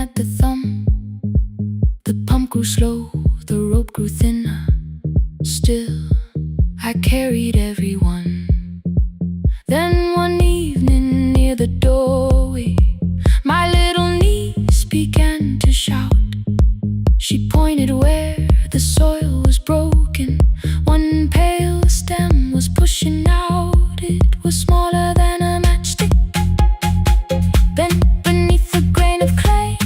at the thumb. The pump grew slow, the rope grew thinner. Still, I carried everyone. Then one evening near the doorway, my little niece began to shout. She pointed where the soil was broken. One pale stem was pushing out. It was smaller than a matchstick, bent beneath a grain of clay.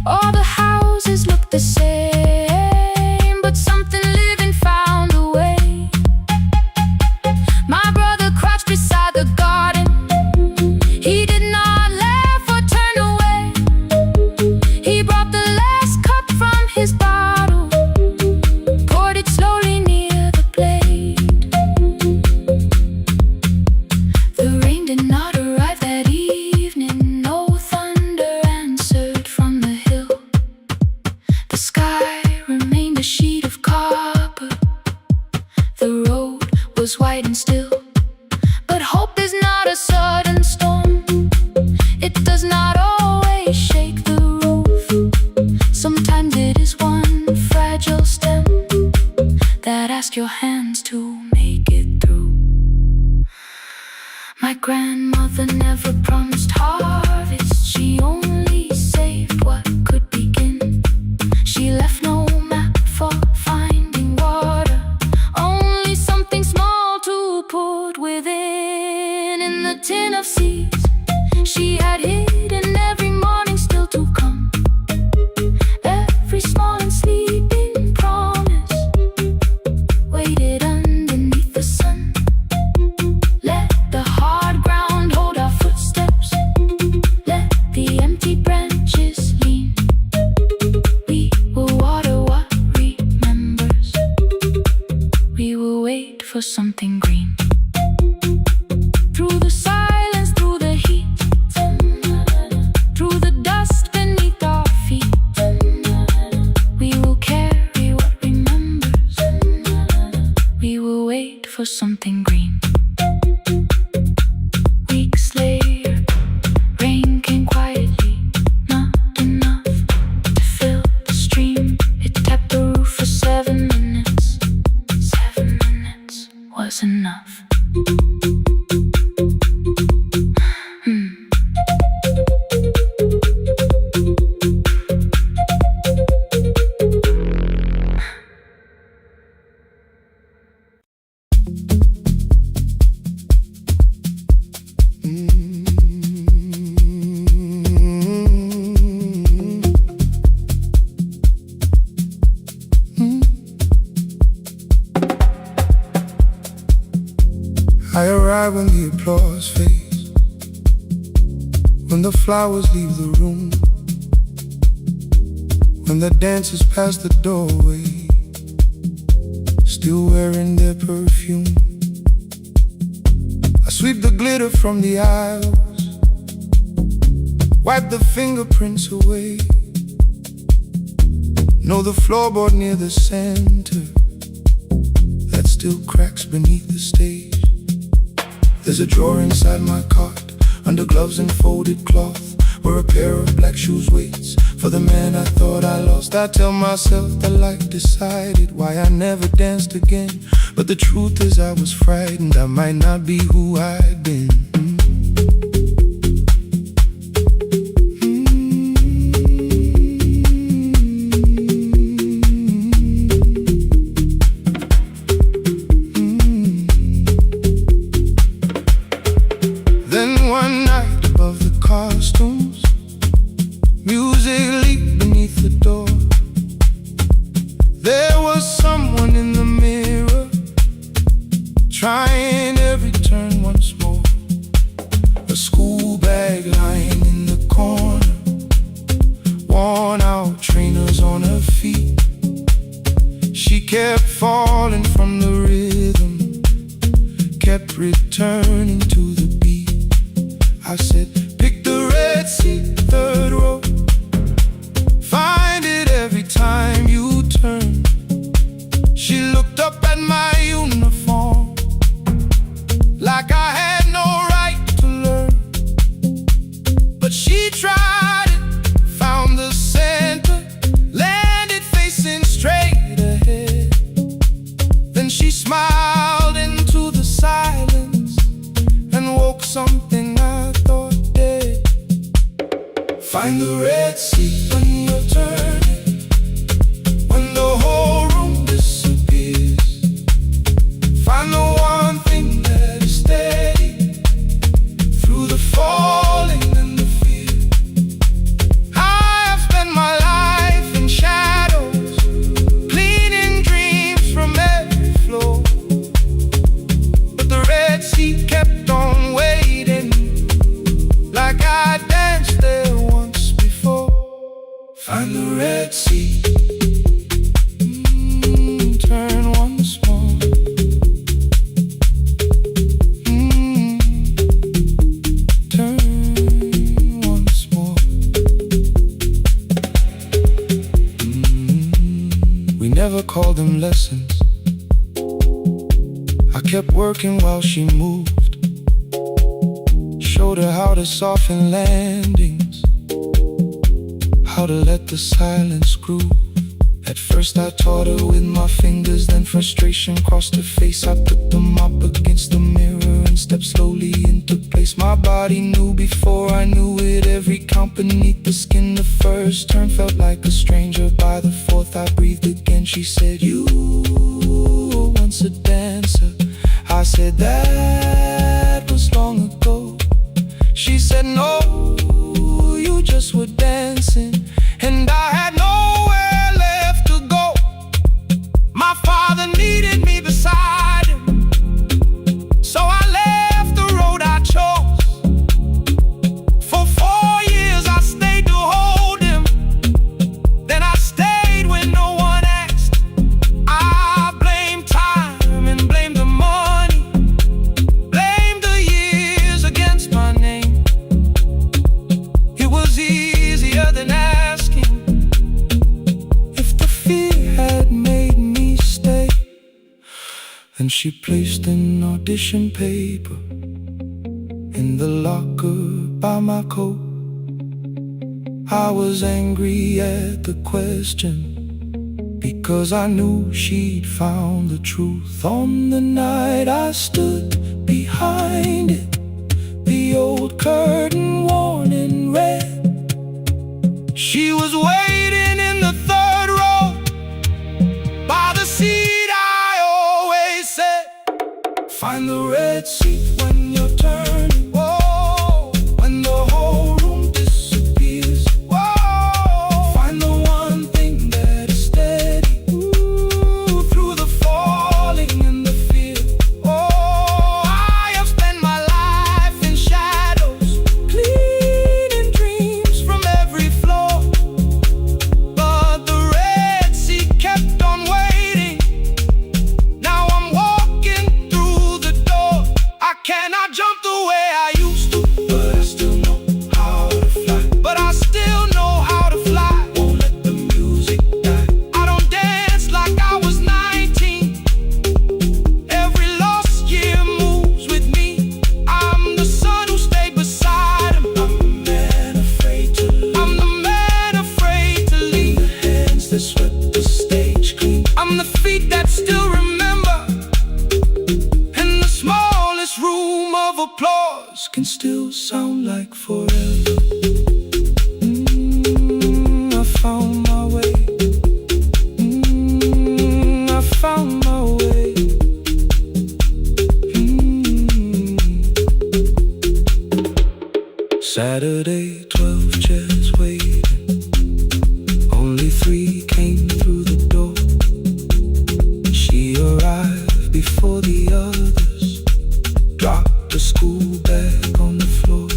All the houses looked the same, but something living found a way. My brother crouched beside the garden. He did not laugh or turn away. He brought the last cup from his bottle, poured it slowly near the blade. The rain did not arrive that evening. No thunder answered from the hill. The sky remained a sheet of copper. The road was white and still. But hope is not a sudden storm. It does not always shake the roof. Sometimes it is one fragile stem that asks your hands to make it through. My grandmother never promised harvest. She only saved what could begin. She left no map for finding water, only something small to put within. In the tin of seeds she had hidden every morning still to come. Every small and sleeping promise waited underneath the sun. Let the hard ground hold our footsteps. Let the empty branches lean. We will water what remembers. We will wait for something green. Through the silence, through the heat, through the dust beneath our feet, we will carry what remembers. We will wait for something green. Weeks later, rain came quietly, not enough to fill the stream. It tapped the roof for 7 minutes. 7 minutes was enough. I arrive when the applause fades, when the flowers leave the room, when the dancers pass the doorway, still wearing their perfume. I sweep the glitter from the aisles, wipe the fingerprints away. Know the floorboard near the center that still cracks beneath the stage. There's a drawer inside my cart, under gloves and folded cloth, where a pair of black shoes waits for the man I thought I lost. I tell myself that life decided why I never danced again, but the truth is I was frightened I might not be who I'd been. One night above the costumes, music leaked beneath the door. There was someone in the mirror, trying every turn once more. A school bag lying in the corner, worn out trainers on her feet. She kept falling from the rhythm, kept returning to the beat. I said, pick the red seat, third row, find it Find the Red Sea when you're turning, when the whole room disappears. Find the one thing that is steady through the falling and the fear. I have spent my life in shadows, cleaning dreams from every floor, but the Red Sea kept on waiting, like I danced there once before. Find the Red Sea, turn once more. Turn once more. We never called them lessons. I kept working while she moved, showed her how to soften landings, how to let the silence groove. At first I taught her with my fingers, then frustration crossed her face. I put the mop against the mirror and stepped slowly into place. My body knew before I knew it, every count beneath the skin. The first turn felt like a stranger, by the fourth I breathed again. She said, "You were once a dancer." I said, "That was long ago." She said, "No, you just were dancing." And I had nowhere left to go. My father needed me beside him, so I left the road I chose. For 4 years I stayed to hold him, then I stayed when no one asked. I blamed time and blamed the money, blamed the years against my name. It was easier than asking if the fear had made me stay. Then she placed an audition paper in the locker by my coat. I was angry at the question, because I knew she'd found the truth. On the night I stood behind it, the old curtain worn in red. She was waiting in the third row, by the seat I always said. Find the Red Sea when you're turning, whoa, when the whole room disappears. Whoa, find the one thing that is steady, ooh, through the falling and the fear. Oh, I have spent my life in shadows, cleaning dreams from every floor, but the Red Sea kept on waiting. Now I'm walking through the door. I cannot jump the way I used to, but I still know how to fly. But I still know how to fly. Won't let the music die. I don't dance like I was 19. Every lost year moves with me. I'm the son who stayed beside him. I'm the man afraid to leave. I'm the man afraid to leave. The hands that swept the stage clean. I'm the feet that still remember. And the smallest room of applause can still sound like forever. I found my way. I found my way. Saturday, 12 chairs waiting. Only 3 came through the door. She arrived before the others, dropped the school bag on the floor.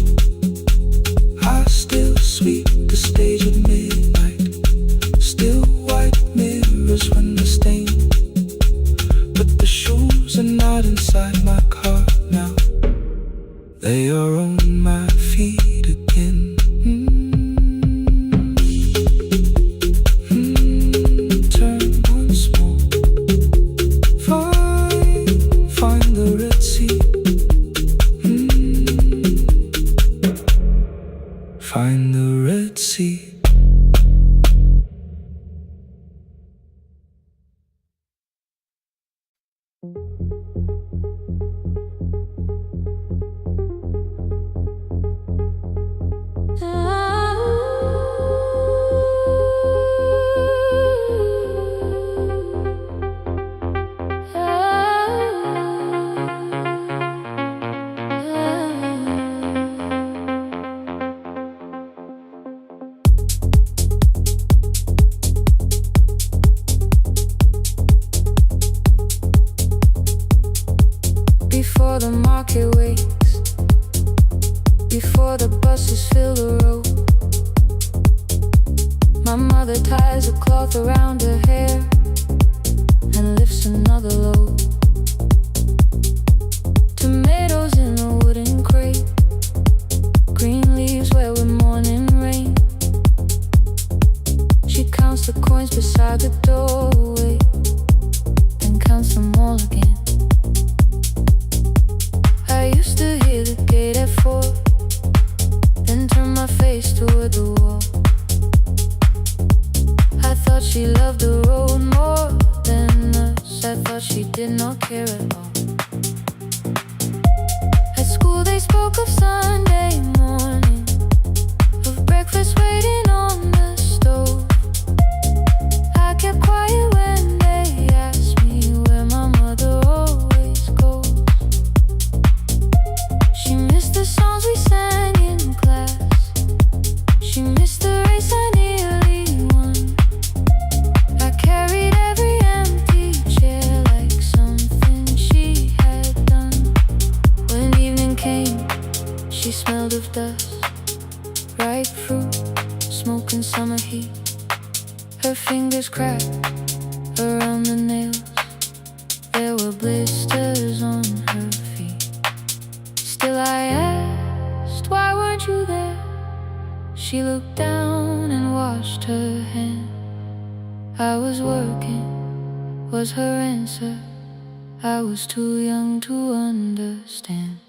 I still sweep the stage at midnight, still white mirrors when the stain. But the shoes are not inside my car now, they are on my feet again. Turn once more. Find the Red Sea. Find the Red Sea. Ah. market wakes, before the buses fill the road. My mother ties a cloth around her hair and lifts another load. Tomatoes in a wooden crate, green leaves where we're morning rain. She counts the coins beside the doorway, then counts them all again. I used to hear the gate at 4, then turn my face toward the wall. I thought she loved the road more than us. I thought she did not care at all. At school they spoke of Sunday morning, of breakfast waiting on the stove. I kept quiet when they asked me where my mother always goes. She missed the songs we sang in class, she missed the race I nearly won. I carried every empty chair like something she had done. When evening came, she smelled of dust, ripe fruit, smoke and summer heat. Her fingers cracked around the nails, there were blisters on her feet. Still I asked, why weren't you there? She looked down and washed her hand. I was working, was her answer. I was too young to understand.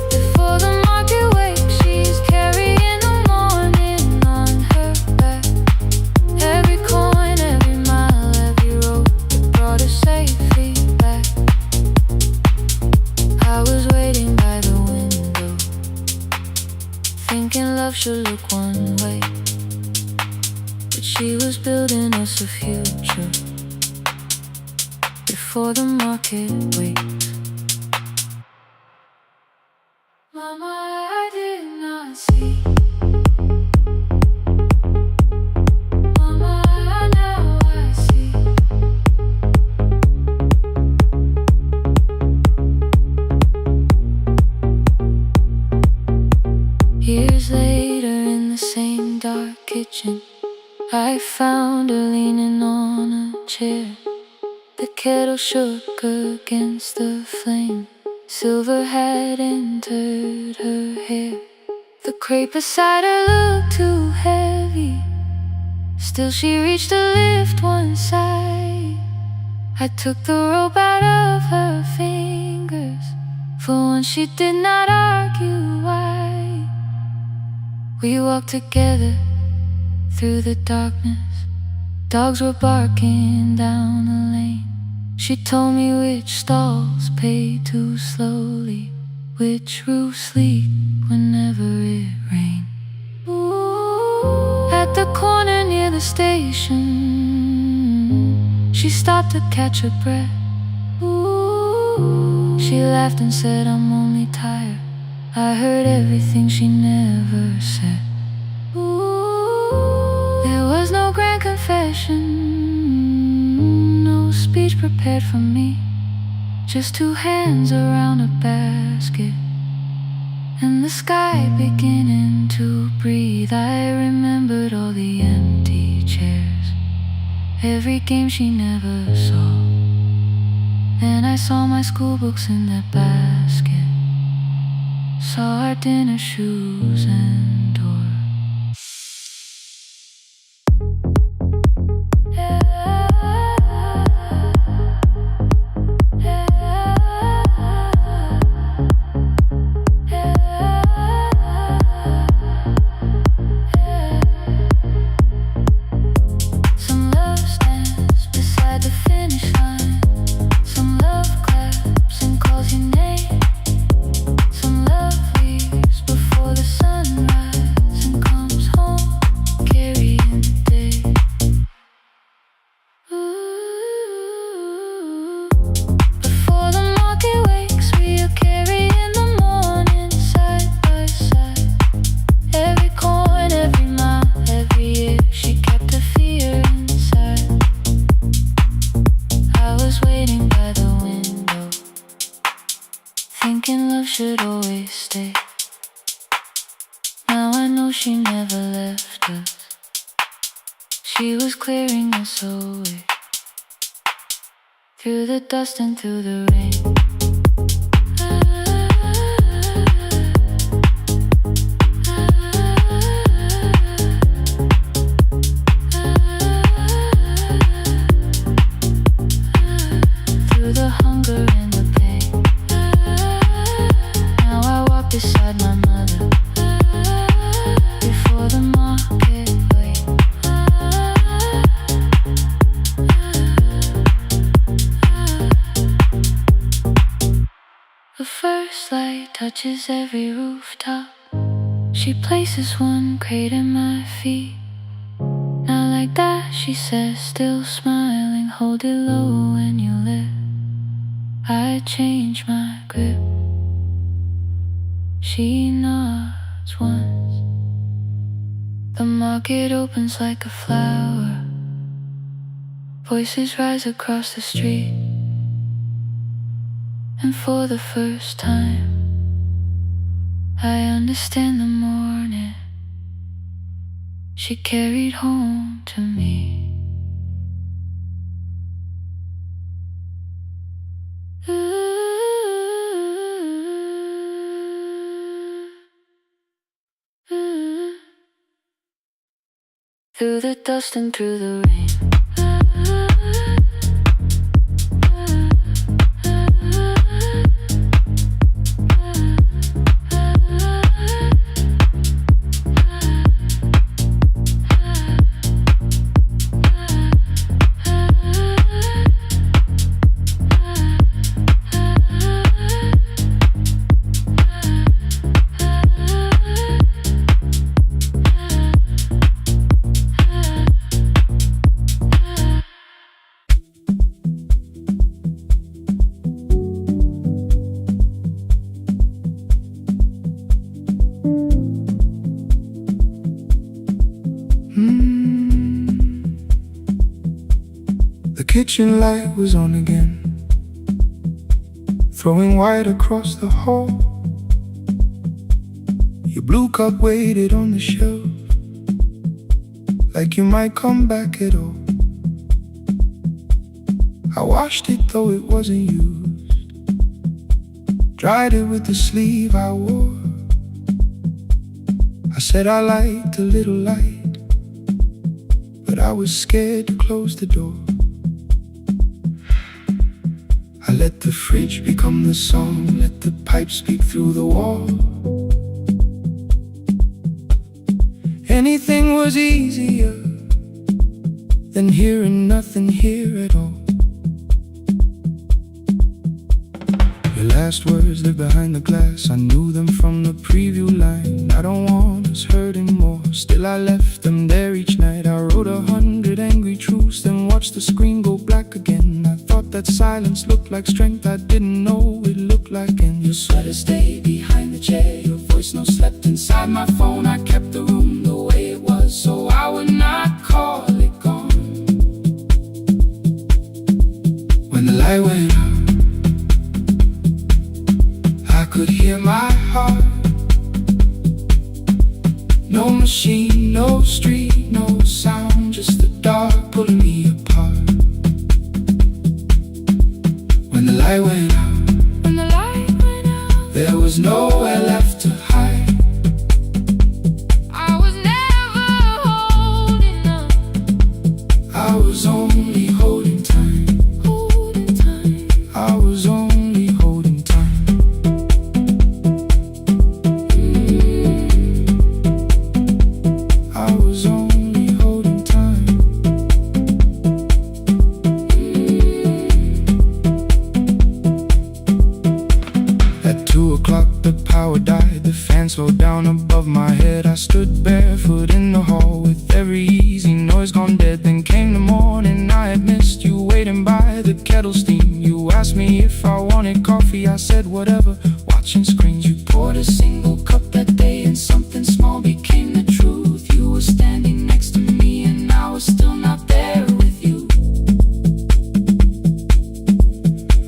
Before the market wakes, she's carrying the morning on her back. Every coin, every mile, every road that brought her safely back. I was waiting by the window, thinking love should look one way, but she was building us a future before the market wakes. Mama, I did not see. Mama, now I see. Years later in the same dark kitchen, I found her leaning on a chair. The kettle shook against the flame, silver had entered her hair. The crate beside her looked too heavy, still she reached to lift one side. I took the rope out of her fingers, for once she did not argue why. We walked together through the darkness, dogs were barking down the lane. She told me which stalls pay too slowly, which roofs leak whenever it rained. At the corner near the station, she stopped to catch her breath. She laughed and said, I'm only tired. I heard everything she never said. There was no grand confession, no speech prepared for me, just two hands around a basket and the sky beginning to breathe. I remembered all the empty chairs, every game she never saw. Then I saw my school books in that basket, saw our dinner shoes and door. Sunrise. know she never left us. She was clearing us away, through the dust and through the rain. Through the hunger and the pain. Now I walk beside my mother, before the market wait. The first light touches every rooftop. She places one crate at my feet. Now like that, she says, still smiling, hold it low when you live. I change my grip. She nods once. The market opens like a flower. Voices rise across the street. And for the first time, I understand the morning she carried home to me. Through the dust and through the rain. The kitchen light was on again, throwing white across the hall. Your blue cup waited on the shelf, like you might come back at all. I washed it though it wasn't used, dried it with the sleeve I wore. I said I liked a little light, but I was scared to close the door. I let the fridge become the song, let the pipe speak through the wall. Anything was easier than hearing nothing here at all. Your last words live behind the glass, I knew them from the preview line. I don't want us hurting more, still I left them there each night. I wrote 100 angry truths, then watched the screen go black again. I thought that silence looked like strength, I didn't know it looked like. And your sweater stayed behind the chair, your voice no slept inside my phone. I kept the room the way it was, so I would not call it gone. When the light went out, I could hear my heart. No machine, no street, no sound, just the dark pulling me apart. When the light went out, there was nowhere left to hide. I was never holding up, I was only holding time. I was only holding time. I was only holding time. At 2 o'clock the power died, the fan slowed down above my head. I stood barefoot in the hall with every easy noise gone dead. Then came the morning, I had missed you waiting by the kettle steam. You asked me if I wanted coffee, I said whatever, watching screens. You poured a single cup that day and something small became the truth. You were standing next to me and I was still not there with you.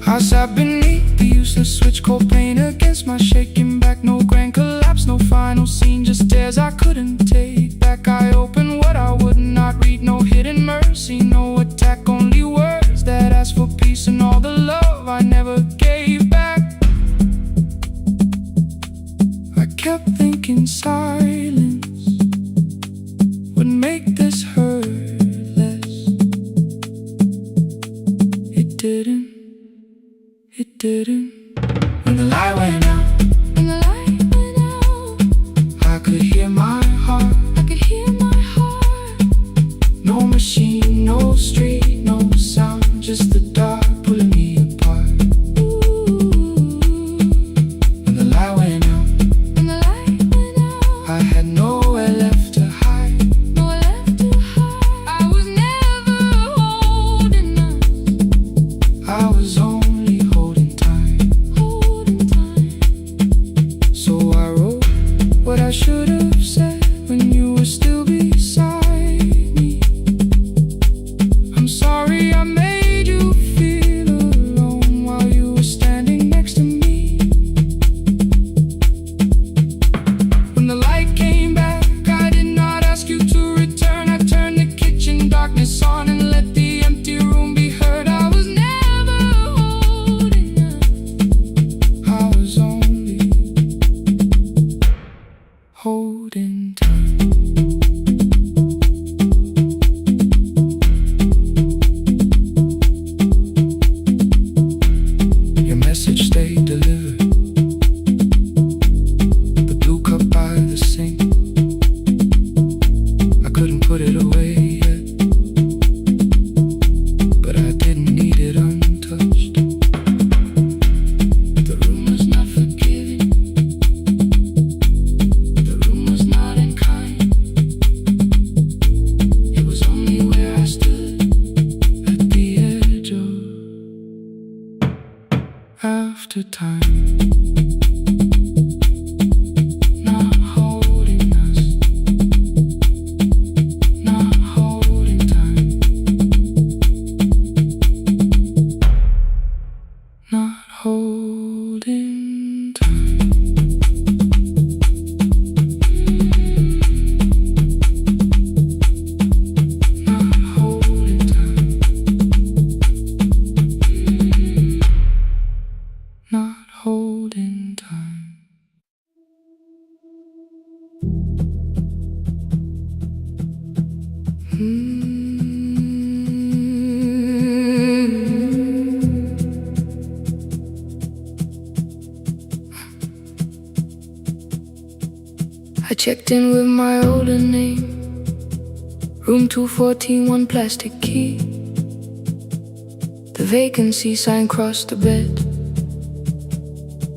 I sat beneath the useless switch, cold pain against my shaking back. No grand collapse, no final scene, just tears I I couldn't take back. I opened what I would not read. No hidden mercy, no attack, only words that ask for peace and all the love I never gave back. I kept thinking silence would make this hurt less. It didn't, it didn't. When the light went out, when the light went out, I could hear my heart, I could hear my heart. No machine, no street, no sound, just the dark pulling me apart. When the light went out, when the light went out, I had nowhere left to hide, nowhere left to hide. I was never holding us, I was only holding tight, holding tight. So I wrote what I should have said when you were still beside me. I'm sorry I made you feel alone while you were standing next to me. When the light came back, I did not ask you to return. I turned the kitchen darkness on and let the empty room be heard. I was never holding us, I was only holding tight. Your message stayed delivered, the blue cup by the sink. I couldn't put it away yet, but I didn't need it untouched. The room was not forgiving, the room was not unkind. It was only where I stood at the edge of after time. Not holding us, not holding time, not holding time. Not holding time, not holding time. I checked in with my older name, room 214, one plastic key. The vacancy sign crossed the bed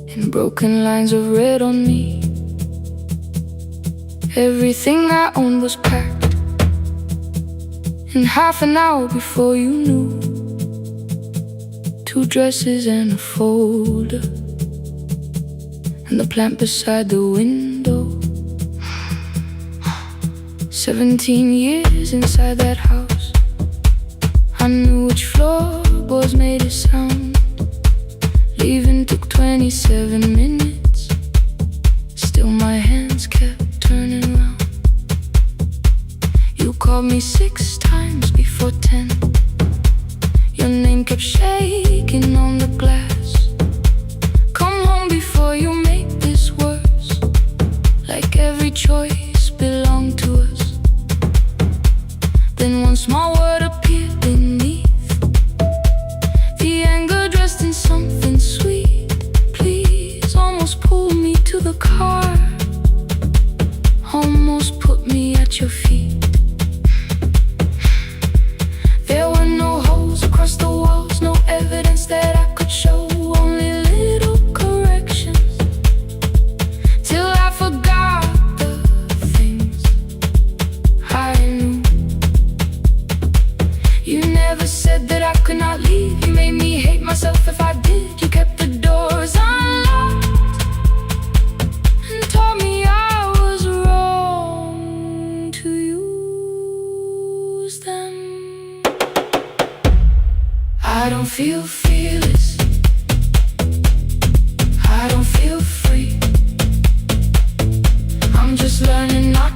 in broken lines of red on me. Everything I owned was packed in half an hour before you knew. 2 dresses and a folder, and the plant beside the window. 17 years inside that house, I knew which floorboards made a sound. Leaving took 27 minutes, still my hands kept turning round. You called me 6 times before 10. Your name kept shaking on the glass. Come home before you make this worse, like every choice belonged to us. Then one small word appeared beneath, the anger dressed in something sweet. Please, almost pulled me to the car, almost put me at your feet. There were no holes across the walls, no evidence that I could show, only little corrections, till I forgot the things I knew. You never said that I could not leave. You made me hate myself if I did. You kept the doors unlocked and taught me I was wrong to use them. I don't feel fearless, I don't feel free. I'm just learning not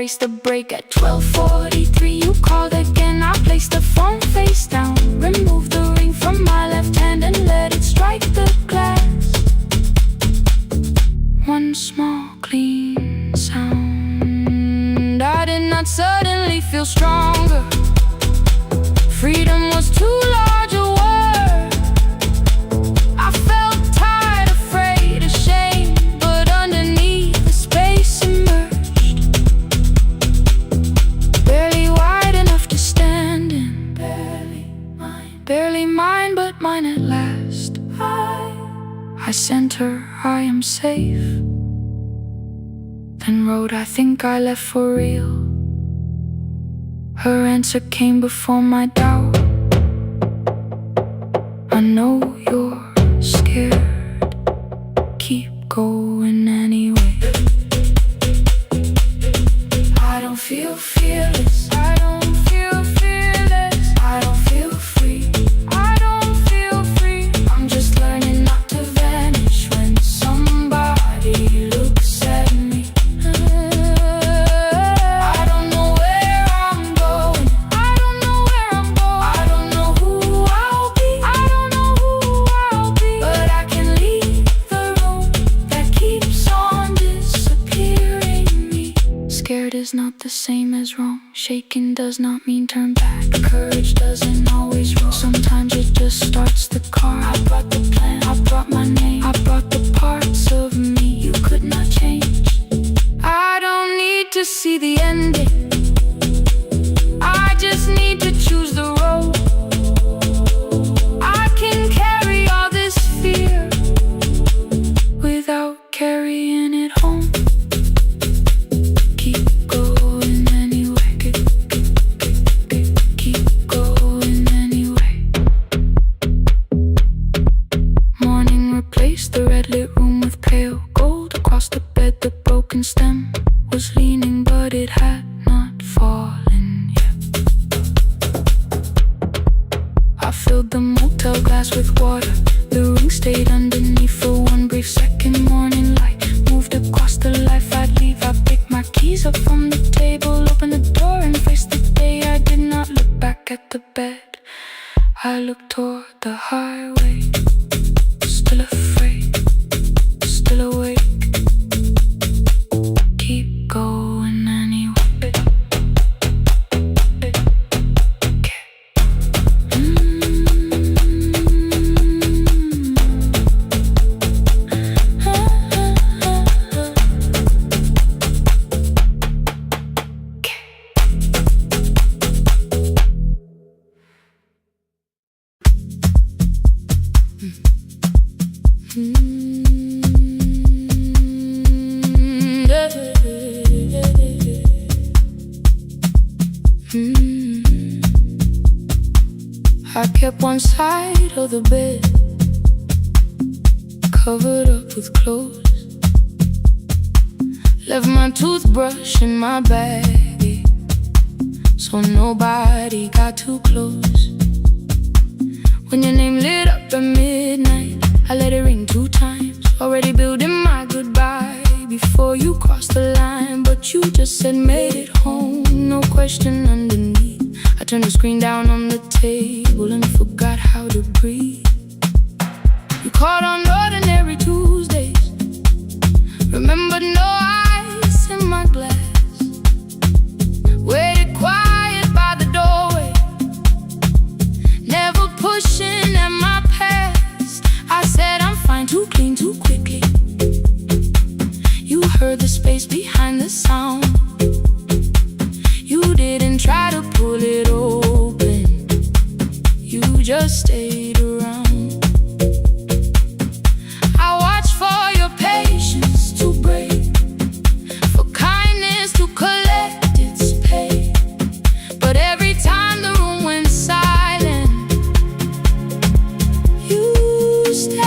raced the break. At 12:43 you called again. I placed the phone face down, removed the ring from my left hand and let it strike the glass. One small clean sound. I did not suddenly feel stronger. Freedom was too large a word. I felt tired, afraid, ashamed, but underneath the space emerged, barely wide enough to stand in. Barely mine, but mine at last. I sent her, I am safe. Then wrote, I think I left for real. Her answer came before my doubt. I know you're scared. Keep going anyway. I don't feel fearless. I don't feel fearless. I don't feel free. I don't feel free. I'm just learning not to vanish when somebody looks at me. I don't know where I'm going. I don't know where I'm going. I don't know who I'll be. I don't know who I'll be. But I can leave the room that keeps on disappearing me. Scared is not the same as wrong. Shaken does not mean turn back. Courage doesn't always roll. Sometimes it just starts the car. I brought the plan, I brought my name, I brought the parts of me you could not change. I don't need to see the ending. I just need to choose the road. I can carry all this fear without carrying it home. Keep going anyway. Keep going anyway. Morning replaced the red lit room with pale gold. Across the bed the broken stem was leaning, but it had not fallen yet. I filled the motel glass with water. The ring stayed underneath for one brief second. Morning light moved across the life I'd leave. I picked my keys up from the table, opened the door and faced the day. I did not look back at the bed. I looked toward the highway, still afraid, still awake. Keep going anyway. I kept one side of the bed covered up with clothes. Left my toothbrush in my bag so nobody got too close. When your name lit up at midnight, I let it ring 2 times. Already building my goodbye before you crossed the line. But you just said made it home, no question underneath. I turned the screen down on the table and forgot how to breathe. You called on ordinary Tuesdays. Remember no ice in my glass. Waited quiet by the doorway, never pushing at my past. I said I'm fine, too clean, too quickly. You heard the space behind the sound. You didn't try to pull it open, you just stayed around. I watched for your patience to break, for kindness to collect its pay. But every time the room went silent, you stayed.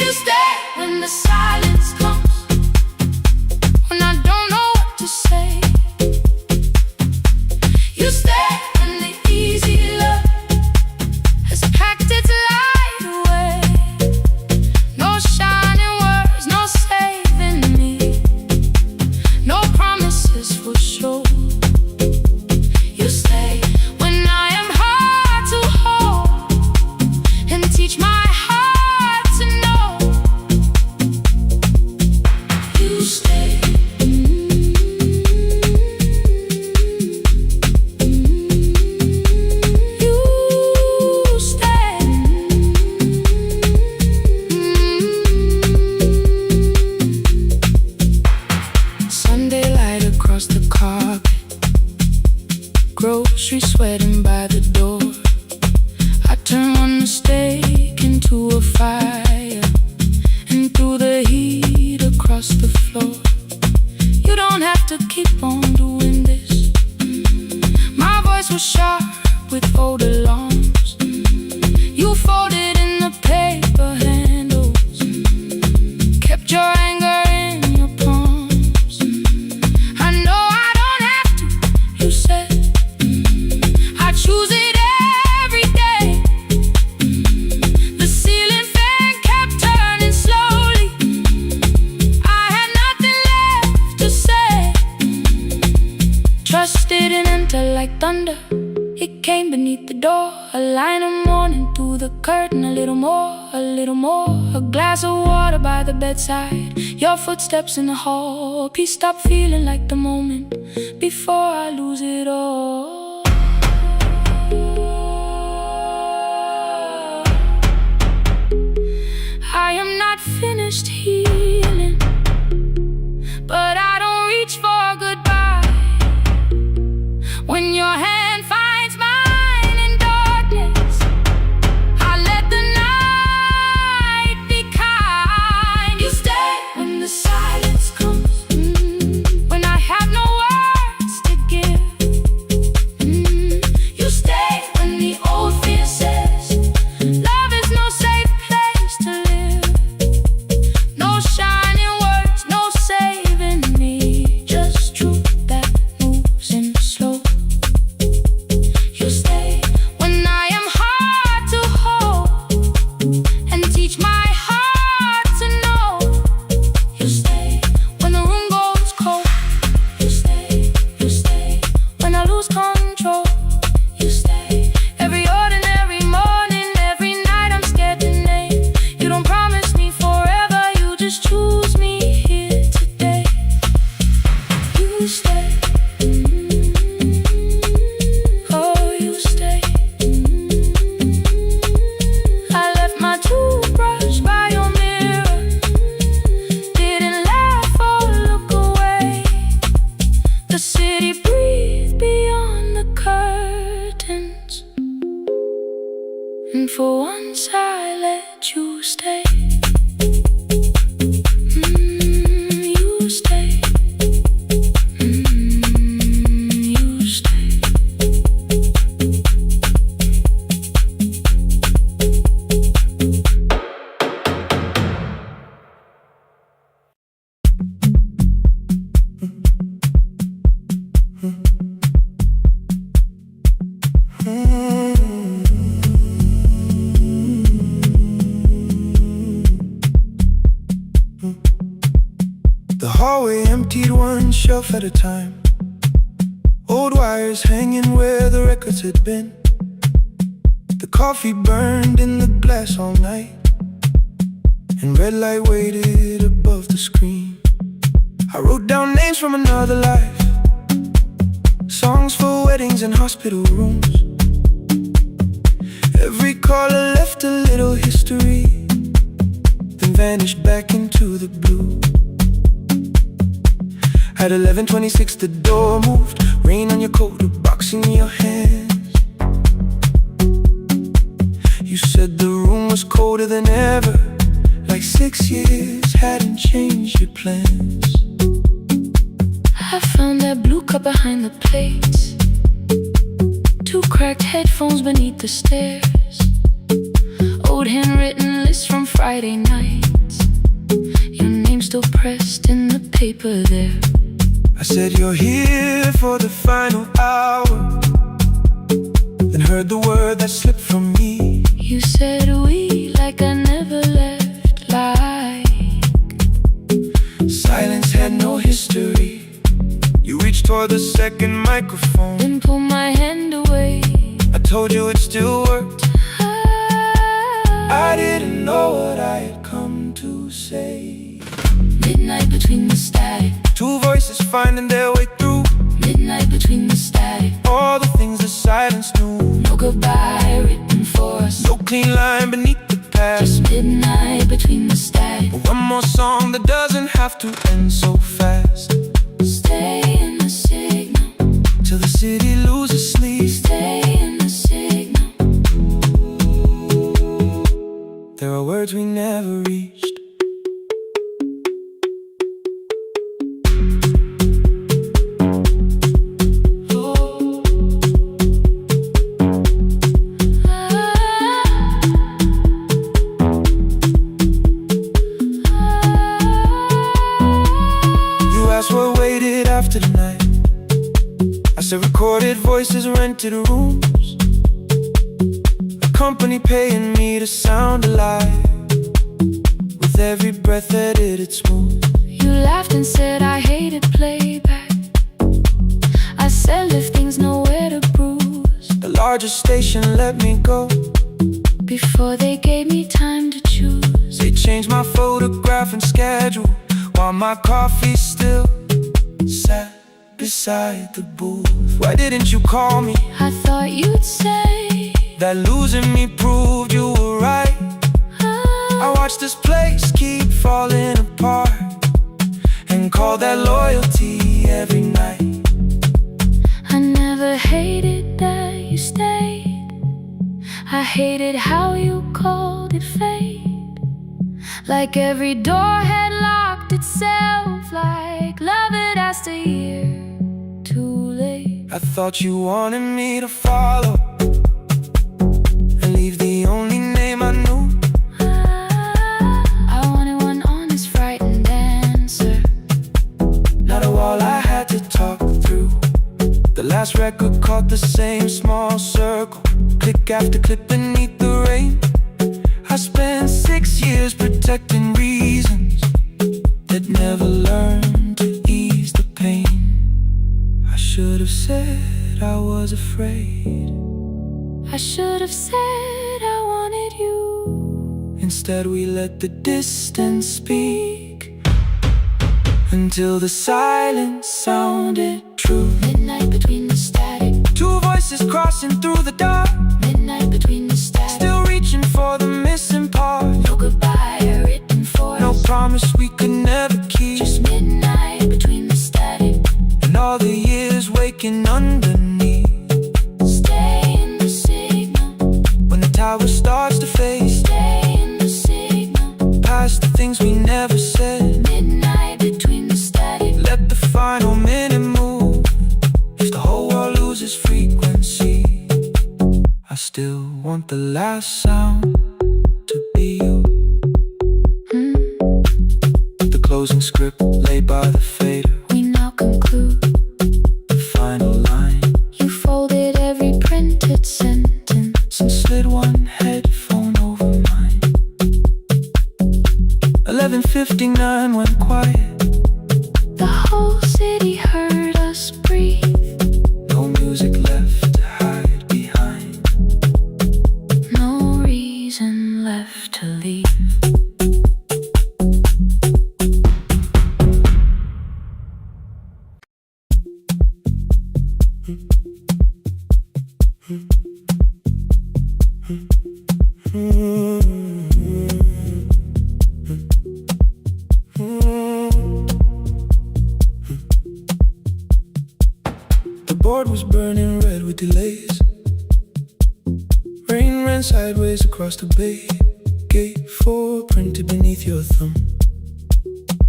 You stay when the silence comes, when I don't know what to say. You stay when the easy love grocery sweating by the door. I turn one mistake into a fire, and through the heat across the floor. You don't have to keep on doing this. My voice was sharp with old alarms. You folded in the paper handles, kept your anger in your palms. I know I don't have to, you said. I choose it every day. The ceiling fan kept turning slowly. I had nothing left to say. Trust didn't enter like thunder. It came beneath the door, a line of morning through the curtain. A little more, a little more. A glass of water by the bedside, your footsteps in the hall. Please stop feeling like the moment before I lose it all. I am not finished healing, but I don't reach for a goodbye. When your hand finds mine in darkness, I let the night be kind. You stay when the silence comes, when I have no words to give. You stay when the old fear says love is no safe place to live. No shining words, no saving me, just truth that moves in slow. You stay when I am hard to hold, and teach my heart to know. You stay when the room goes cold. You stay when I lose control. You stay every ordinary morning, every night I'm scared to name. You don't promise me forever, you just choose me here today. You stay. Oh, you stay. I left my toothbrush by your mirror, didn't laugh or look away. The city breathed beyond the curtains, and for once I let you stay. You stay. You stay. The hallway emptied one shelf at a time. Old wires hanging where the records had been. The coffee burned in the glass all night, and red light waited above the screen. I wrote down names from another life, songs for weddings and hospital rooms. Every caller left a little history, then vanished back into the blue. At 11:26 the door moved, rain on your coat, a box in your hands. You said the room was colder than ever, like 6 years hadn't changed your plans. I found that blue cup behind the plates, 2 cracked headphones beneath the stairs, old handwritten lists from Friday nights, your name still pressed in the paper there. I said you're here for the final hour, then heard the word that slipped from me. You said we like I never left, like Silence had no history. You reached toward the second microphone, then pull my hand away. I told you it still worked. I didn't know what I had come to say. Midnight between the static, 2 voices finding their way through. midnight between the static. All the things the silence knew. No goodbye written for us, No clean line beneath the past. just midnight between the static. One more song that doesn't have to end so fast. Stay in the signal Till the city loses voices, rented rooms, a company paying me to sound alive. With every breath that it's smooth. You laughed and said I hated playback. I said lifting's nowhere to bruise. The largest station let me go before they gave me time to choose. They changed my photograph and schedule while my coffee still sat beside the booth. Why didn't you call me? I thought you'd say that losing me proved you were right. I watched this place keep falling apart and call that loyalty every night. I never hated that you stayed. I hated how you called it fate. Like every door had locked itself, like love had asked a year too late. I thought you wanted me to follow and leave the only name I knew. I wanted one honest, frightened answer, not a wall I had to talk through. The last record caught the same small circle, click after click beneath the rain. I spent 6 years protecting reasons that never learned to ease the pain. I should have said I was afraid. I should have said I wanted you. Instead we let the distance speak until the silence sounded true. Midnight between the static, two voices crossing through the dark. Midnight between the static, still reaching for the missing part. no goodbye written for No us, promise we could never keep. just midnight between the static, and all the years waking underneath. stay in the signal, When the tower starts to fade, stay in the signal, past the things we never said. midnight between the static, Let the final minute move. If the whole world loses frequency, I still want the last sound to be you. The closing script laid by the fader, we now conclude. the final line. You folded every printed sentence and slid one headphone over mine. 11:59 went quiet. The whole city heard us breathe. No music left to hide behind. No reason left to leave. The board was burning red with delays. Rain ran sideways across the bay. Gate 4 printed beneath your thumb.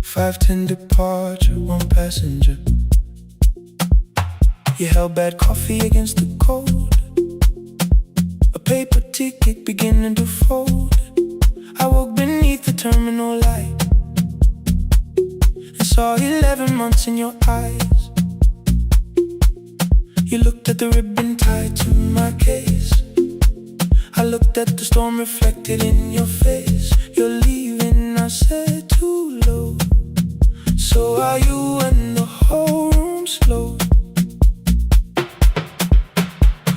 5:10 departure, 1 passenger. You held bad coffee against the cold. A paper ticket beginning to fold. I woke beneath the terminal light and saw 11 months in your eyes. You looked at the ribbon tied to my case. I looked at the storm reflected in your face. You're leaving, I said, too low. So are you, and the whole room slowed.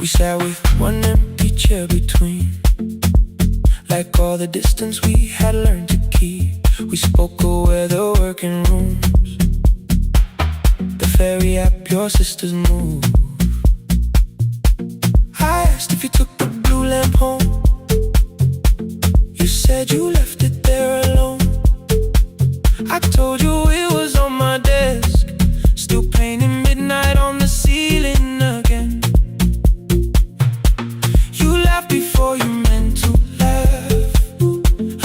We sat with one empty chair between, like all the distance we had learned to keep. We spoke of weather, working rooms, the ferry app your sisters move. I asked if you took the blue lamp home. You said you left it there alone. I told you it was on my desk, still painting midnight on the ceiling again. You laughed before you meant to laugh.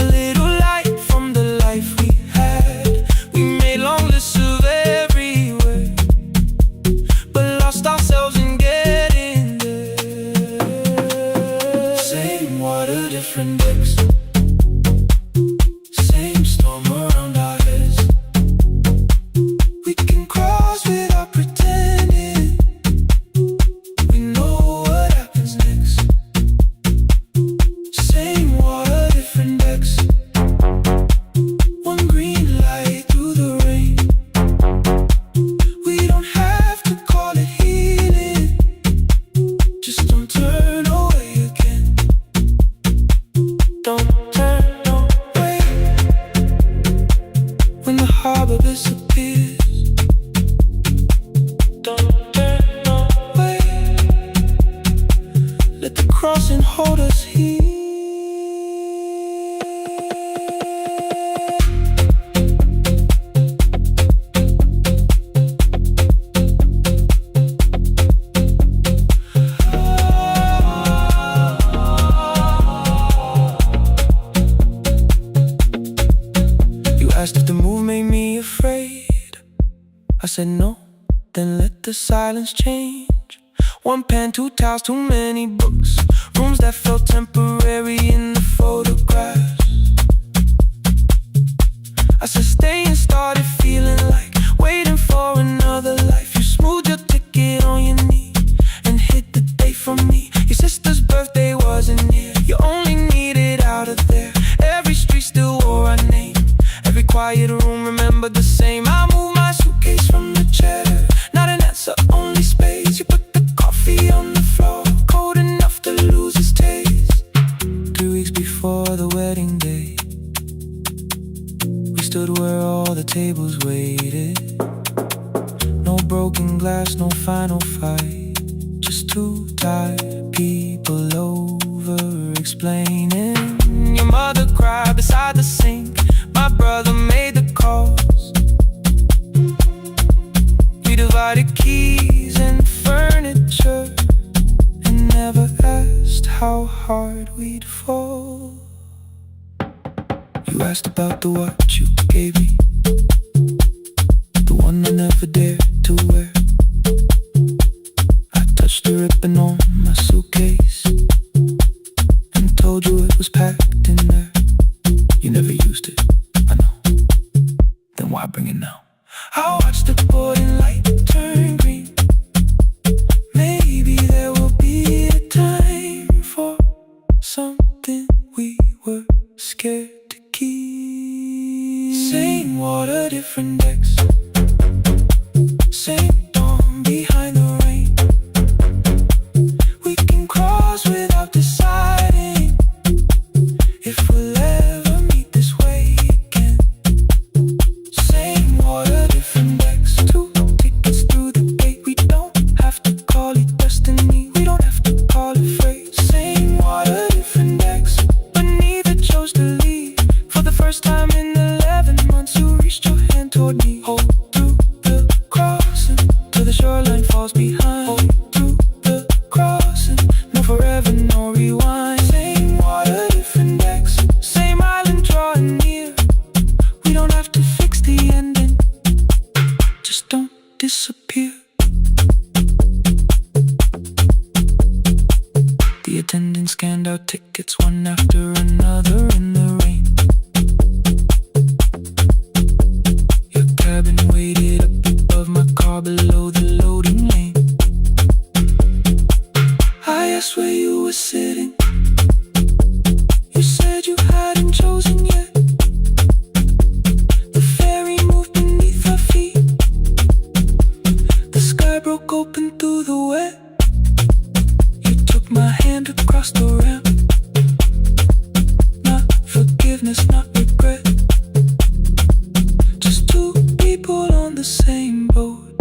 A little light from the life we had. We made long lists of everywhere, but lost ourselves cross and hold us here. You asked if the move made me afraid. I said no, then let the silence change. One pen, two towels, too many books. Rooms that felt temporary in the photographs. I said stay and started feeling like waiting for another life. You smoothed your ticket on your knee and hit the date for me. Your sister's birthday wasn't near. You only needed out of there. Every street still wore our name. Every quiet room remembered the same. I moved my suitcase from the chair. Not an answer, only space. You put coffee on the floor, cold enough to lose its taste. 3 weeks before the wedding day, we stood where all the tables waited. No broken glass, no final fight. Just two tired people over-explaining. Your mother cried beside the sink. My brother made the calls. We divided keys and furniture and never asked how hard we'd fall. You asked about the watch you gave me, the one I never dared to wear. I touched the ribbon on my suitcase and told you it was packed in there. You never used it, I know. Then why bring it now? I watched the boarding light turn green. Maybe there will be a time for something we were scared to keep. Same water, different decks. Same dawn behind the rain. We can cross without deciding if we'll ever meet this way again. Same water, different decks. 2 tickets through the gate. We don't have to call it destiny. We don't have to call it fate. Same water, different decks. But neither chose to leave. For the first time in 11 months, you reached your hand toward me. Hold through the crossing till the shoreline falls behind. Hold through the crossing. No forever, no rewind. Same water, different decks. Same island drawing near. We don't have to fix the ending. Just don't disappear. The attendant scanned our tickets one after another in the rain. Your cabin waited up above my car below the loading lane. I asked where you were sitting. You said you hadn't chosen yet. The ferry moved beneath our feet. The sky broke open through the wet. You took my hand across the ramp. Not forgiveness, not regret. Just two people on the same boat.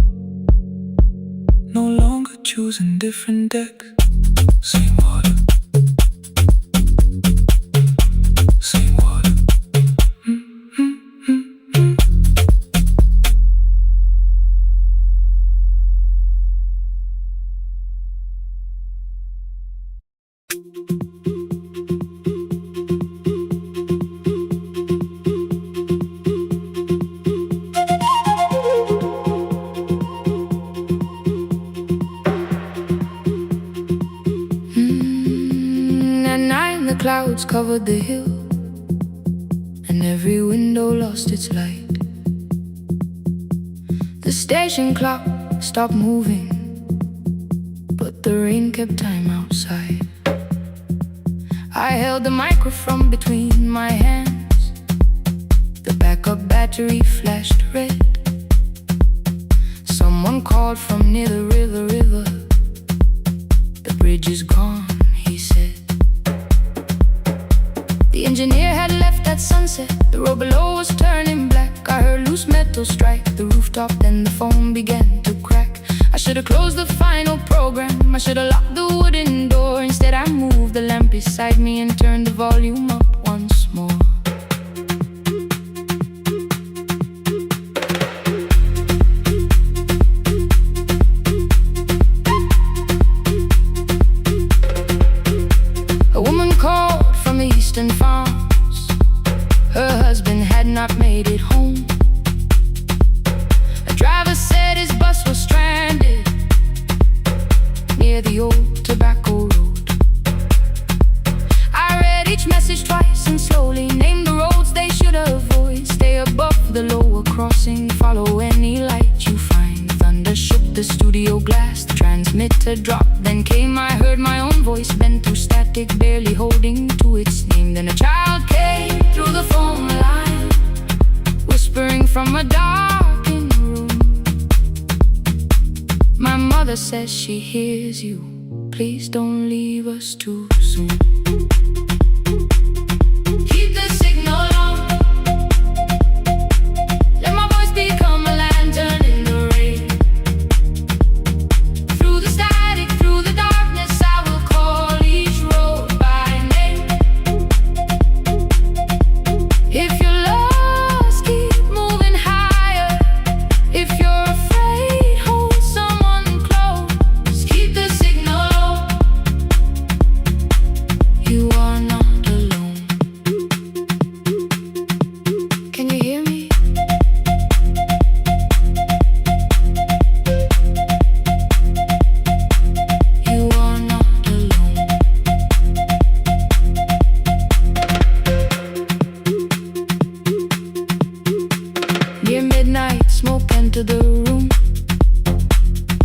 No longer choosing different decks. Same water. Same water. At night the clouds covered the hill, and every window lost its light. The station clock stopped moving, but the rain kept time outside. I held the microphone between my hands. The backup battery flashed red. Someone called from near the river. The bridge is gone, he said. The engineer had left at sunset. The road below was turning black. I heard loose metal strike the rooftop, then the phone began to crack. I should have closed the final program. I should have locked the wooden door. Instead I moved beside me and turned the volume up once more. A woman called from the eastern farms. Her husband had not made it home. A driver said his bus was stranded near the old tobacco road. I read each message twice and slowly named the roads they should avoid. Stay above the lower crossing, follow any light you find. Thunder shook the studio glass, the transmitter dropped. Then came, I heard my own voice bent through static, barely holding to its name. Then a child came through the phone line, whispering from a darkened room. My mother says she hears you. Please don't leave us too soon. Keep the signal on. Let my voice become a lantern in the rain. Through the static, through the darkness, I will call each road by name. If you're lost, keep moving higher. If you're afraid, hold someone close. Keep the signal on. You are not alone. Can you hear me? You are not alone. Near midnight, smoke entered the room.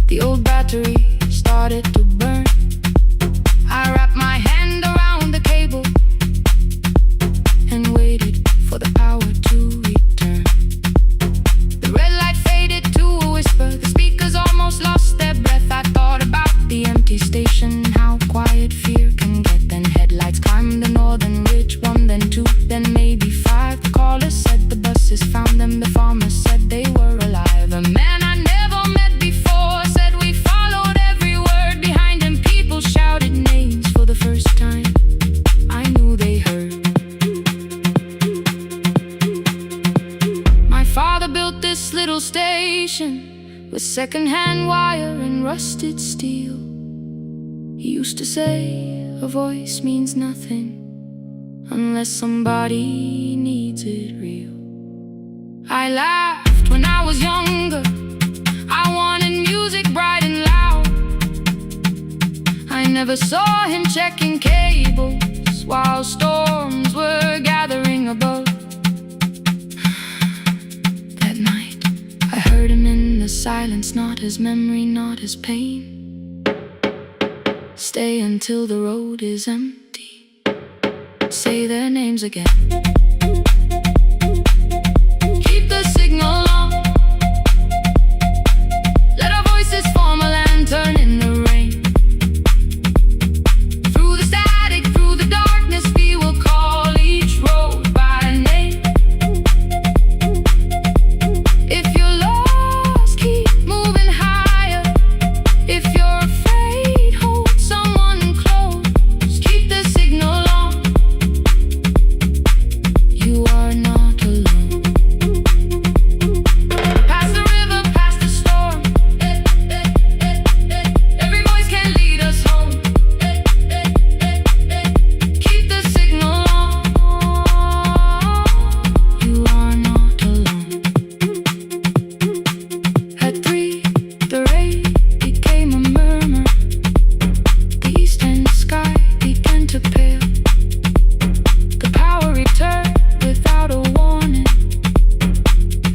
The old battery started to burn. I wrapped my hand around the cable and waited for the power to return. The red light faded to a whisper. The speakers almost lost their breath. I thought about the empty station, how quiet fear can get. Then headlights climbed the northern ridge, one, then two, then maybe five. The caller said the buses found them. The farmer said they were alive. A man I never met before said we followed every word. Behind him people shouted names for the first time. I knew they heard. My father built this little station with second-hand wire and rusted steel. He used to say a voice means nothing unless somebody needs it real. I laughed when I was younger. I wanted music bright and loud. I never saw him checking cables while storms were gathering above. That night, I heard him in the silence, not his memory, not his pain. Stay until the road is empty. Say their names again. Keep the signal on. Let our voices form a lantern in the rain. Through the static, through the darkness, we will call each road by name. If you're lost, keep moving higher. If you're afraid, hold someone close. Keep the signal on. You are not alone. Past the river, past the storm. Every voice can lead us home. Keep the signal on. You are not alone. At 3, the rain became a murmur. The eastern sky began to pale. The power returned without a warning.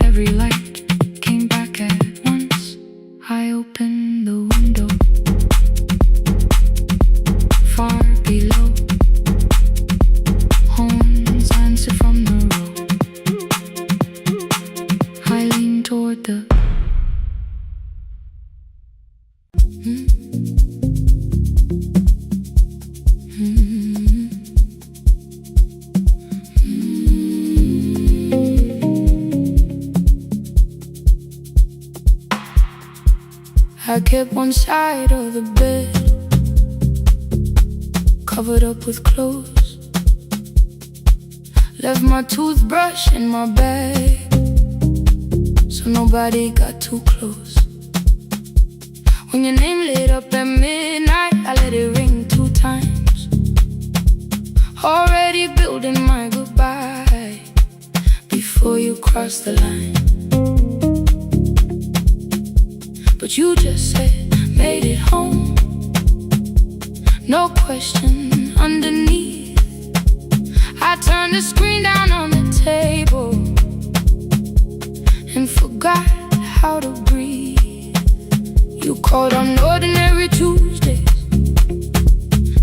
Every light came back at once. I opened the window. Far below, horns answered from the road. I leaned toward the I kept one side of the bed covered up with clothes. Left my toothbrush in my bag, so nobody got too close. When your name lit up at midnight, I let it ring 2 times. Already building my goodbye before you cross the line. But you just said, made it home. No question underneath. I turned the screen down on the table and forgot how to breathe. You called on ordinary Tuesdays.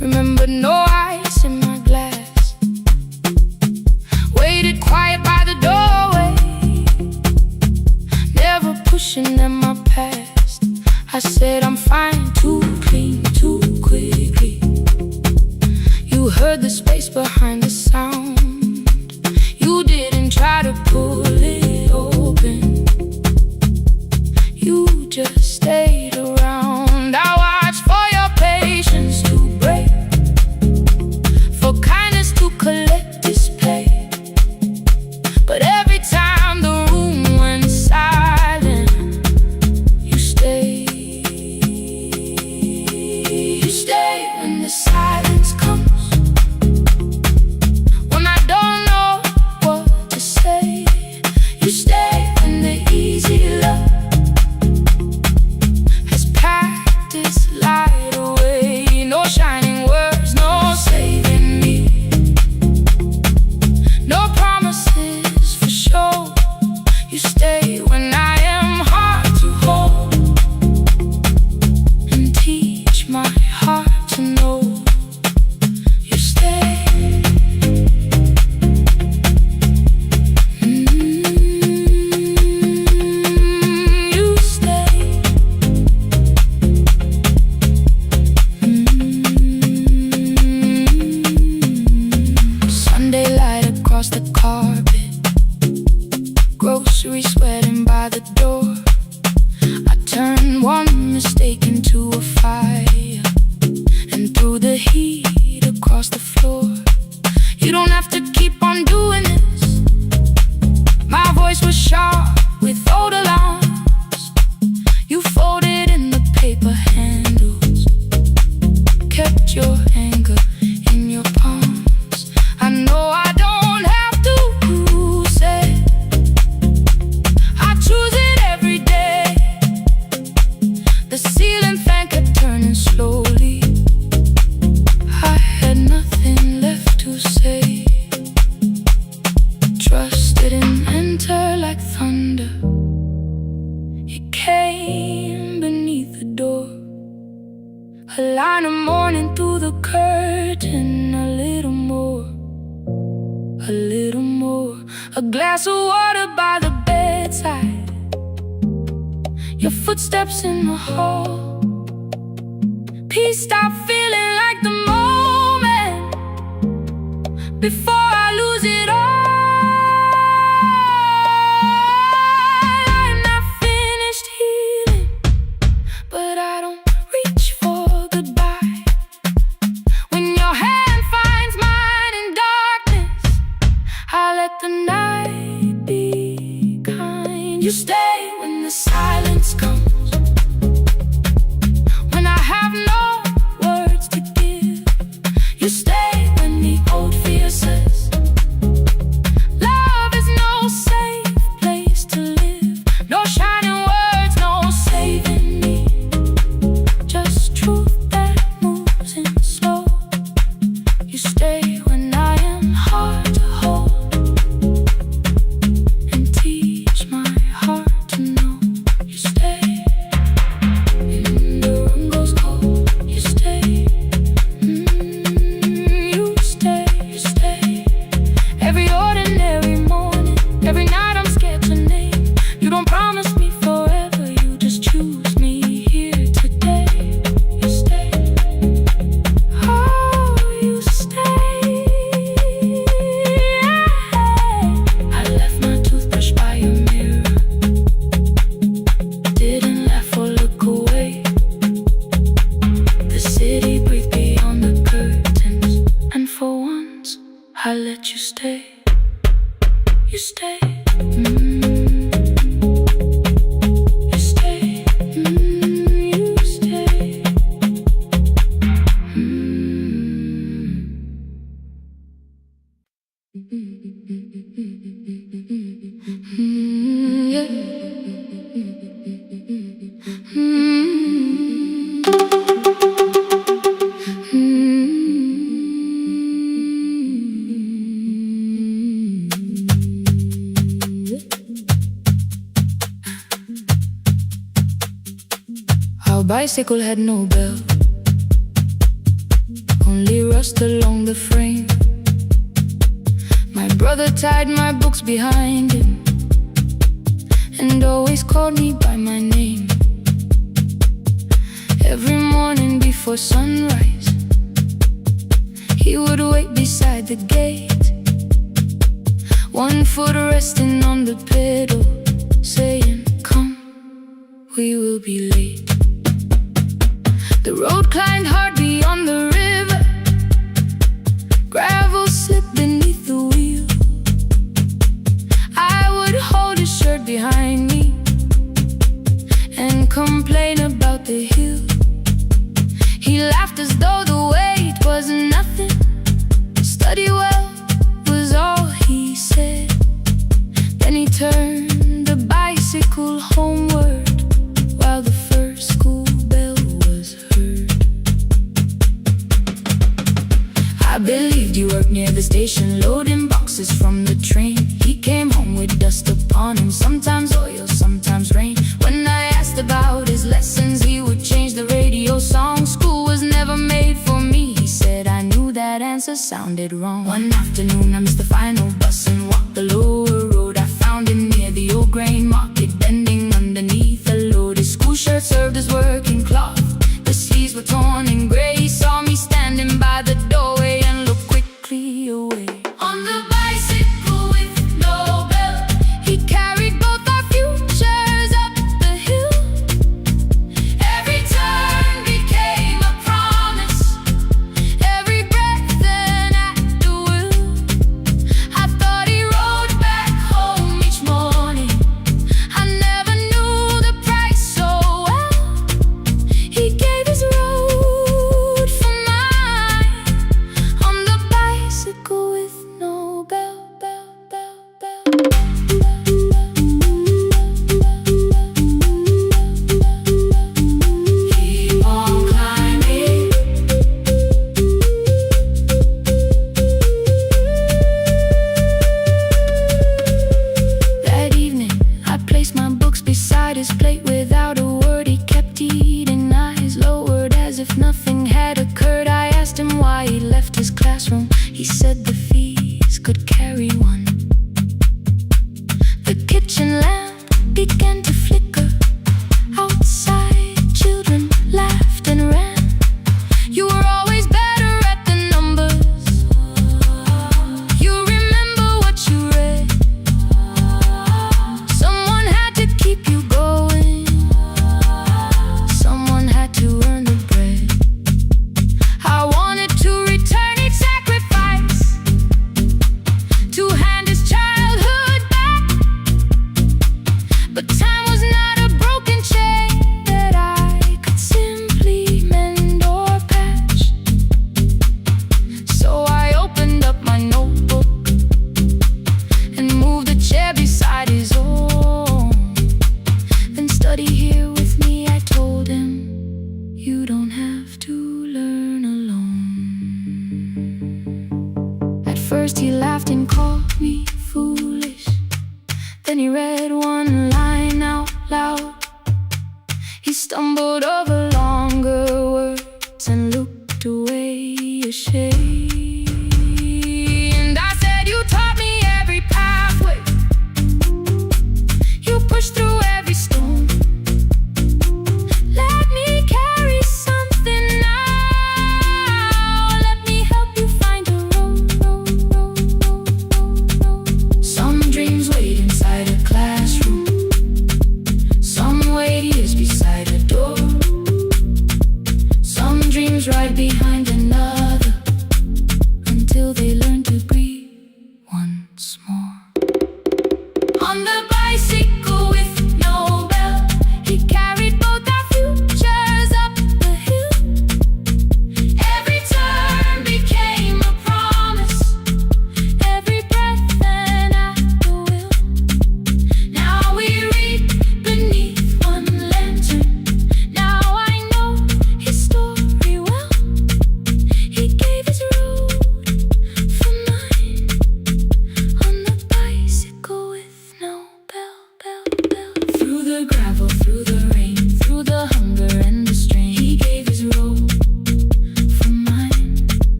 Remember, no ice in my glass. Waited quiet by the doorway, never pushing at my past. I said I'm fine, too clean, too quickly. You heard the space behind the sound. You didn't try to pull it open. You just stayed around. I watched for your patience to break, for kindness to collect display. But every time the room went silent, you stayed. You stay when the silence comes, when I don't know what to say. You stay when the easy love has packed its light away. No shining words, no saving me, no promises for sure. You stay when I am hard to hold, and teach my heart to know. You stay. You stay. Sunday light across the carpet, groceries sweating by the door. I turned one mistake into a fire, and threw the heat across the floor. You don't have to keep on doing this. My voice was sharp with old alarms. You folded in the paper handles, kept your anger in your palms. I know I don't have to say, I choose it every day. The ceiling fan kept turning slowly. I had nothing left to say. Trust didn't enter like thunder. It came beneath the door. A line of mourning through the curtain. A little more, a little more. A glass of water by the bedside. Your footsteps in the hall. Peace stopped feeling like the moment before I lose it all. I'm not finished healing, but I don't reach for goodbye. When your hand finds mine in darkness, I let the night be kind. You stay when the silence comes, when I have no words to give. You stay when the old fear says, stay, you stay. You stay, you stay. Yeah. Our bicycle had no bell, only rust along the frame. My brother tied my books behind him and always called me by my name. Every morning before sunrise, he would wait beside the gate, one foot resting on the pedal, saying, "Come, we will be late." The road climbed hard beyond the river, gravel slipped beneath the wheel. I would hold his shirt behind me and complain about the hill. He laughed as though the weight was nothing. Study well was all he said. Then he turned the bicycle homeward while the first school bell was heard. I believed you worked near the station, loading boxes from the train. He came home with dust upon him, sometimes oil, sometimes rain. When I asked about his lessons, he would change the radio song. School was never made for me, he said. I knew that answer sounded wrong. One afternoon I missed the final bus and walked the lower road. I found him near the old grain market, bending underneath a load. His school shirt served as working cloth, the sleeves were torn and gray. He saw me standing by the doorway and looked quickly away. On the bicycle with no bell, he carried both our futures up the hill. Every turn became a promise, every breath an act of will. I thought he rode back home each morning, I never knew the price so well. He gave his road for mine, on the bicycle with no bell, bell, bell, bell. Keep on climbing. That evening, I placed my books beside his plate without a word. He kept eating, eyes lowered as if nothing had occurred. I asked him why he left his classroom. He said the fees could carry one. The kitchen lamp began to flicker. Outside, children laughed and ran. You were always better at the numbers. You remember what you read. Someone had to keep you going, someone had to earn the bread. I wanted to return each sacrifice, to hand his childhood back. But time was not a broken chain that I could simply mend or patch. So I opened up my notebook and moved the chair beside his own. Then study here with me, I told him. You don't have to learn alone. At first he laughed and called me foolish. Then he read one line out loud. He stumbled over longer words and looked away ashamed. And I said, you taught me every pathway, you pushed through every stone. Let me carry something now, let me help you find a road. Some dreams wait inside a classroom, some wait years beside a door. Some dreams right behind another,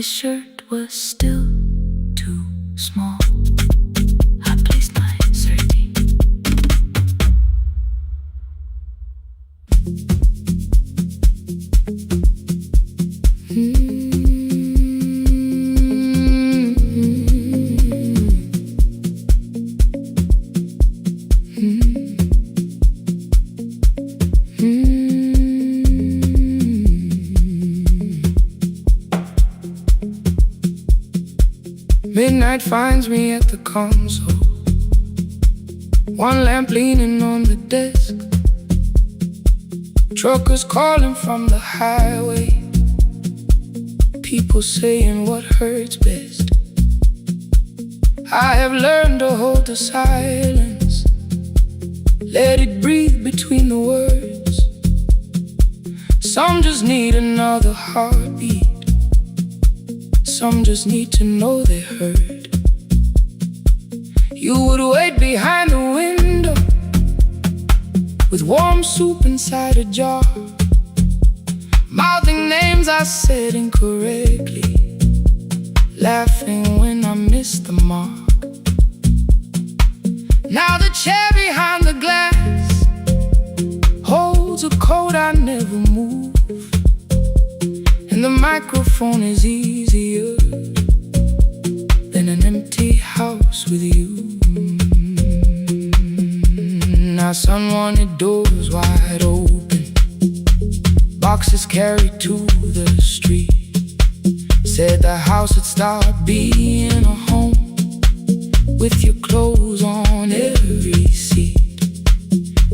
His shirt was still too small. I placed my sardine. Midnight finds me at the console, one lamp leaning on the desk. Truckers calling from the highway, people saying what hurts best. I have learned to hold the silence, let it breathe between the words. Some just need another heartbeat, some just need to know they heard. You would wait behind the window with warm soup inside a jar, mouthing names I said incorrectly, laughing when I missed the mark. Now the chair behind the glass holds a coat I never move, and the microphone is easier than an empty house with you. Now sun wanted doors wide open, boxes carried to the street, said the house would start being a home with your clothes on every seat.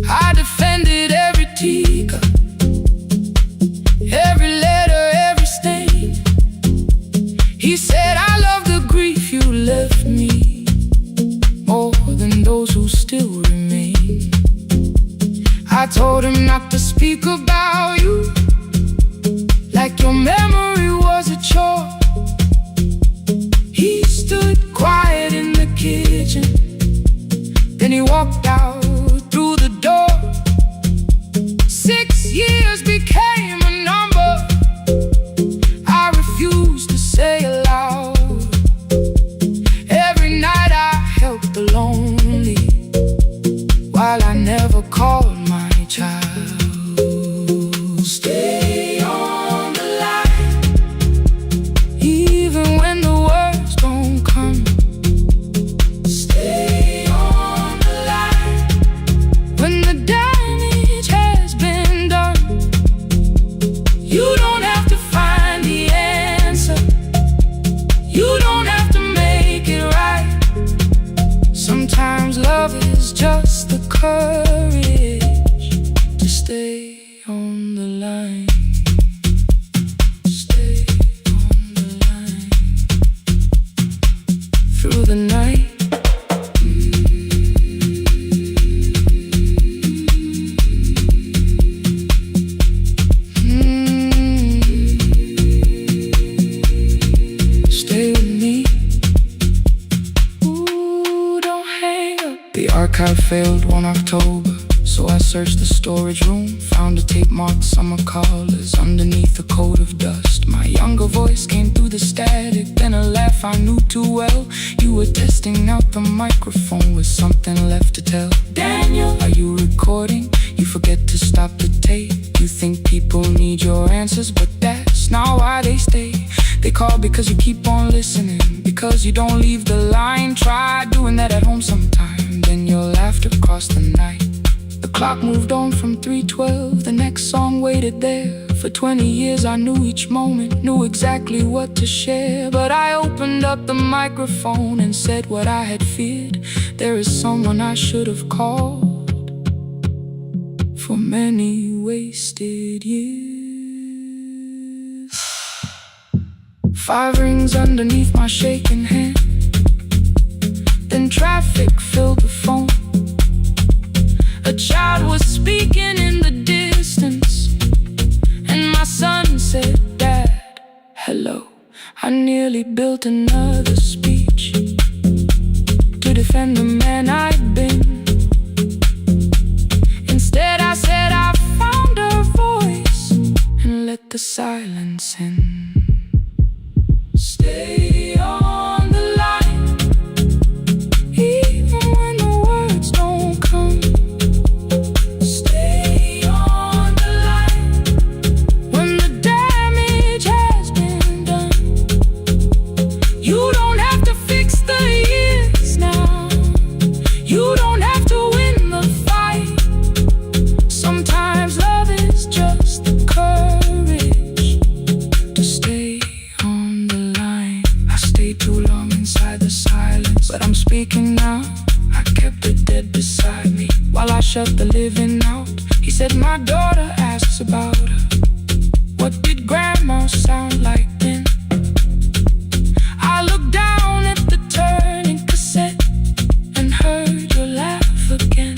I defended every teacup, every letter, every stain. He said I love the grief you left me more than those who still remain. I told him not to speak about you like your memory was a chore. He stood quiet in the kitchen, then he walked out through the door. 6 years became a number I refused to say aloud. Every night I helped the lonely while I never called my child. Stay on the line, even when the words don't come. Stay on the line when the damage has been done. You don't have to find the answer, you don't have to make it right. Sometimes love is just the courage to stay on the line. Stay on the line through the night. Stay with me. Ooh, don't hang up. The archive failed one October, so I searched the storage room, found a tape marked summer callers underneath a coat of dust. My younger voice came through the static, then a laugh I knew too well. You were testing out the microphone with something left to tell. Daniel, are you recording? You forget to stop the tape. You think people need your answers, but that's not why they stay. They call because you keep on listening, because you don't leave the line. Try doing that at home sometime, then you'll laugh across the night. The clock moved on from 3:12, the next song waited there. For 20 years I knew each moment, knew exactly what to share. But I opened up the microphone and said what I had feared. There is someone I should have called for many wasted years. 5 rings underneath my shaking hand, then traffic filled the phone. A child was speaking in the distance, and my son said, "Dad, hello." I nearly built another speech to defend the man I'd been. Instead I said I found a voice and let the silence in. speaking now. I kept it dead beside me while I shut the living out. He said, my daughter asks about her. What did grandma sound like then? I looked down at the turning cassette and heard your laugh again.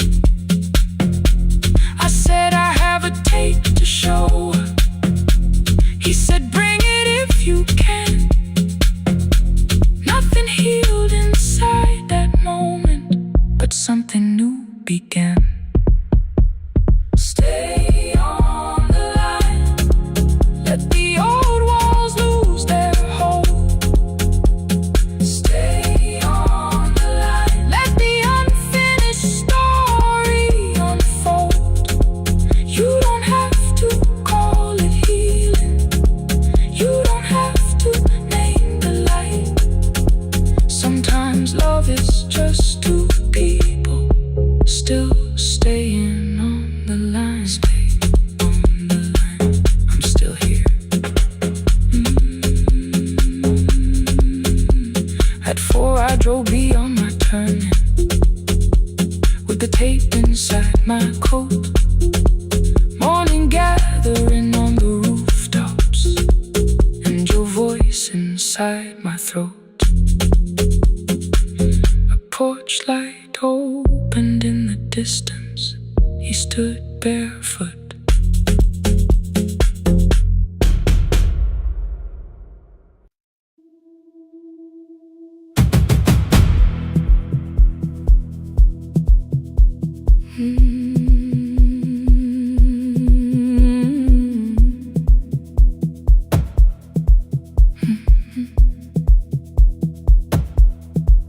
I said, I have a tape to show her. He said, bring it if you can. Nothing healed inside that moment, but something new began. Stay on the line. Let the old walls lose their hold. Stay on the line. Let the unfinished story unfold. You don't have to call it healing. You don't have to name the light. Sometimes love is just two people still staying on the line. Stay on the line. I'm still here. At 4 I drove beyond my turning with the tape inside my coat. Morning gathering on the rooftops and your voice inside my throat. A porch light opened in the distance. He stood barefoot.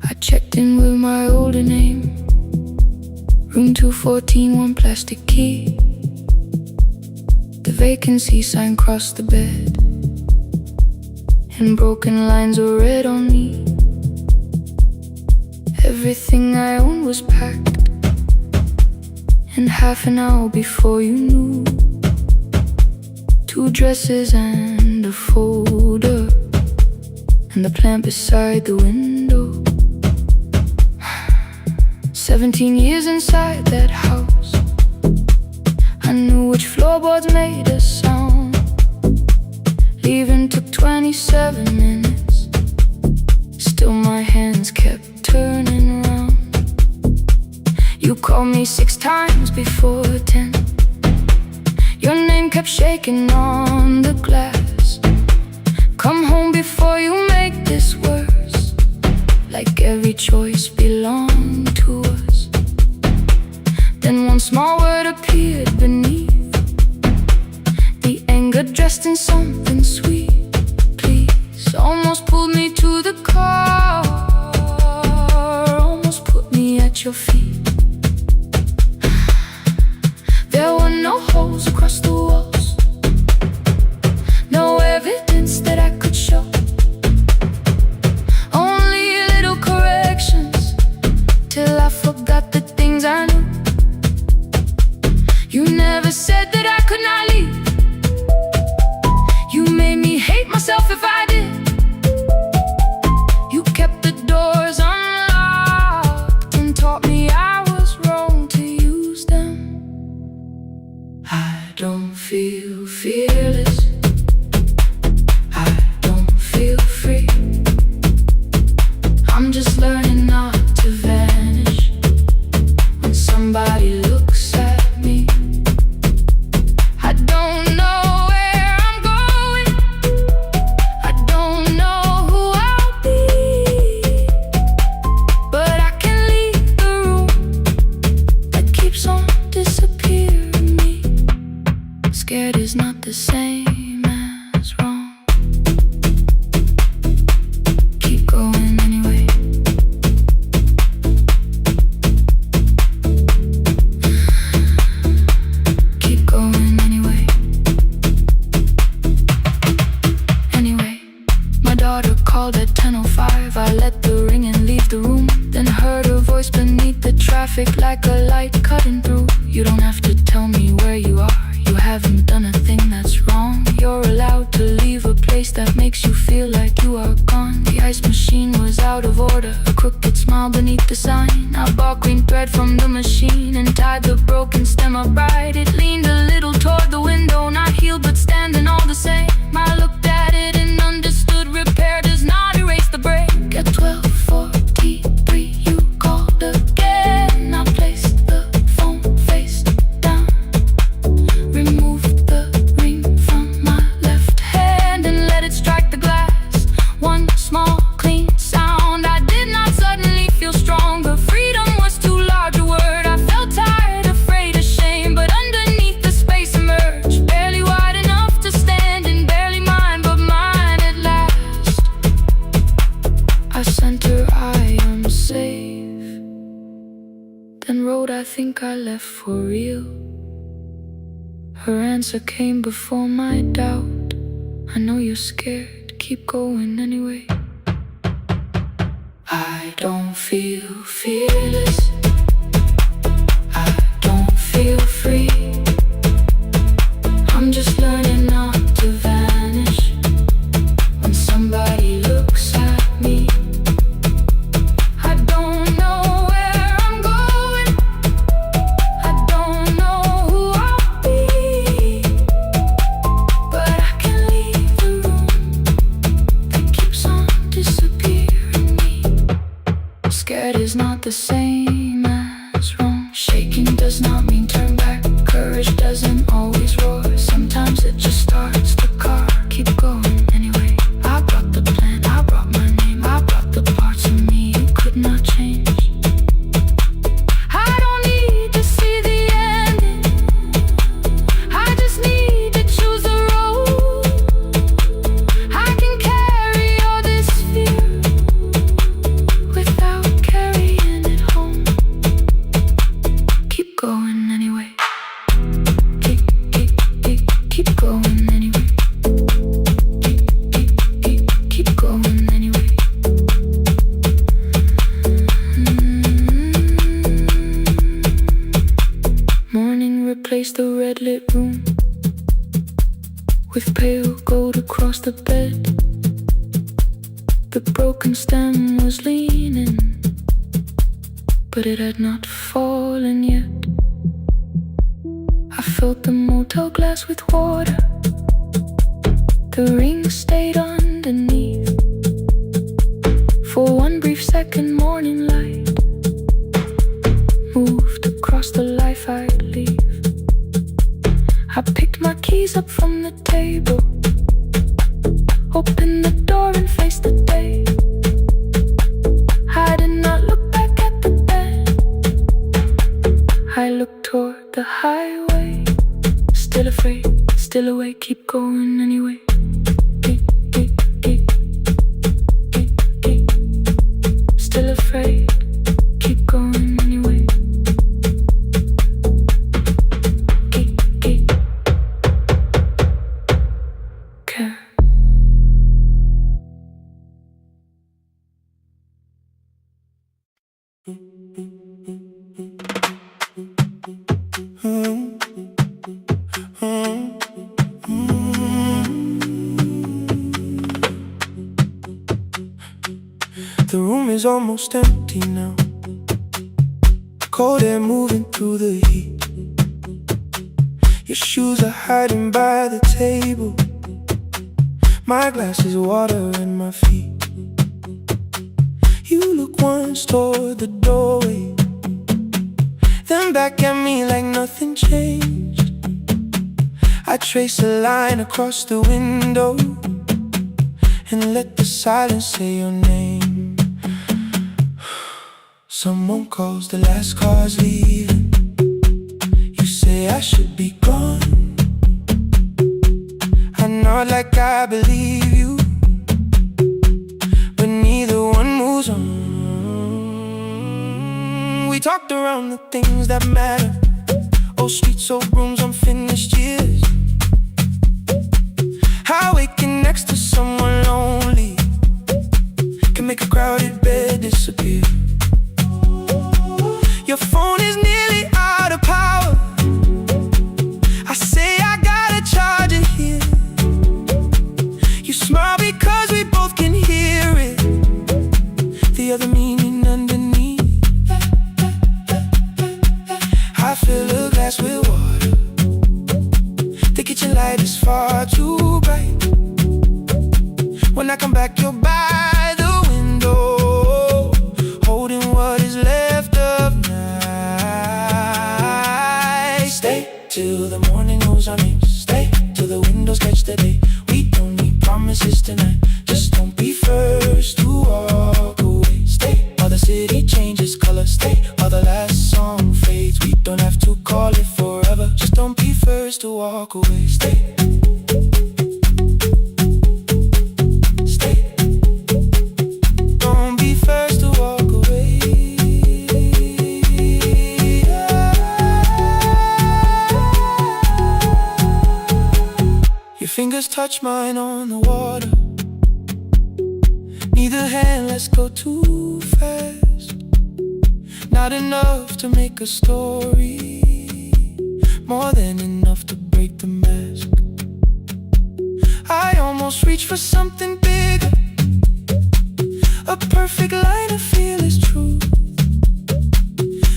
I checked in with my older name. Room 214, one plastic key. The vacancy sign crossed the bed, and broken lines were read on me. Everything I owned was packed, and half an hour before you knew, 2 dresses and a folder, and the plant beside the window. 17 years inside that house, I knew which floorboards made a sound. Leaving took 27 minutes. Still my hands kept turning round. You called me 6 times before 10. Your name kept shaking on the glass. Come home before you make this worse. Like every choice belonged to us. Then one small word appeared beneath the anger dressed in something sweet. Please, almost pulled me to the car, almost put me at your feet. There were no holes across the walls, no evidence that I could show. Only little corrections till I forgot the things I knew. You never said that I could not leave. You made me hate myself if I did. You kept the doors unlocked and taught me I was wrong to use them. I don't feel fearless. I don't feel free. I'm just learning not to vanish when somebody looks at me. I don't know where I'm going. I don't know who I'll be, but I can leave the room that keeps on disappearing me. Scared is not the same as wrong. Keep going anyway. Keep going anyway. Anyway, my daughter called at 10:05. I let the ring and leave the room, then heard her voice beneath the traffic like a light cutting through. You don't have to tell me where you are. You haven't done a thing that's wrong. You're allowed to leave a place place that makes you feel like you are gone. The ice machine was out of order, a crooked smile beneath the sign. I bought green thread from the machine and tied the broken stem upright. It leaned a little toward the window, not healed but standing all the same. I looked at it and understood repair does not erase the break. At 12:43 you called again. I placed the phone face down, removed the ring from my left hand and let it strike the glass. One small clean sound. I did not suddenly feel stronger. Freedom was too large a word. I felt tired, afraid, ashamed, but underneath the space emerged, barely wide enough to stand and barely mine, but mine at last. I sent her, I am safe, then wrote, I think I left for real. Her answer came before my doubt. I know you're scared, keep going anyway. I don't feel fearless, I don't feel free. I'm just learning not to vanish when somebody looks at me. I don't know where I'm going, I don't know who I'll be, but I can leave the room that keeps on disappearing me. Scared is not the same as wrong. Shaking does not mean turn back. Courage doesn't always roar. Sometimes it just starts the car. Keep going anyway. I brought the plan, I brought my name, I brought the parts of me you could not change. I don't need to see the ending, I just need to choose a road. I can carry all this fear without carrying it home. Keep going anyway. Keep going anyway. Keep going anyway. Morning replaced the red lit room with pale gold across the bed. The broken stem was leaning, but it had not fallen yet. I filled the motel glass with water. The ring stayed underneath for one brief second. Morning light moved across the life I'd leave. I picked my keys up from the table, opened the door and faced the day. I did not look back at the bed, I looked toward the highway. Still afraid, still awake, keep going anyway. Still afraid, keep going anyway. Care. The room is almost empty now. Cold air moving through the heat. Your shoes are hiding by the table. My glass is water in my feet. You look once toward the doorway, then back at me like nothing changed. I trace a line across the window and let the silence say your name. Someone calls, the last car's leaving. You say I should be gone. I nod like I believe you, but neither one moves on. We talked around the things that matter. Old streets, old rooms, unfinished years. How waking next to someone lonely can make a crowded bed disappear. Your phone is nearly out of power. I say I gotta charge it here. You smile back, you're by the window, holding what is left of night. Stay till the morning knows our names. Stay till the windows catch the day. We don't need promises tonight. Just don't be first to walk away. Stay while the city changes color. Stay while the last song fades. We don't have to call it forever. Just don't be first to walk away. Stay. Don't be first to walk away. Your fingers touch mine on the water. Neither hand, let's go too fast. Not enough to make a story, more than enough to break the mask. I almost reach for something bigger, a perfect line of fearless truth.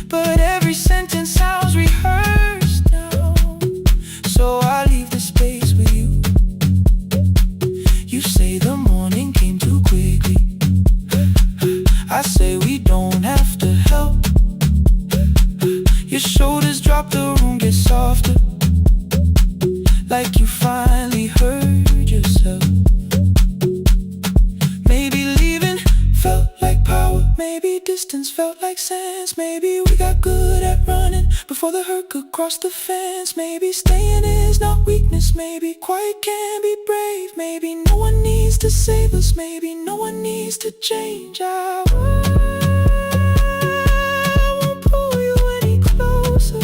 But every sentence sounds rehearsed now, so I leave the space with you. You say the morning came too quickly. I say we don't have to help. Your shoulders drop, the room gets softer, like you finally heard yourself. Maybe leaving felt like power. Maybe distance felt like sense. Maybe we got good at running before the hurt could cross the fence. Maybe staying is not weakness. Maybe quiet can be brave. Maybe no one needs to save us. Maybe no one needs to change. I won't pull you any closer.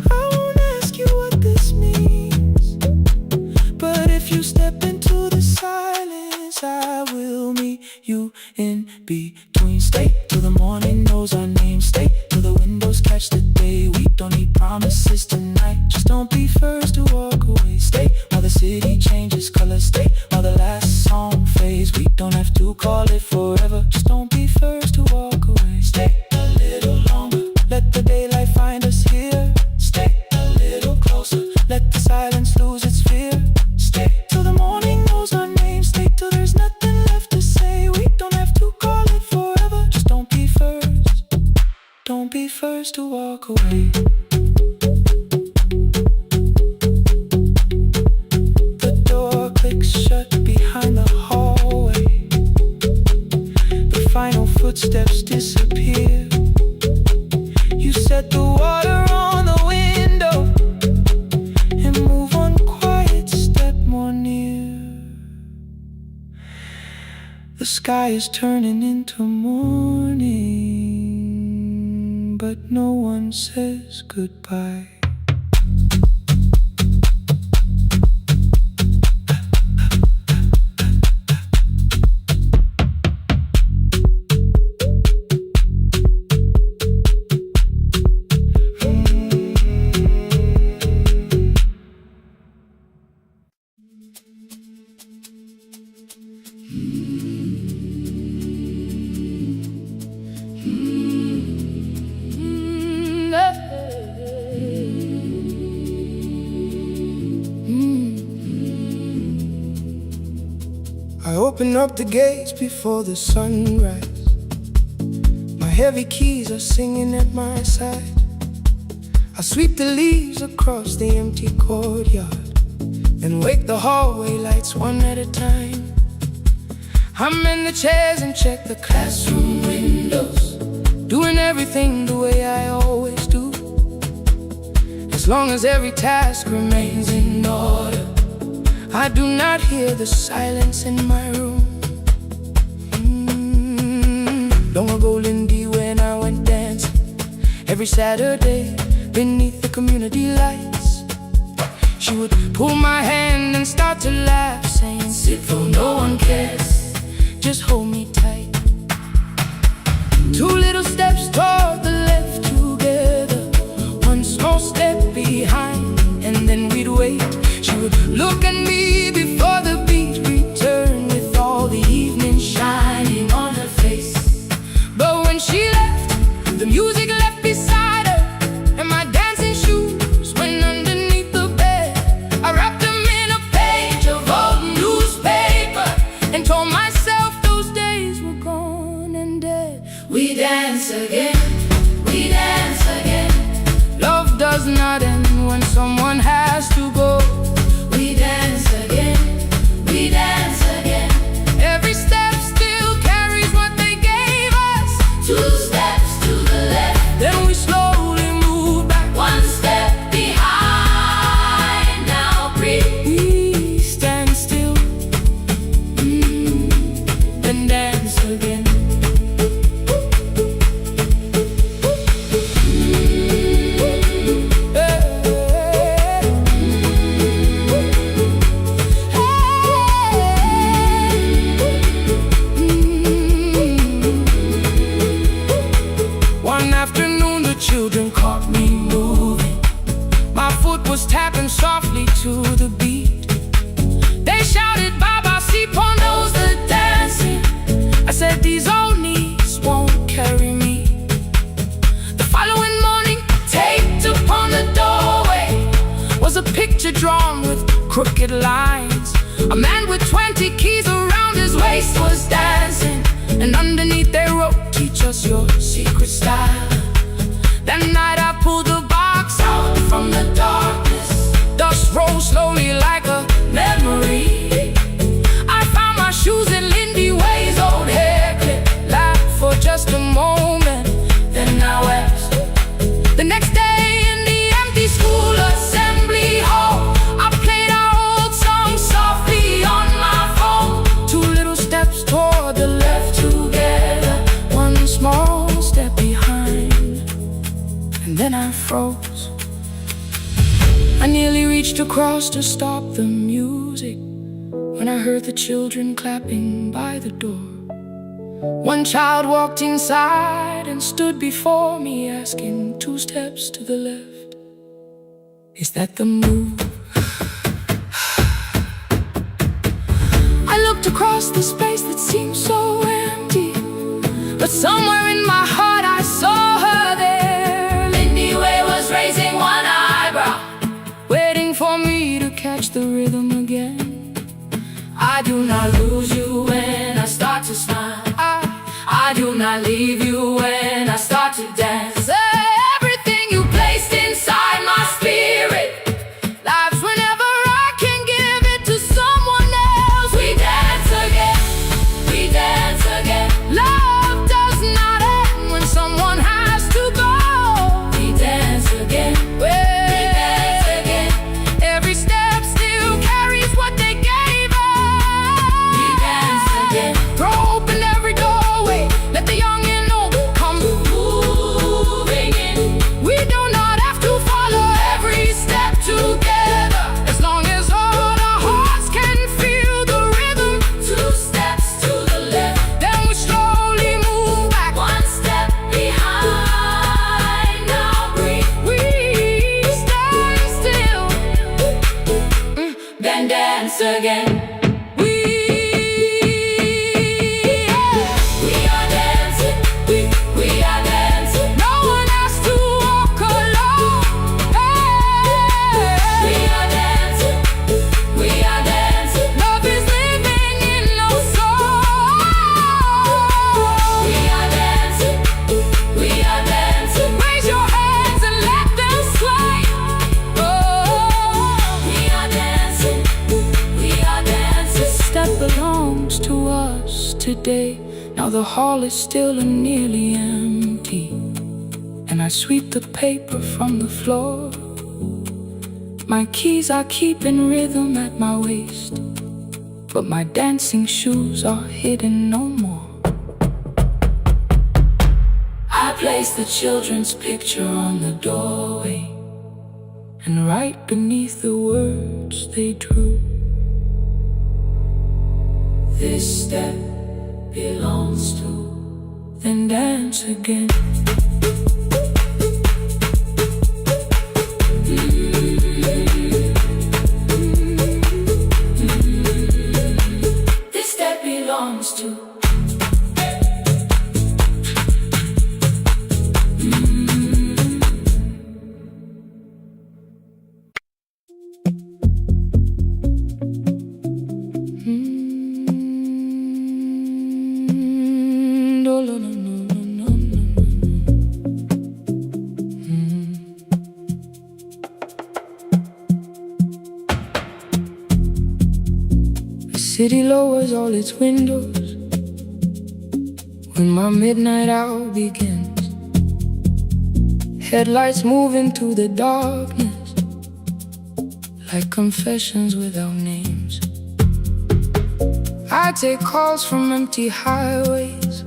I won't ask you what this means. But if you step into the silence, I will meet you in between. Stay till the morning knows our names. Stay till the windows catch the day. We don't need promises tonight. Just don't be first to walk away. Stay while the city changes color. Stay while the last song fades. We don't have to call it forever. Just don't be first to walk away. Stay a little longer. Let the daylight find us here. Stay a little closer. Let the silence lose its fear. Stay till the morning knows our name. Stay till there's nothing left to say. We don't have to call it forever. Just don't be first. Don't be first to walk away. The door clicks shut behind the hallway. The final footsteps disappear. You set the water on the window and move one quiet step more near. The sky is turning into morning, but no one says goodbye. I open up the gates before the sunrise. My heavy keys are singing at my side. I sweep the leaves across the empty courtyard and wake the hallway lights one at a time. I'm in the chairs and check the classroom windows, doing everything the way I always do. As long as every task remains in order, I do not hear the silence in my room. Long ago, Lindy, when I went dancing every Saturday beneath the community lights, she would pull my hand and start to laugh, saying, "Sit though no one cares, just hold me tight." Two little steps toward the left together, one small step behind, and then we'd wait. She would look at me before the beat returned, with all the evening shining on her face. But when she left, the music left beside her, and my dancing shoes went underneath the bed. I wrapped them in a page of old newspaper. lines. A man with 20 keys around his waist was dancing, and underneath they wrote, "Teach us your secret style." That night I pulled the box out from the darkness. Dust rose slowly like a memory. I found my shoes in Lindy Way's old hair clip. Laughed for just a moment, then I wept. The next day in the empty school assembly hall, I played our old song softly on my phone. 2 little steps toward the left together, 1 small step behind, and then I froze. I nearly reached across to stop the music when I heard the children clapping by the door. One child walked inside and stood before me, asking 2 steps to the left, "Is that the move?" I looked across the space that seemed so empty, but somewhere in my heart I saw her there. Lindy Way was raising 1 eyebrow, waiting for me to catch the rhythm again. I do not lose you when I start to smile. I do not leave you when I start to dance. Everything you placed inside my spirit lives whenever I can give it to someone else. We dance again, we dance again. Love does not end when someone has to go. We dance again, we dance again. Every step still carries what they gave us. We dance again. Throw open every doorway, let the young and old come moving in. We do not have to follow every step together, as long as all our hearts can feel the rhythm. 2 steps to the left, then we slowly move back, 1 step behind. Now breathe, we stand still, then dance again. We are dancing, we are dancing. No one has to walk alone. We are dancing, we are dancing. Love is living in our soul. We are dancing, we are dancing. Raise your hands and let them sway. We are dancing, we are dancing. This step belongs to us today. Now the hall is still and nearly empty, and I sweep the paper from the floor. My keys I keep in rhythm at my waist, but my dancing shoes are hidden no more. I place the children's picture on the doorway, and right beneath the words they drew, "This step belongs to," then dance again. This step belongs to. City lowers all its windows when my midnight hour begins. Headlights move into the darkness like confessions without names. I take calls from empty highways,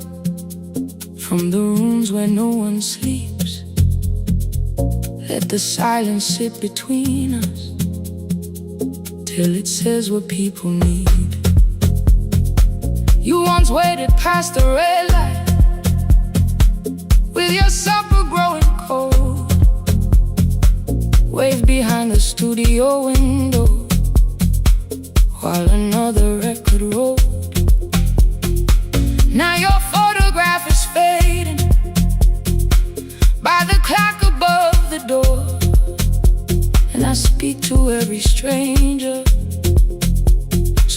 from the rooms where no one sleeps. Let the silence sit between us till it says what people need. You once waited past the red light with your supper growing cold, waved behind the studio window while another record rolled. Now your photograph is fading by the clock above the door, and I speak to every stranger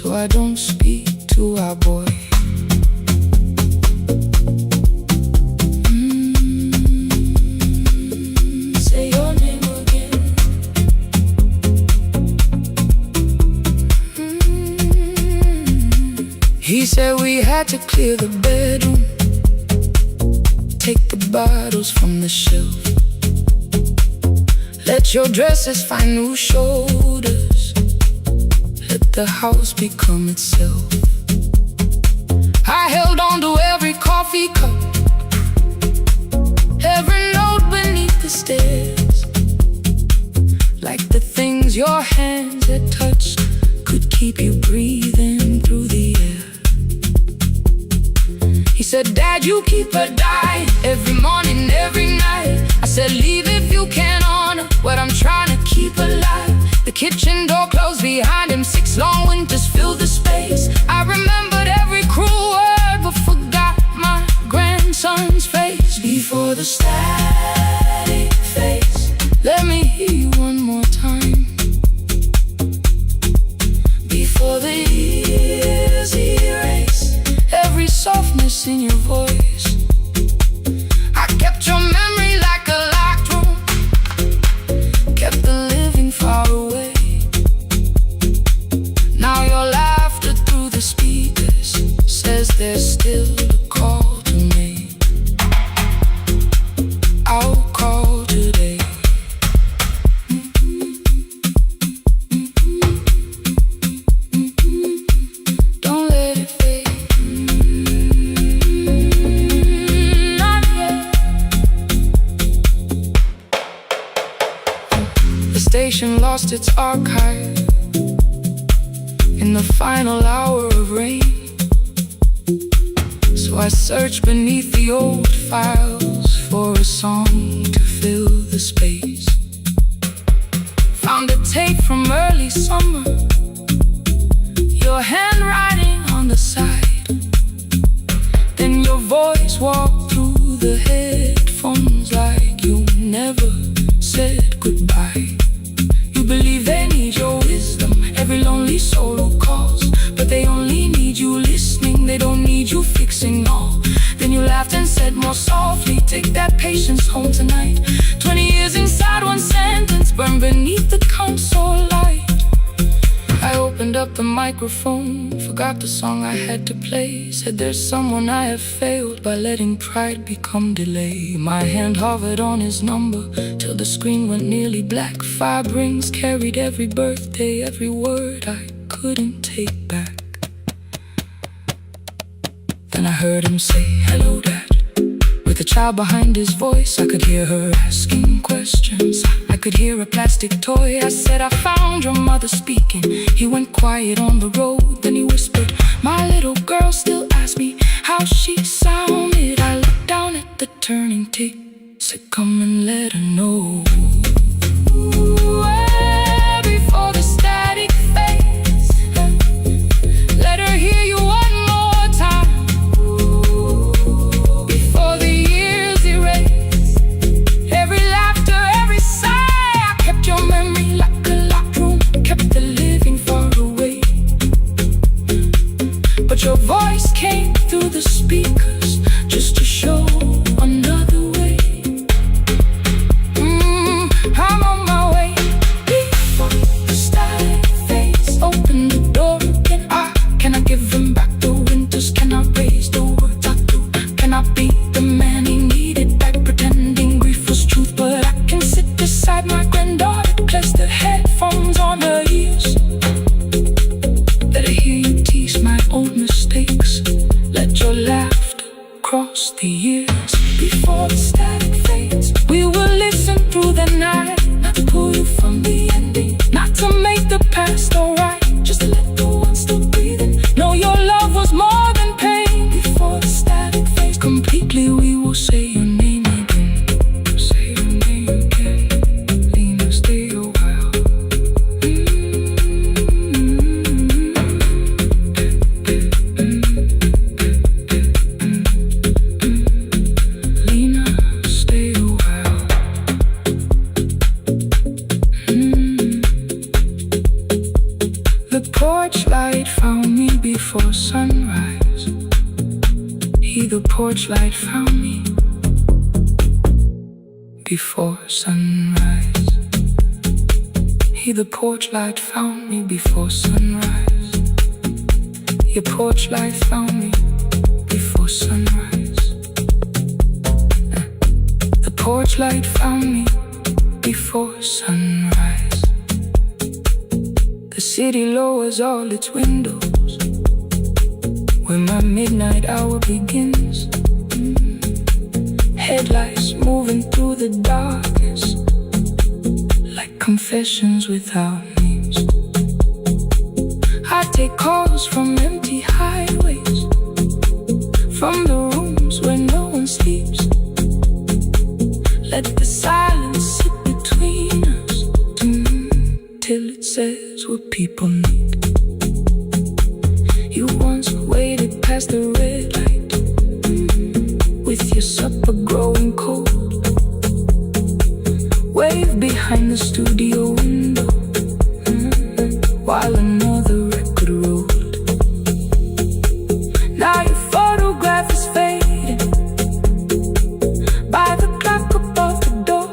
so I don't speak to our boy. Say your name again. He said we had to clear the bedroom, take the bottles from the shelf, let your dresses find new shoulders, let the house become itself. I held on to every coffee cup, every note beneath the stairs, like the things your hands had touched could keep you breathing through the air. He said, Dad, you keep her dying every morning, every night. I said, leave if you can honor what I'm trying to keep alive. The kitchen door closed behind him, 6 long winters filled the space. I remembered every cruel word but forgot my grandson's face. Before the static fades, let me hear you one more time. Before the years erase every softness in your voice, I kept your memory like a locked room, kept the living far away. Now your laughter through the speakers says there's still a call to me. I'll call today. Don't let it fade. Not yet. The station lost its archive in the final hour of rain, so I searched beneath the old files for a song to fill the space. Found a tape from early summer, your handwriting on the side, then your voice walked through the headphones like you never said goodbye. You believe they need your wisdom, every lonely soul who calls, but they only need you listening, they don't need you fixing all. Then you laughed and said more softly, take that patience home tonight. 20 years inside one sentence, burned beneath the console light. I opened up the microphone, forgot the song I had to play. Said there's someone I have failed by letting pride become delay. My hand hovered on his number till the screen went nearly black. 5 rings carried every birthday, every word I couldn't take back. Then I heard him say, hello, Dad. With a child behind his voice, I could hear her asking questions. I could hear a plastic toy. I said, I found your mother speaking. He went quiet on the road, then he whispered, my little girl still asks me how she sounded. I looked down at the turning tick, said, come and let her know. Before the static fades, let her hear you one more time. Before the years erase every laughter, every sigh, I kept your memory like a locked room, kept the living far away. But your voice came through the speakers just to show another way. I'm on my way. Before the static fades, open the door again. Can I give him back the winters? Can I raise the words I do? Can I be the man he needed back, pretending grief was truth? But I can sit beside my granddaughter, place the headphones on her ears. Let her hear you tease my old mistakes, let your laughter cross the years. Before the static fades, we will listen through the night, not to pull you from the ending, not to make the past alright, just to let the one still breathing know your love was more than pain. Before the static fades completely, we will say your name again. Say your name again. Lena, stay a while. Lena, before sunrise. He, the porch light, found me before sunrise. He, the porch light, found me before sunrise. Your porch light found me before sunrise. The porch light found me before sunrise. The city lowers all its windows when my midnight hour begins. Headlights moving through the darkness like confessions without names. I take calls from empty highways, from the rooms where no one sleeps. Let the silence sit between us till it says what people need. You once waited past the red light with your supper growing cold. Wave behind the studio window while another record rolled. Now your photograph is fading by the clock above the door.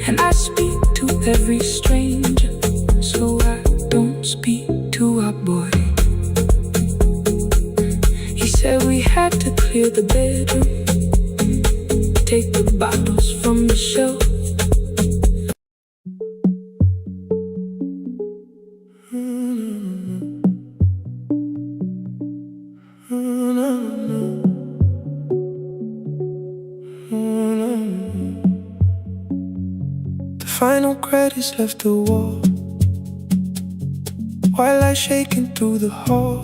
And I speak to every stranger, so I don't speak to our boy. He said we had to clear the bedroom, take the bottles from the shelf. The final credits left the wall while I shaking through the hall.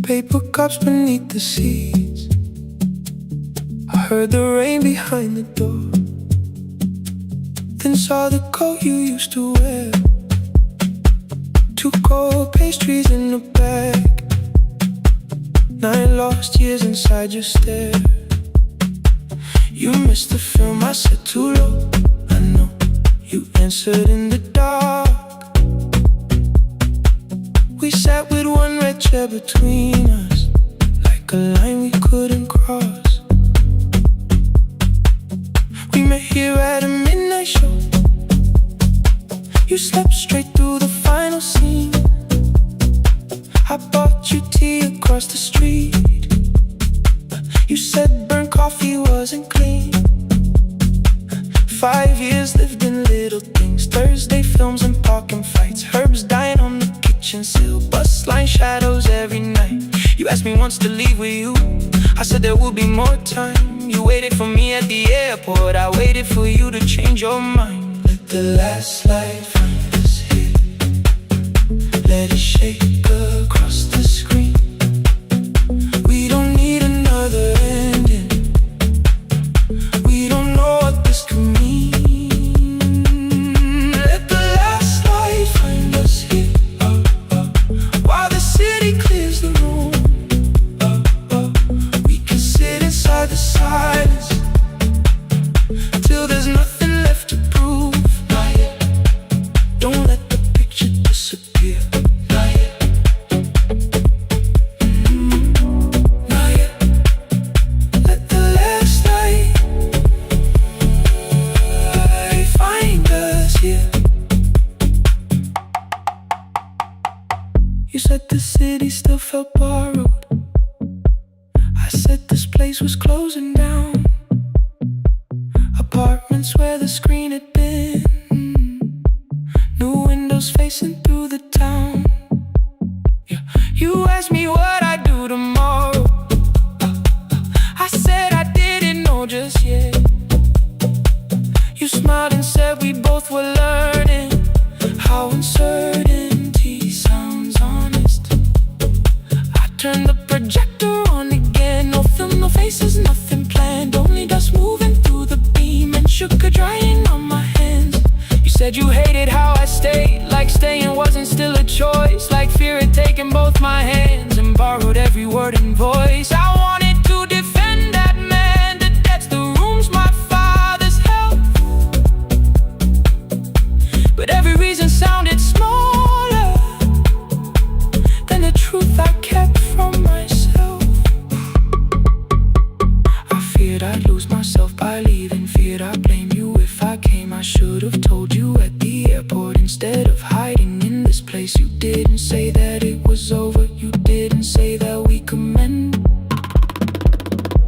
Paper cups beneath the seats. I heard the rain behind the door, then saw the coat you used to wear. 2 cold pastries in a bag, 9 lost years inside your stare. You missed the film, I said too low. I know you answered in the dark. We sat with one red chair between us, like a line we couldn't cross. We met here at a midnight show. You slept straight through the final scene. I bought you tea across the street. You said burnt coffee wasn't clean. 5 years lived in little things, Thursday films and parking fights, herbs dying on the kitchen sill, bus line shadows every night. You asked me once to leave with you, I said there will be more time. You waited for me at the airport, I waited for you to change your mind. Let the last light find us here, let it shake across the screen. We don't need another ending, we don't know what this could mean. Let the last light find us here, while the city clears the room. We can sit inside the silence till there's nothing left to prove. Not yet. Don't let the picture disappear. Not yet. Not yet. Let the last light find us here. You said the city still felt borrowed. I said this place was closing down. Apartments where the screen had been, new windows facing through the town. Yeah. You asked me what I'd do tomorrow. I said I didn't know just yet. You smiled and said we both were learning how uncertainty sounds honest. I turned the projector on again, no film, no faces, nothing planned, only dust moving through the beam and sugar drying on my hands. You said you hated how I stayed, like staying wasn't still a choice, like fear had taken both my hands and borrowed every word and voice. I wanted to defend that man, the debts, the rooms my father's held, but every reason sounded smaller say that it was over. You didn't say that we could mend.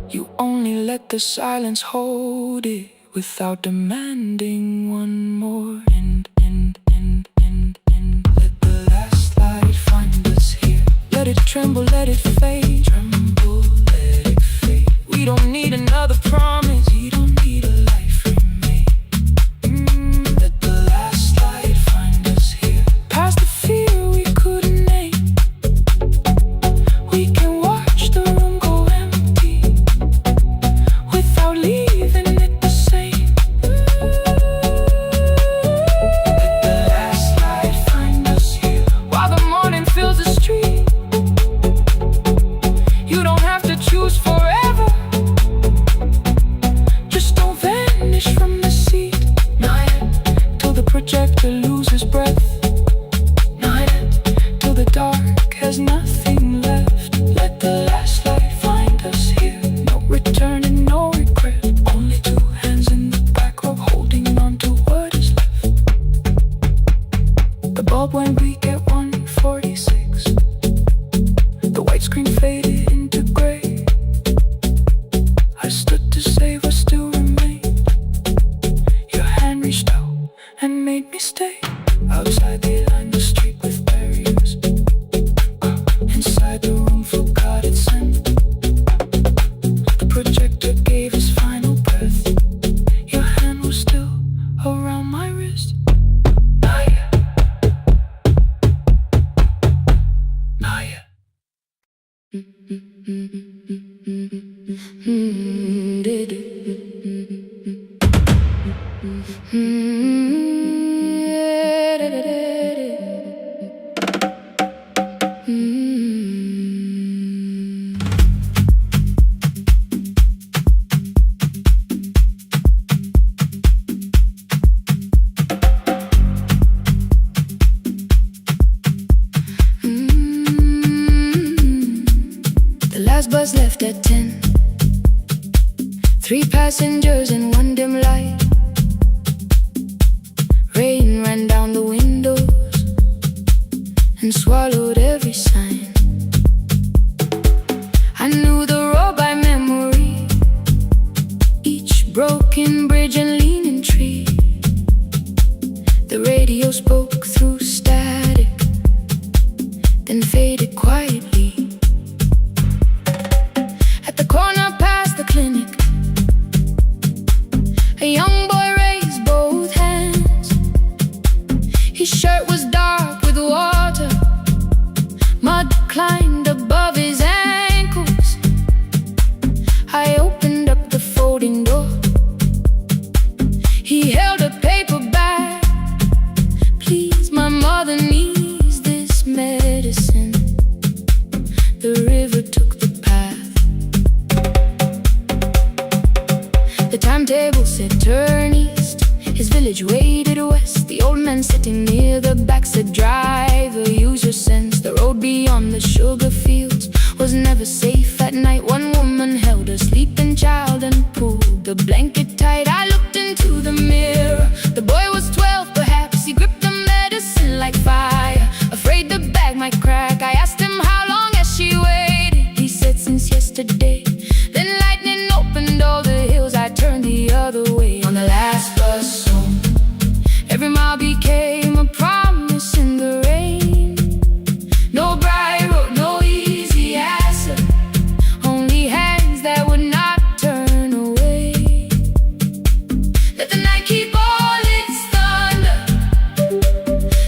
You only let the silence hold it without demanding one more end. Let the last light find us here. Let it tremble, let it fade. Tremble, let it fade. We don't need another promise. We don't need a life remade. Let the last light find us here. Past the fear we couldn't name. We can watch the room go empty without leaving it the same. Let the last light find us here. While the morning fills the street, you don't have to choose forever. Just don't vanish from the seat. Not yet, till the projector loses breath. Not yet, till the dark has nothing left. Let the last light find us here. No return and no regret. Only two hands in the back row holding on to what is left. The bulb went weak at 1:46. The white screen faded into gray. I stood to save what still remained. Your hand reached out and made me stay. Outside they lined the street with barriers. Inside the room forgot its scent. The projector gave his final breath. Your hand was still around my wrist. Not yet. Not yet. The last bus left at 10. 3 passengers and 1 dim light. Rain ran down the windows and swallowed every sign. I knew the road by memory, each broken bridge and leaning tree. The radio spoke through static, then faded quietly. At the corner past the clinic, a young boy raised both hands. His shirt was dark with water. Mud climbed above his ankles. I opened up the folding door. He held a paper bag. Please, my mother needs this medicine. The river took the path. The timetable said turn east. His village waded west. The old man sitting near the back said driver, use your sense. The road beyond the sugar fields was never safe at night. One woman held a sleeping child and pulled the blanket tight. I looked into the mirror. The boy was 12 perhaps. He gripped the medicine like fire, afraid the bag might crack. I asked him how long has she waited. He said since yesterday. Then lightning opened all the hills. I turned the other way. On the last bus home, every mile became a promise in the rain. No bright road, no easy answer, only hands that would not turn away. Let the night keep all its thunder.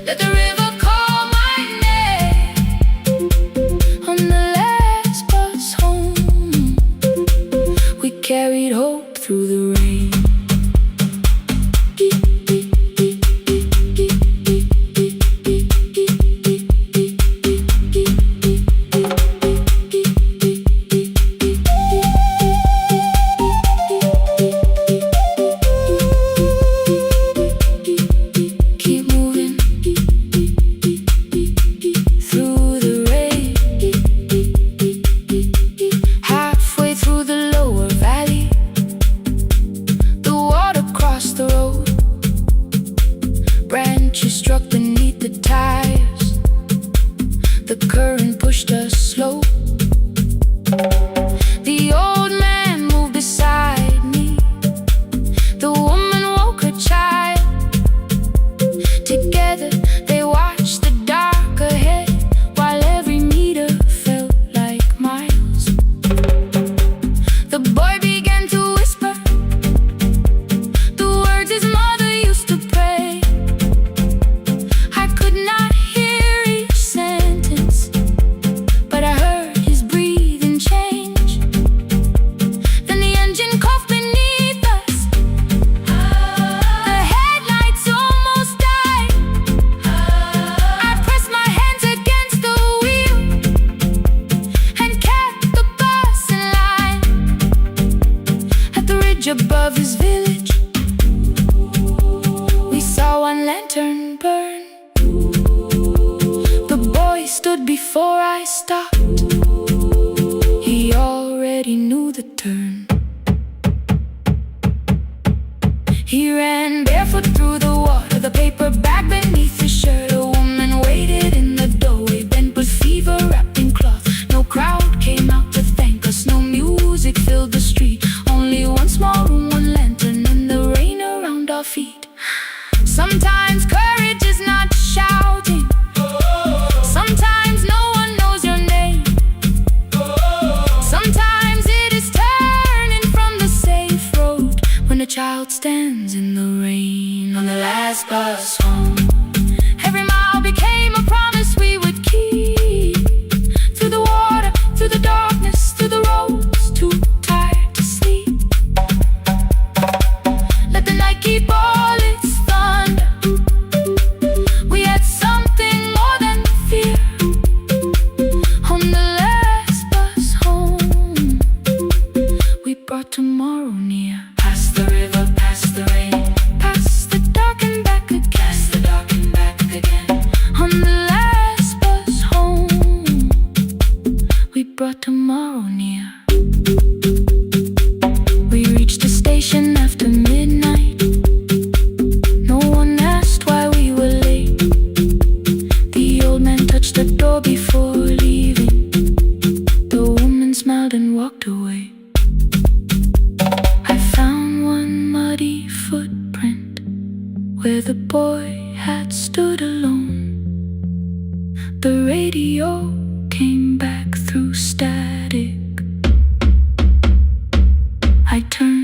Let the river call my name. The current pushed us slow. The old man moved beside me. The woman woke her child. Together they watched the dark ahead, while every meter felt like miles. The boy began to whisper the words his mother used to pray. I could not hear each sentence, but I heard his breathing change. Then the engine coughed beneath us. The headlights almost died. I pressed my hands against the wheel and kept the bus in line. At the ridge above his village, we saw one lantern burn. The boy stood before I stopped. He already knew the turn. He ran barefoot through the water, the paper bag beneath his shirt. A woman waited in the doorway, bent with fever wrapped in cloth. No crowd came out to thank us, no music filled the street. Only one small room, one lantern, and the rain around our feet. Sometimes courage is not shouting. Sometimes no one knows your name. Sometimes it is turning from the safe road when a child stands in the rain on the last bus home. Every mile became a promise we would keep. Through the water, through the darkness, through the roads too tired to sleep. Let the night keep all its thunder. We had something more than fear. On the last bus home, we brought tomorrow near. Past the river, past the rain, past the dark and back again. Past the dark and back again. On the last bus home, we brought tomorrow near. We reached the station after midnight. No one asked why we were late. The old man touched the door before leaving. The woman smiled and walked away. I found one muddy footprint where the boy had stood alone. The radio came back through static. I turned.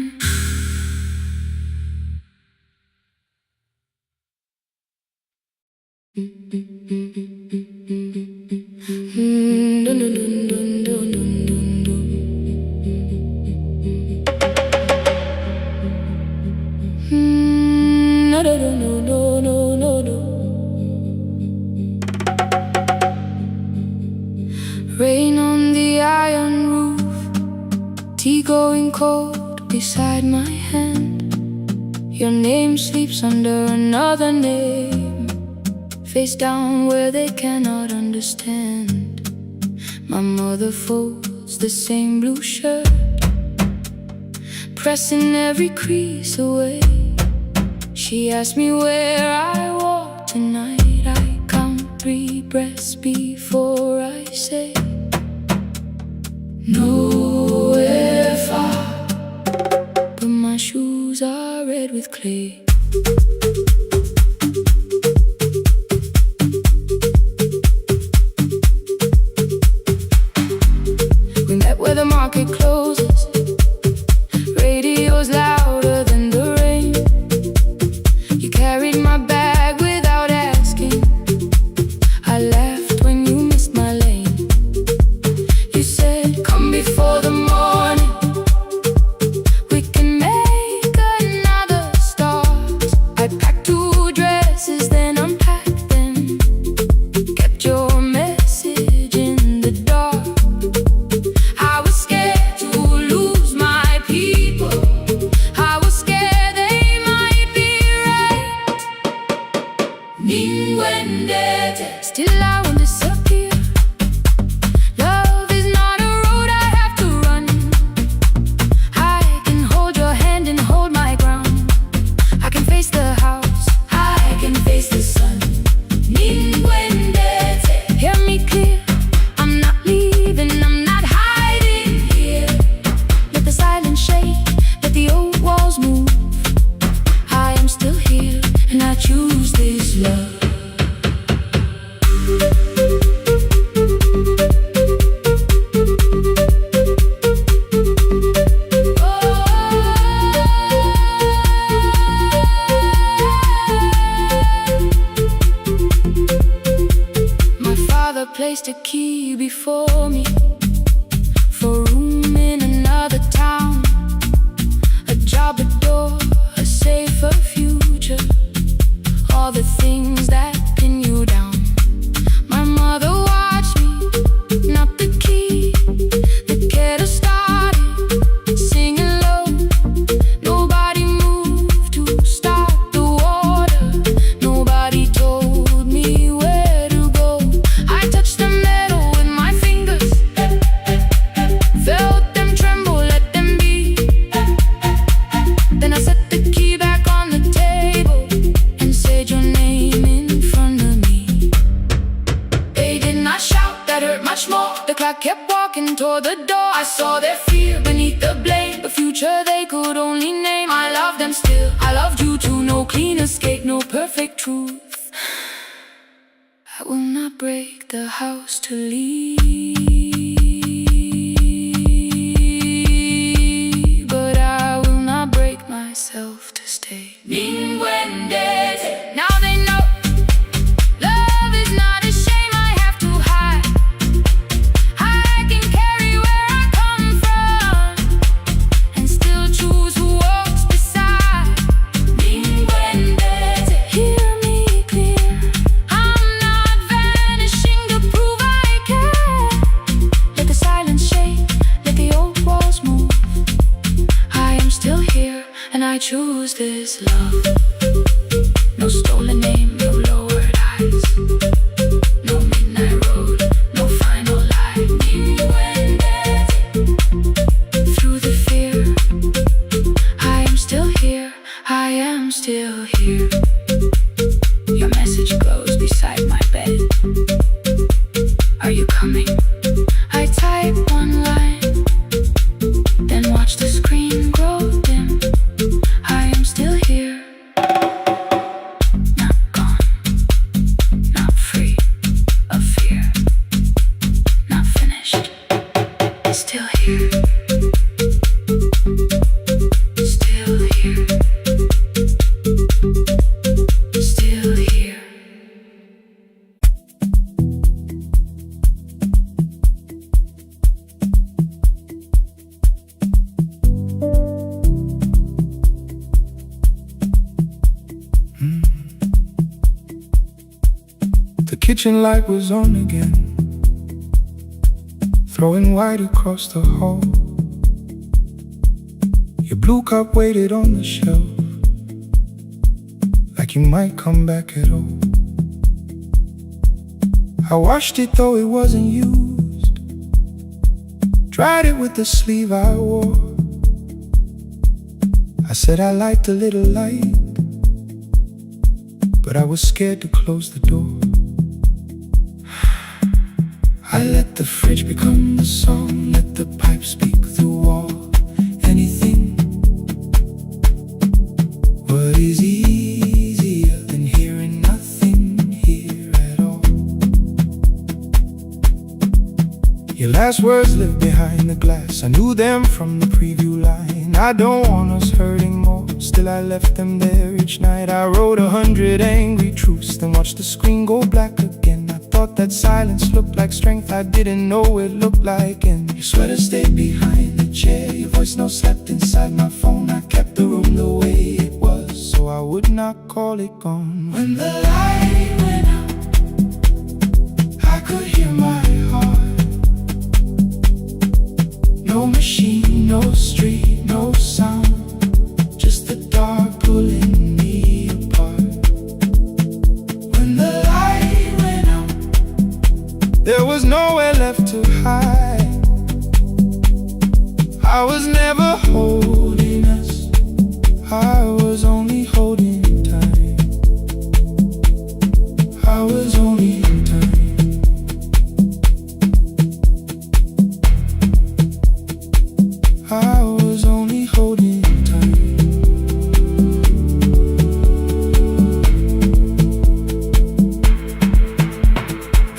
Rain on the iron roof, tea going cold beside my hand. Your name sleeps under another name, face down where they cannot understand. My mother folds the same blue shirt, pressing every crease away. She asked me where I walk tonight. I count 3 breaths before I say nowhere far, but my shoes are red with clay. We met where the market closes. Radio's louder than the rain. You carried my bag without asking. I laughed when you missed my lane. You said, come before the morning, we can make another start. I packed 2 dresses, then unpacked them, kept your message in the dark. I was scared to see before me, for room in another town, a job, a door, a safer future, all the things that pin you down. My mother watched me, not the key, the kettle started singing low. Nobody moved to stop the water, nobody told me where to go. I touched the metal with my fingers, felt them tremble, let them be. Then I set the key back on the table and said your name in front of me. They did not shout, that hurt much more. The clock kept walking toward the door. I saw their fear beneath the blame, the future they could only name. I loved them still, I loved you too. No clean escape, no perfect truth. I will not break the house to leave, but I will not break myself to stay. Now they know love is not a shame I have to hide. I can carry where I come from and still choose who walks beside. Hear me clear, I'm not vanishing to prove I care. Let the silence shake, let the old walls move. I am still here and I choose this love. No stolen name, no lowered eyes, no midnight road, no final lie. Through the fear, I am still here, I am still here. Your message glows beside my bed. Are you coming? I type one line, then watch the screen grow dim. I am still here, not gone, not free of fear, not finished, still here, still here, still here. The kitchen light was on again, throwing white across the hall. Your blue cup waited on the shelf, like you might come back at all. I washed it though it wasn't used, dried it with the sleeve I wore. I said I liked a little light, but I was scared to close the door. I let the fridge become the song, let the pipe speak through all. Anything. What is easier than hearing nothing here at all? Your last words live behind the glass, I knew them from the preview line. I don't want us hurting more, still I left them there each night. I wrote 100 angry truths, then watched the screen go black again. I thought that silence looked like strength, I didn't know it looked like end. Your sweater stayed behind the chair, your voice note slept inside my phone. I kept the room the way it was, so I would not call it gone. When the light went out, I could hear my heart. No machine, no street, no sound, just the dark pulling me apart. When the light went out, there was nowhere left to hide. I was never holding us, I was only holding time. I was only in time. I was only holding time.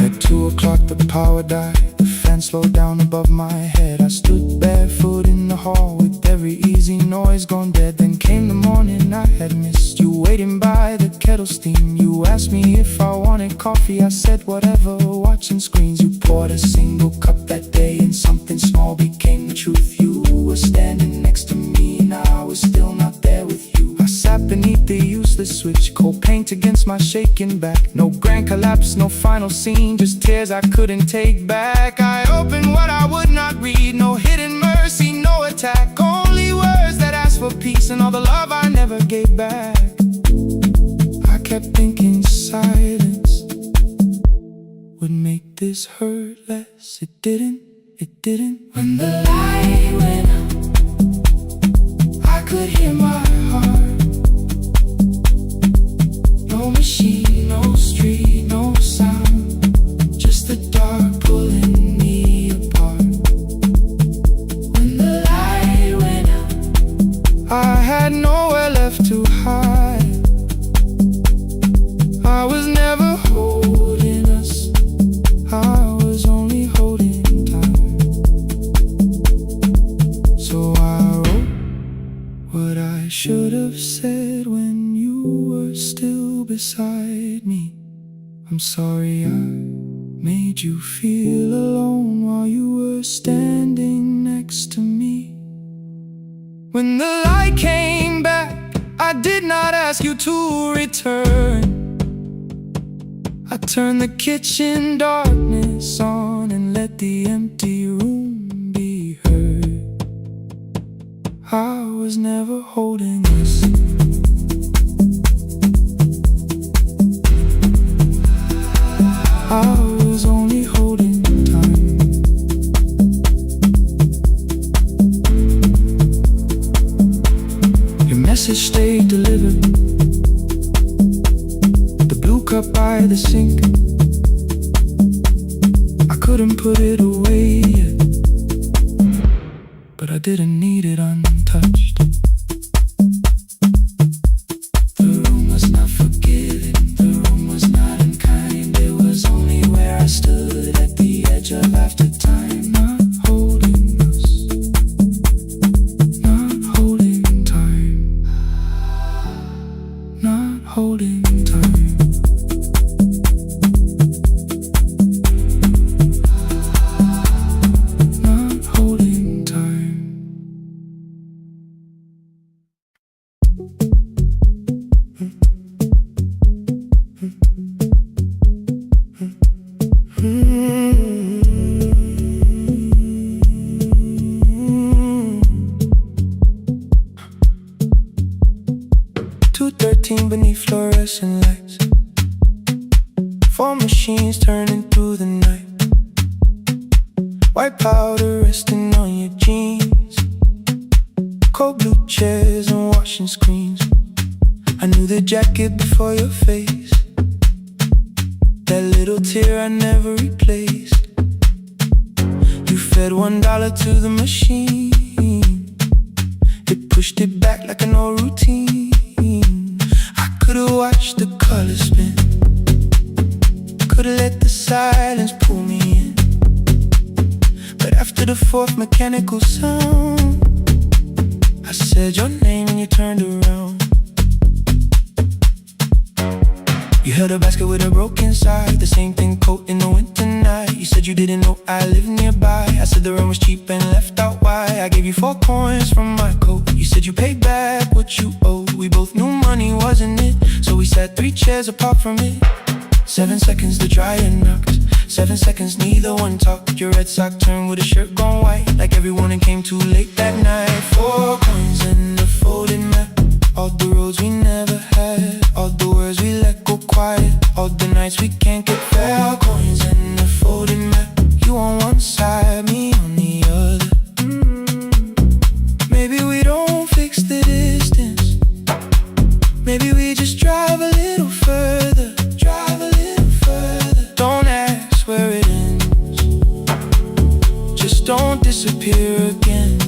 At 2 o'clock the power died, the fan dance slowed down above my head. I stood barefoot in the hall with every easy noise gone dead. Then came the morning I had missed you, waiting by the kettle steam. You asked me if I wanted coffee, I said whatever, watching screens. You poured a single cup that day and something small became the truth. You were standing next to me and I was still not there with you. I sat beneath the useless switch, cold paint against my shaking back. No grand collapse, no final scene, just tears I couldn't take back. I opened what I would not read, no hidden mercy, no attack. Only words that asked for peace and all the love I never gave back. I kept thinking silence would make this hurt less. It didn't. When the light went out, I could hear my heart. No machine, no street, no sound, just the dark pulling me apart. When the light went out, I had nowhere left to hide. I was never holding us, I was only holding time. So I wrote what I should have said when you were still beside me. I'm sorry I made you feel alone while you were standing next to me. When the light came back, I did not ask you to return. I turned the kitchen darkness on and let the empty room be heard. I was never holding us, I was only holding time. Your message stayed delivered, the blue cup by the sink. I couldn't put it away yet, but I didn't need it untouched. The room was not forgiving, the room was not unkind. It was only where I stood at the edge of after time. Not holding us, not holding time, not holding time. Not holding time. Beneath fluorescent lights, 4 machines turning through the night. White powder resting on your jeans, cold blue chairs and washing screens. I knew the jacket before your face, that little tear I never replaced. You fed $1 to the machine, it pushed it back like an old routine. Could've watched the colors spin, could've let the silence pull me in. But after the 4th mechanical sound, I said your name and you turned around. You held a basket with a broken side, the same thing coat in the winter night. You said you didn't know I lived nearby. I said the rent was cheap and left out why. I gave you 4 coins from my coat. You said you paid back what you owed. We both knew money wasn't it, so we sat 3 chairs apart from it. 7 seconds the dryer knocked, 7 seconds neither one talked. Your red sock turned with a shirt gone white, like everyone that came too late that night. 4 coins and a folded map, all the roads we never had, all the words we let go quiet, all the nights we can't get fair. Coins and a folded map, you on one side, me on the other. Maybe we don't fix the distance, maybe we just drive a little further, drive a little further. Don't ask where it ends, just don't disappear again.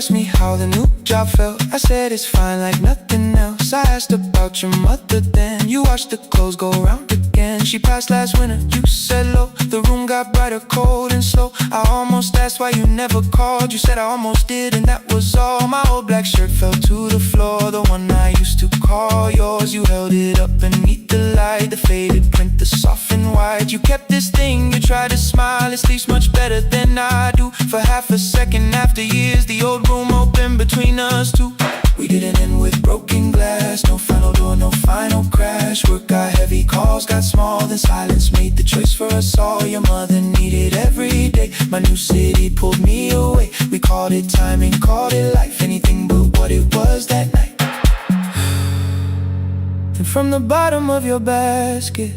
asked me how the new job felt. I said it's fine like nothing else. I asked about your mother then. You watched the clothes go round again. She passed last winter, you said low. The room got brighter, cold and slow. I almost asked why you never called. You said I almost did and that was all. My old black shirt fell to the floor, the one I used to call yours. You held it up beneath the light, the faded print, the soft and white. You kept this thing, you tried to smile. It sleeps much better than I do. For half a second after years, the old room opened between us two. We didn't end with broken glass, no final door, no final crash. Work got heavy, calls got small, then silence made the choice for us all. Your mother needed every day, my new city pulled me away. We called it timing, called it life, anything but what it was that night. Then from the bottom of your basket,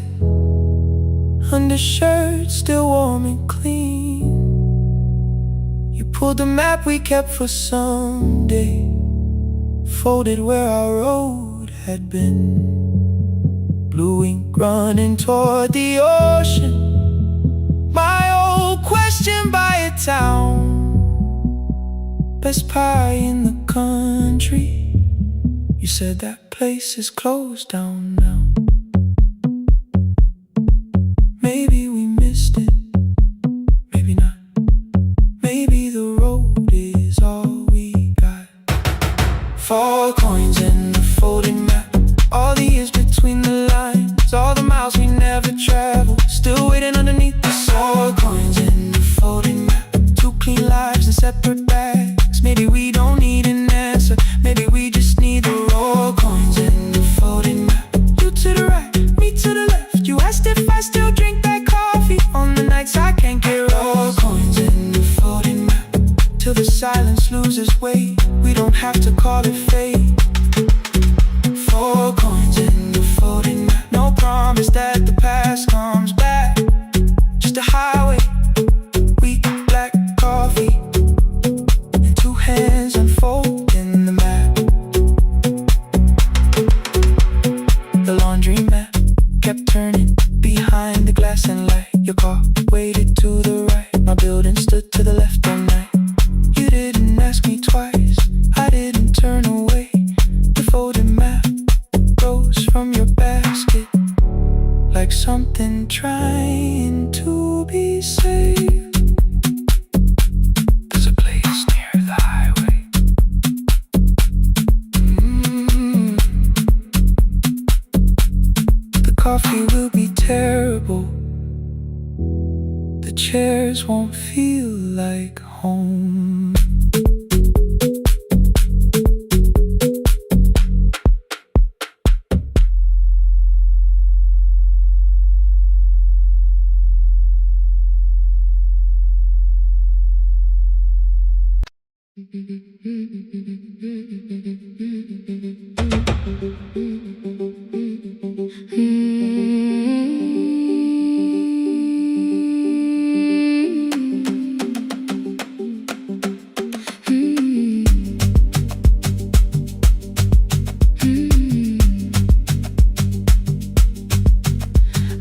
undershirt still warm and clean, you pulled the map we kept for someday, folded where our road had been. Blue ink running toward the ocean, my old question by a town. Best pie in the country, you said that place is closed down now. Maybe we missed it, maybe not. Maybe the road is all we got. 4 coins in the folded map, all the years between the lines, all the miles we never traveled, still waiting underneath the 4 coins in the folded map. 2 clean lives in separate bags. Maybe we don't need an answer, maybe we just need the raw coins in the folded map. You to the right, me to the left. You asked if I still drink that coffee on the nights I can't get raw coins in the folded map. Till the silence loses weight, we don't have to call it fate. 4 coins in the folded map. No promise that the past comes back, just a highway, weak black coffee, and 2 hands unfolding the map. The laundry mat kept turning behind the glass and light. Your car waited to the right, my building stood to the left all night. You didn't ask me twice, I didn't turn away. The folded map rose from your basket, like something trying to be saved. There's a place near the highway. The coffee will be terrible, the chairs won't feel like home.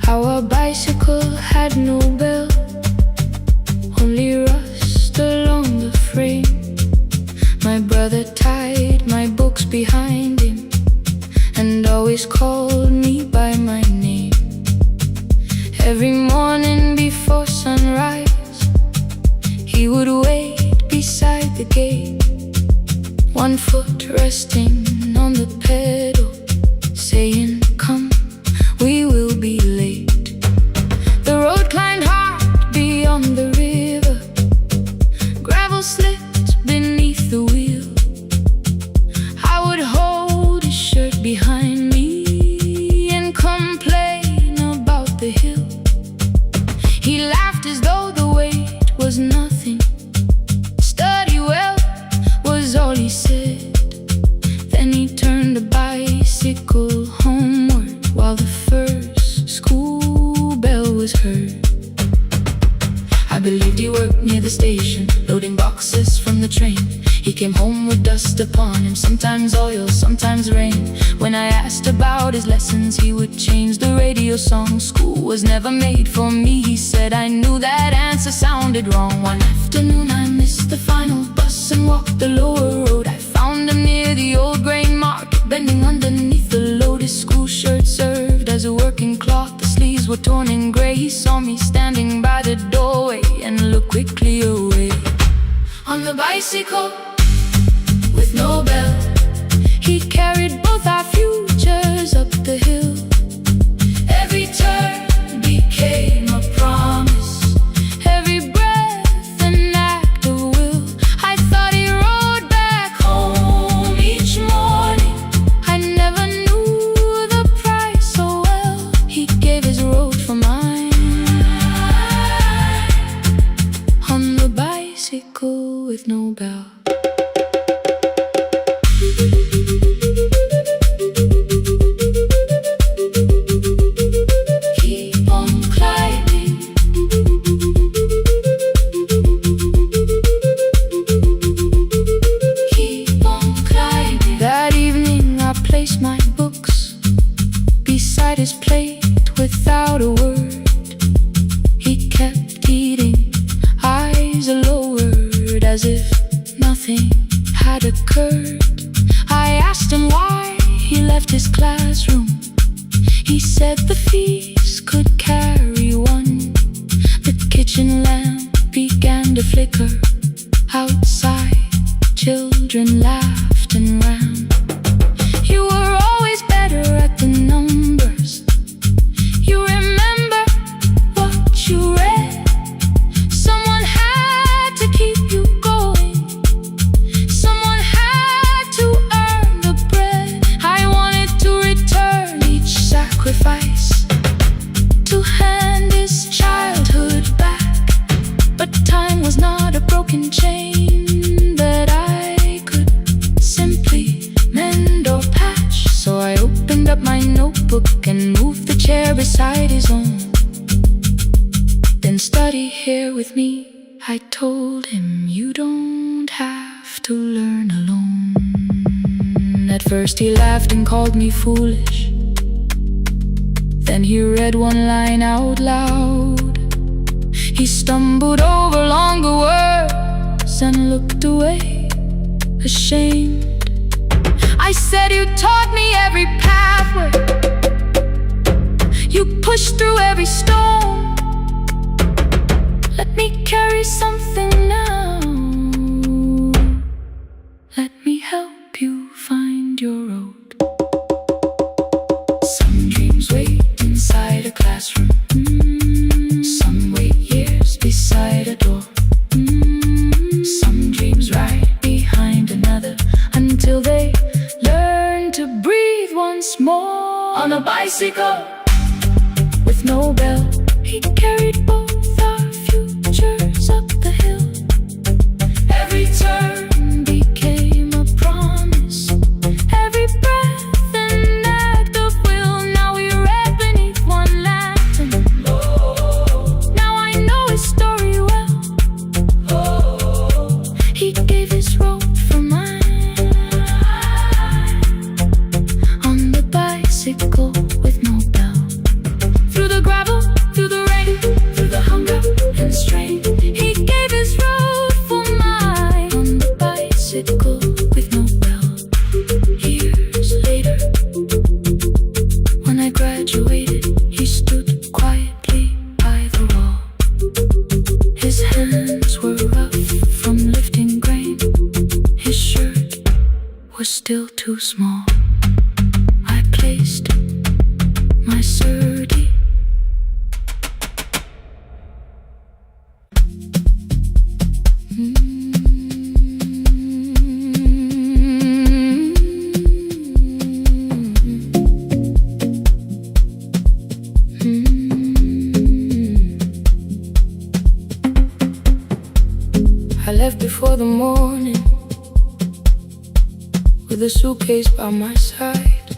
Our bicycle had no bell, only rust along the frame. My brother tied my books behind him and always called me by my name. Every morning before sunrise, he would wait beside the gate, 1 foot resting on the pedal, saying, "Come, we will be late." The road climbed hard beyond the river, gravel slipped beneath the wheel. I would hold his shirt behind me and complain about the hill. He laughed as though the weight was nothing. Study well was all he said. Then he turned the bicycle homeward while the first school bell was heard. I believed he worked near the station, loading boxes from the train. He came home with dust upon him, sometimes oil, sometimes rain. When I asked about his lessons, he would change the radio song. School was never made for me, he said. I knew that answer sounded wrong. One afternoon I missed the final bus and walked the lower road. I found him near the old grain market, bending underneath the loaded school shirt served as a working cloth. The sleeves were torn and gray. He saw me standing by the doorway and looked quickly away. On the bicycle with no bell, he carried both our futures up the hill. Every turn became a promise, every breath an act of will. I thought he rode back home each morning. I never knew the price so well. He gave his road for mine. On the bicycle with no bell. My books beside his plate without a word. He kept eating, eyes lowered, as if nothing had occurred. I asked him why he left his classroom. He said the fees could carry one. The kitchen lamp began to flicker. Outside, children laughed and ran. You were always better at the numbers. You remember what you read. Someone had to keep you going. Someone had to earn the bread. I wanted to return each sacrifice, to hand his childhood back. But time was not a broken chain that I could simply mend or patch. So I opened up my notebook and moved the chair beside his own. Then study here with me, I told him. You don't have to learn alone. At first he laughed and called me foolish. Then he read one line out loud. He stumbled over longer words and looked away, ashamed. I said, you taught me every pathway. You pushed through every stone. Let me carry something now. Let me help you find your road. Some dreams wait inside a classroom. Some wait years beside a door. Some dreams right behind another until they learn to breathe once more. On a bicycle with no bell, he carried both our futures up the hill. Every turn became a promise, every breath an act of will. Now we read beneath one lantern. Now I know his story well. He gave his road for mine. On the bicycle with no bell, through the gravel, through the rain, through the hunger and strain, he gave his road for mine. On the bicycle with no bell. Years later, when I graduated, he stood quietly by the wall. His hands were rough from lifting grain. His shirt was still too small. I placed my surdy. I left before the morning with a suitcase by my side.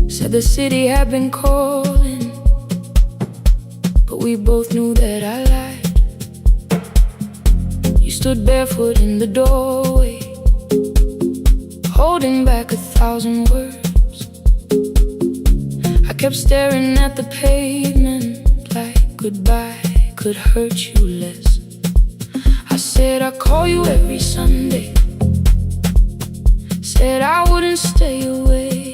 Said the city had been calling, but we both knew that I lied. You stood barefoot barefoot in the doorway, holding back 1,000 words. I kept staring at the pavement like goodbye could hurt you less. I said I'd call you every Sunday, said I wouldn't stay away.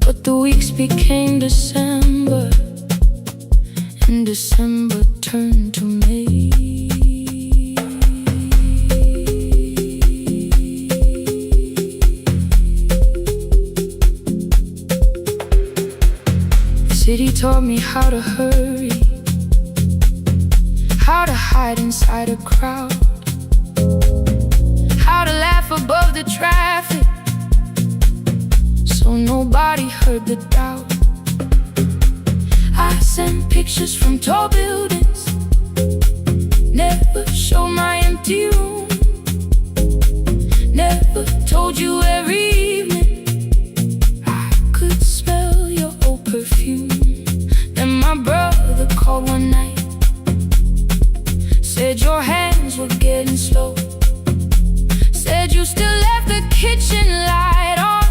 But the weeks became December, and December turned to May. The city taught me how to hurry, how to hide inside a crowd, how to laugh above the traffic so nobody heard the doubt. I sent pictures from tall buildings, never showed my empty room, never told you every evening I could smell your old perfume. Then my brother called one night, said your hands were getting slow, said you still left the kitchen light on,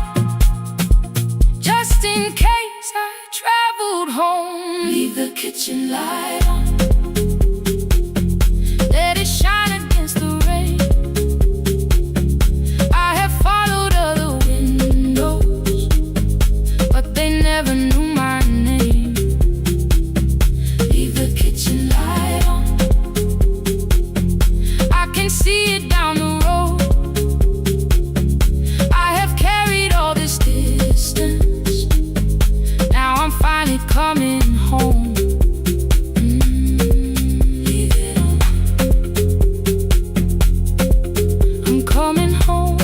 just in case I traveled home. Leave the kitchen light on, let it shine against the rain. I have followed other windows, but they never knew my name. Leave the kitchen light on, I can see it down the road. I have carried all this distance, now I'm finally coming home. Leave it on, I'm coming home.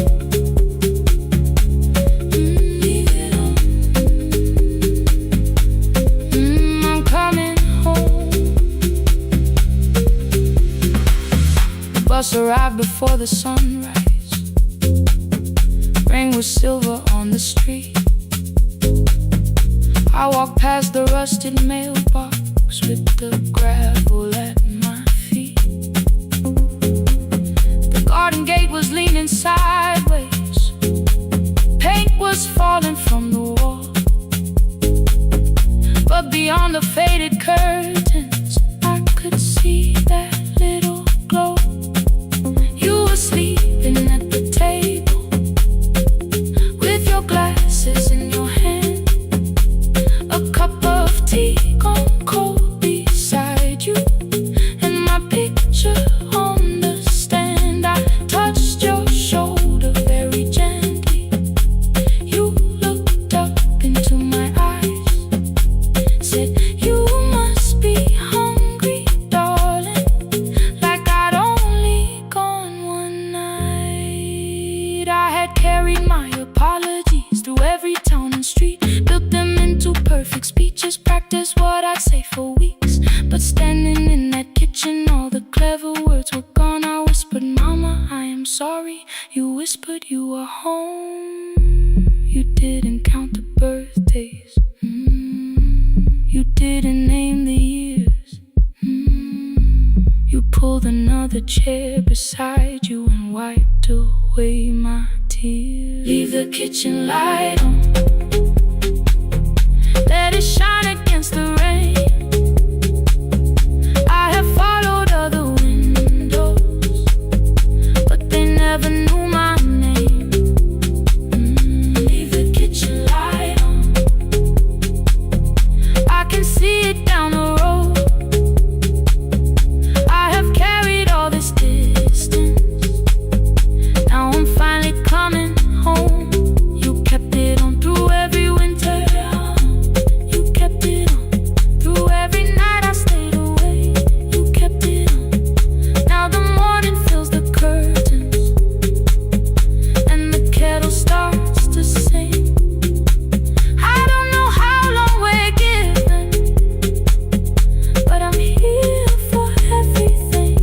Leave it on, I'm coming home. The bus arrived before the sunrise, rain was silver on the street. I walked past the rusted mailbox with the gravel at my feet. The garden gate was leaning sideways, paint was falling from the wall, but beyond the faded curtains I could see that little glow. You were sleeping at the table with your glasses in your hand, a cup of tea gone cold beside you, and my picture on the stand. I touched your shoulder very gently. You looked up into my eyes, said you must be hungry, darling, like I'd only gone one night. I had carried my apologies through every town and street, built them into perfect speeches, practiced what I'd say for weeks. But standing in that kitchen, all the clever words were gone. I whispered, Mama, I am sorry. You whispered you were home. You didn't count the birthdays, you didn't name the years. You pulled another chair beside you and wiped away my tears. Leave the kitchen light on, let it shine against the rain. I have followed other windows, but they never knew my name. Leave the kitchen light on, I can see it down the road. I have carried all this distance, now I'm finally coming home. You kept it on through every winter, you kept it on through every night I stayed away. You kept it on, now the morning fills the curtains and the kettle starts to sing. I don't know how long we're given, but I'm here for everything.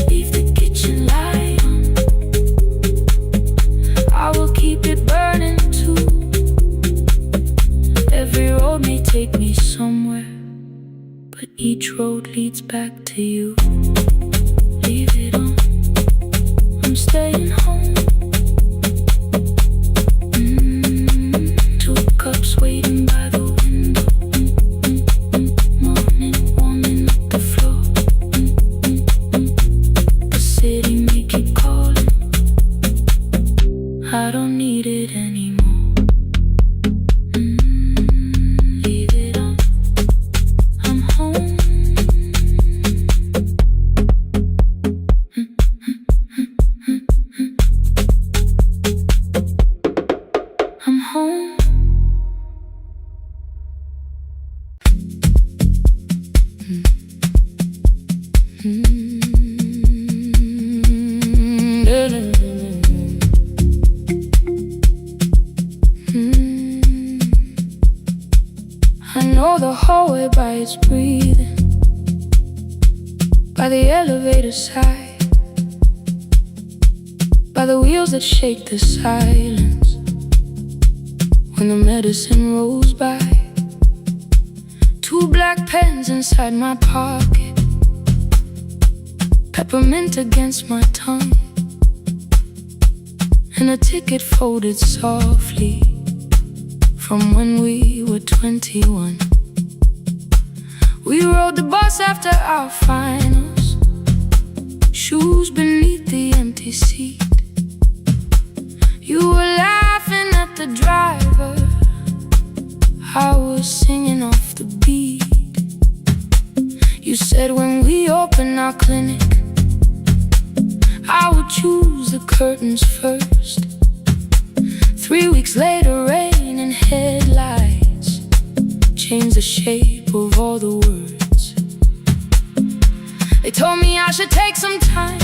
Leave the kitchen light on, I will keep it burning too. Every road may take me somewhere, but each road leads back to you. leave it on. I'm staying home. Two cups waiting by the window. Morning warming up the floor. The city may keep calling. I don't need it anymore. Leave it on. I'm home. I'm home. I know the hallway by its breathing, by the elevator side, by the wheels that shake the silence when the medicine rolls by. Two black pens inside my pocket, peppermint against my tongue, and a ticket folded softly from when we were 21. We rode the bus after our finals, shoes beneath the empty seat. You were laughing at the driver, I was singing off the beat. You said when we open our clinic, I would choose the curtains first. 3 weeks later, rain and headlights changed the shape of all the words. They told me I should take some time.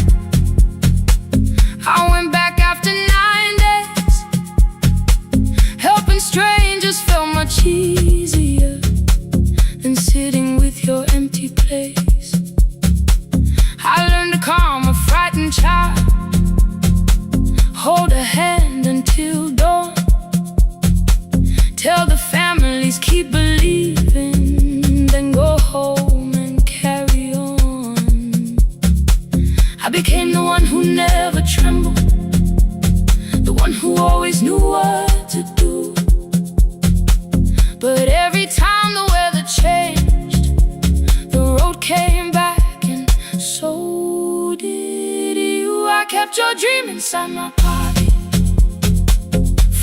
I went back after 9 days. Helping strangers felt much easier than sitting with your empty place. I learned to calm a frightened child, hold a hand until dawn, tell the families keep believing, then go home and carry on. I became the one who never trembled, the one who always knew what to do. But every time the weather changed, the road came back, and so did you. I kept your dream inside my pocket,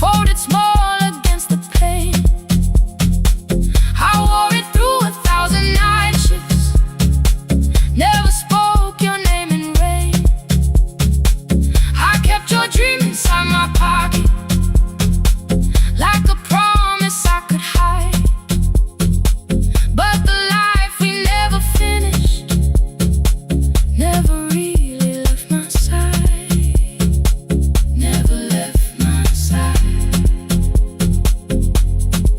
folded small against the pain. I wore it through 1,000 night shifts, never spoke your name in rain. I kept your dream inside my pocket, like a promise I could hide. But the life we never finished never really left my side. Never left my side.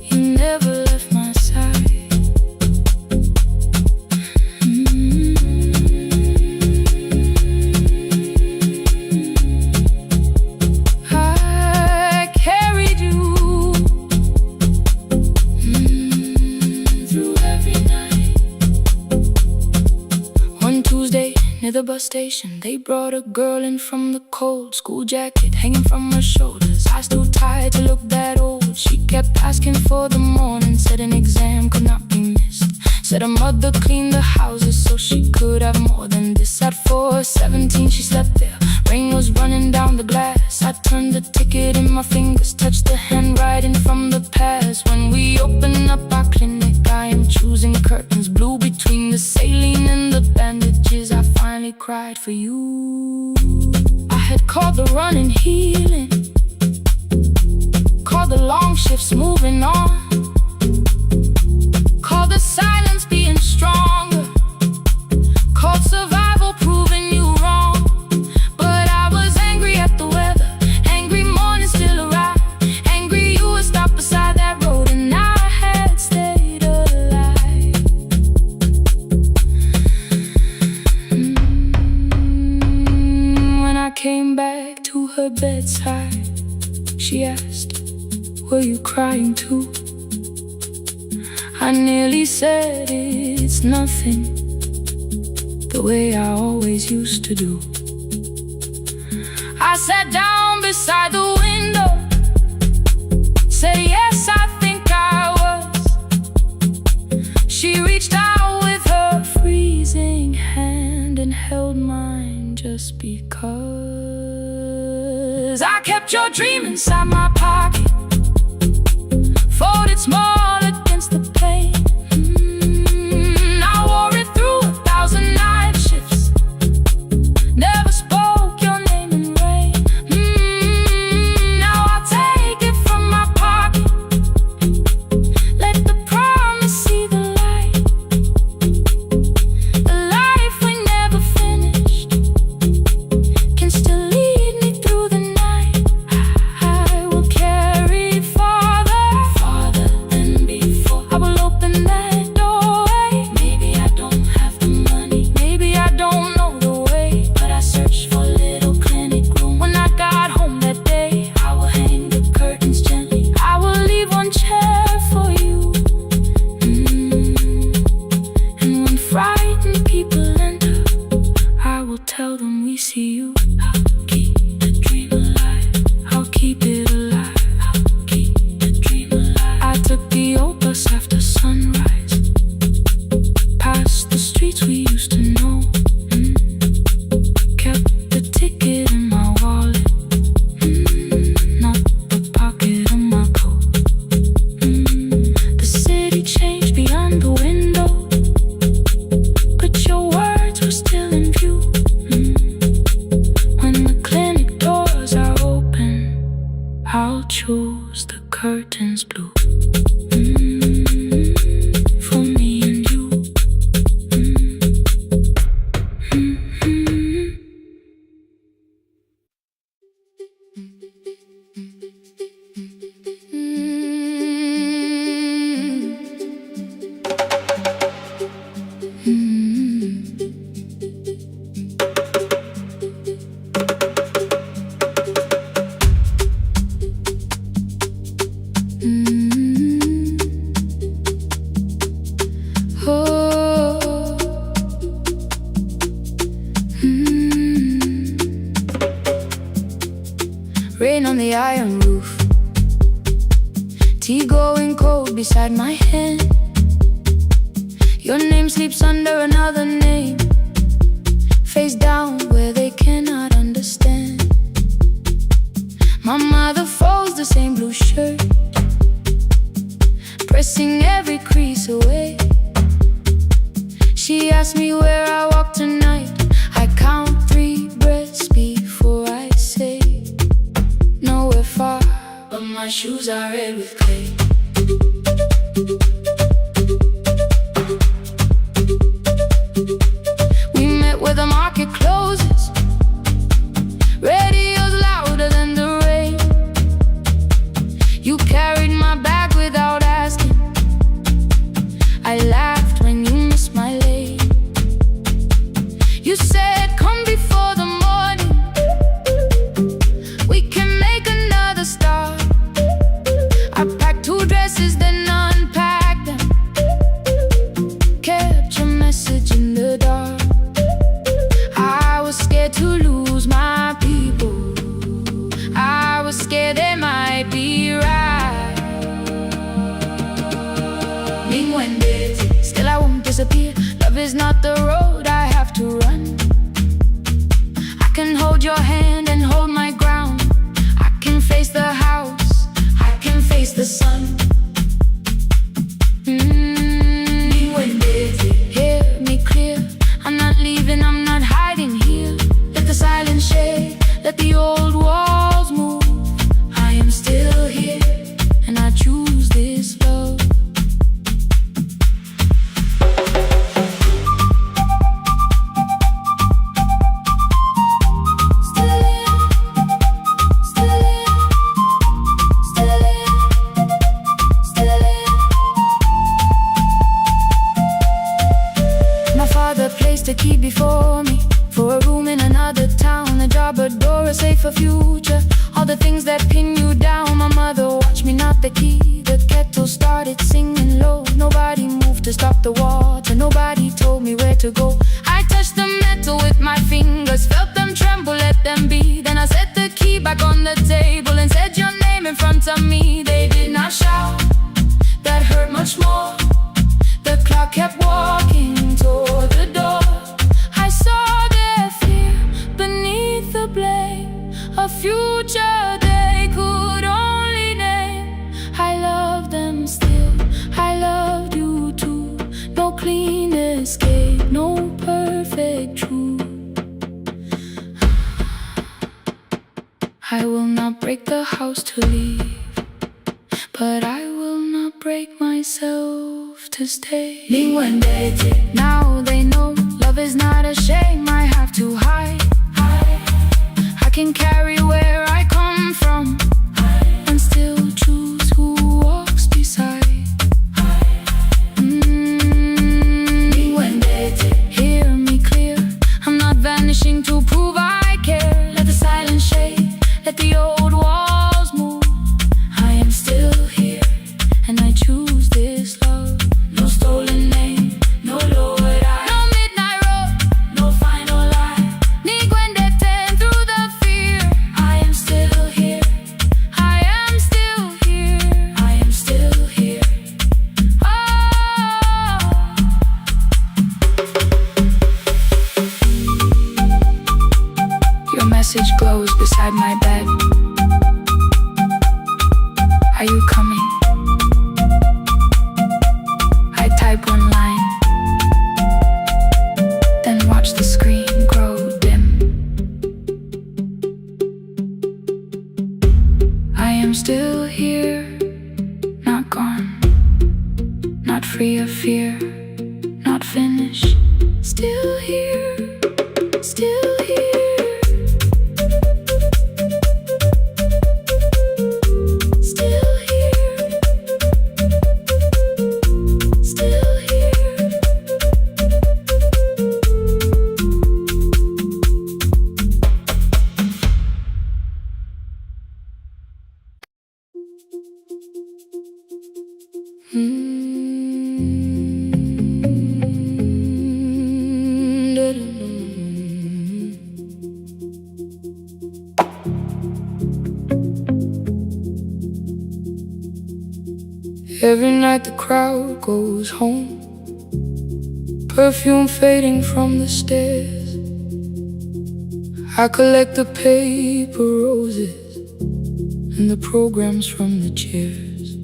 You never left my side. I carried you through every night. One Tuesday near the bus station, they brought a girl in from the cold, school jacket hanging from her shoulders, eyes too tired to look that old. She kept asking for the morning, said an exam could not be missed, said her mother cleaned the houses so she could have more than this. At 4:17 she slept there, rain was running down the glass. I turned the ticket in my fingers, touched the handwriting from the past. When we open up our clinic, I am choosing curtains blue between the saline and the bandages. I finally cried for you. I had called the running healing, called the long shifts moving on, called the silence being stronger, called survival proving you wrong. But I was angry at the weather, angry morning still arrived, angry you were stopped beside that road and I had stayed alive. When I came back to her bedside, she asked, were you crying too? I nearly said it's nothing, the way I always used to do. I sat down beside the window, said yes, I think I was. She reached out with her freezing hand and held mine just because. I kept your dream inside my pocket, folded small against the pain. I wore it through 1,000 night shifts, never spoke your name in rain. Now I'll take it from my pocket, let the promise see the light. The life we never finished can still lead me through the night. I will carry farther, farther than before. I will open that doorway. Maybe I don't have the money, maybe I don't know the way, but I searched for a little clinic room. When I got home that day, I will hang the curtains gently. I will leave one chair for you. And when frightened people enter, I will tell them we see you. I'll keep the dream alive, I'll keep it alive, I'll keep the dream alive. I took the old bus after sunrise, past the streets we used to know. Kept the ticket in my wallet, not the pocket of my coat. The city changed beyond the window, but your words were still in view. When the clinic doors are open, I'll choose the curtains blue. For me and you. Rain on the iron roof, tea going cold beside my hand. Your name sleeps under another name, face down where they cannot understand. My mother folds the same blue shirt, pressing every crease away. She asks me where I walk tonight. I count 3 breaths before I say nowhere far, but my shoes are red with clay. We met where the market closes, radio's louder than the rain. You carried my bag without asking, I laughed when you missed my lane. You said come before the morning, we can make another start. I packed 2 dresses then unpacked them, kept your message in the dark. I was scared to lose my people, I was scared they might be right. Still I won't disappear, love is not the road I have to run. I can hold your hand and hold my ground, I can face the house, I can face the sun. Hear me clear, I'm not leaving, I'm not hiding here. Let the silence shake, let the old walls move. I am still here, and I choose this love. A key before me, for a room in another town, a job, a door, a safer future. All the things that pin you down. My mother watched me knock the key, the kettle started singing low. Nobody moved to stop the water, nobody told me where to go. I touched the myself to stay. Now they know love is not a shame I have to hide. I can carry where I come from and still choose who walks beside. Hear me clear, I'm not vanishing to prove I care. Let the silence shake, let the old walls move. I am still here, and I choose this love. No stolen name, no lowered eye, no midnight road, no final lie. Ni guendete through the fear. I am still here, I am still here, I am still here. Your message glows beside my bed. Are you coming? I type one line, then watch the screen grow dim. I am still here, not gone, not free of fear, not finished. Still here, still here. Still here, still here. Every night the crowd goes home, perfume fading from the stairs. I collect the paper roses and the programs from the chairs.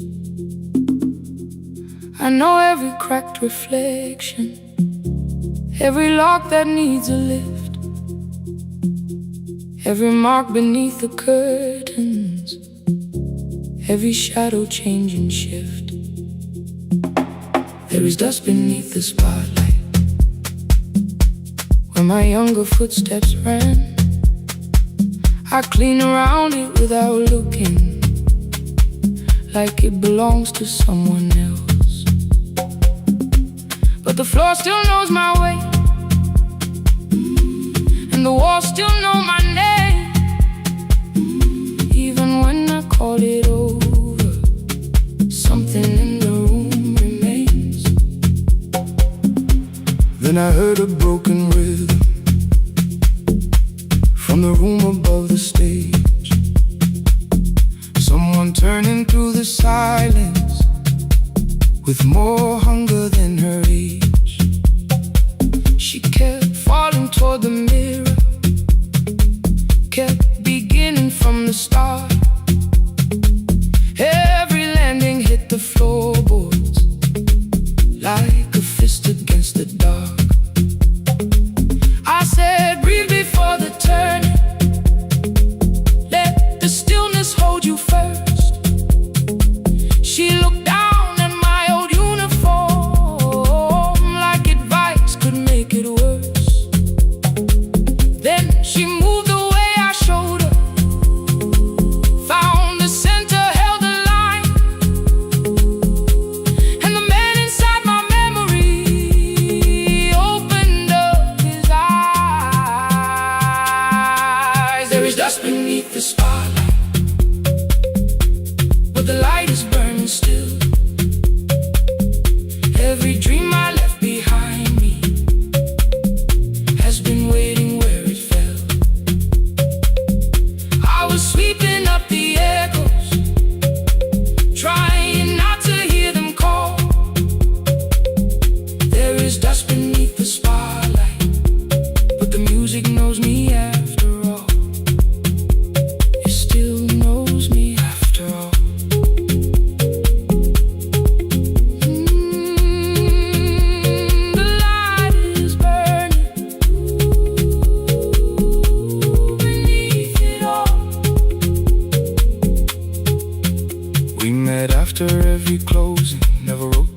I know every cracked reflection, every lock that needs a lift, every mark beneath the curtains, every shadow change and shift. There is dust beneath the spotlight where my younger footsteps ran. I clean around it without looking, like it belongs to someone else. But the floor still knows my way, and the walls still know my name. Even when I call it over, something in the room remains. Then I heard a broken rhythm from the room above the stage. Someone turning through the silence with more hunger than her age. She kept falling toward the mirror, kept beginning from the start. Every landing hit the floorboards like a fist against the dark. I said, breathe before the turning, let the stillness hold you first. She looked down at my old uniform like advice could make it worse.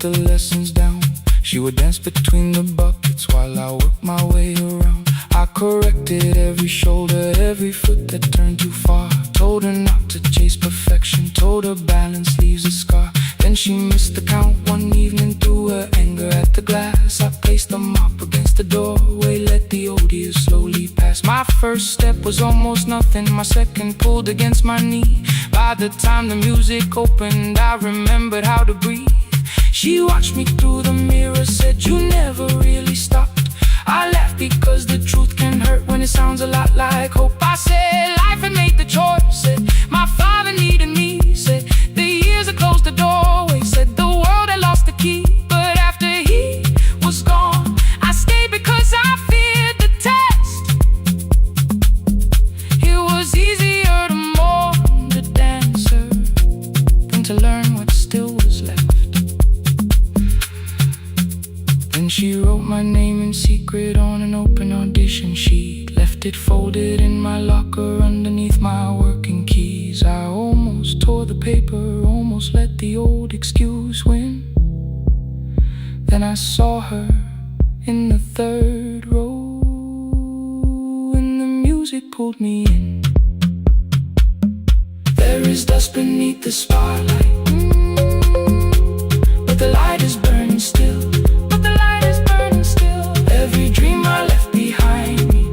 the lessons down. She would dance between the buckets while I worked my way around. I corrected every shoulder, every foot that turned too far. Told her not to chase perfection, told her balance leaves a scar. Then she missed the count one evening through her anger at the glass. I placed the mop against the doorway, let the odor slowly pass. My first step was almost nothing, my second pulled against my knee. By the time the music opened, I remembered how to breathe. She watched me through the mirror, said, "You never really stopped." I laughed because the truth can hurt when it sounds a lot like hope. I said, life had made the choice, said, my father needed me, said, the years had closed the doorway, said, the world had lost the key. But after he was gone, I stayed because I feared the test. It was easier to mourn the dancer than to learn what still was left. Then she wrote my name in secret on an open audition sheet, left it folded in my locker underneath my working keys. I almost tore the paper, almost let the old excuse win. Then I saw her in the third row, and the music pulled me in. There is dust beneath the spotlight, but the light is burning still. Every dream I left behind me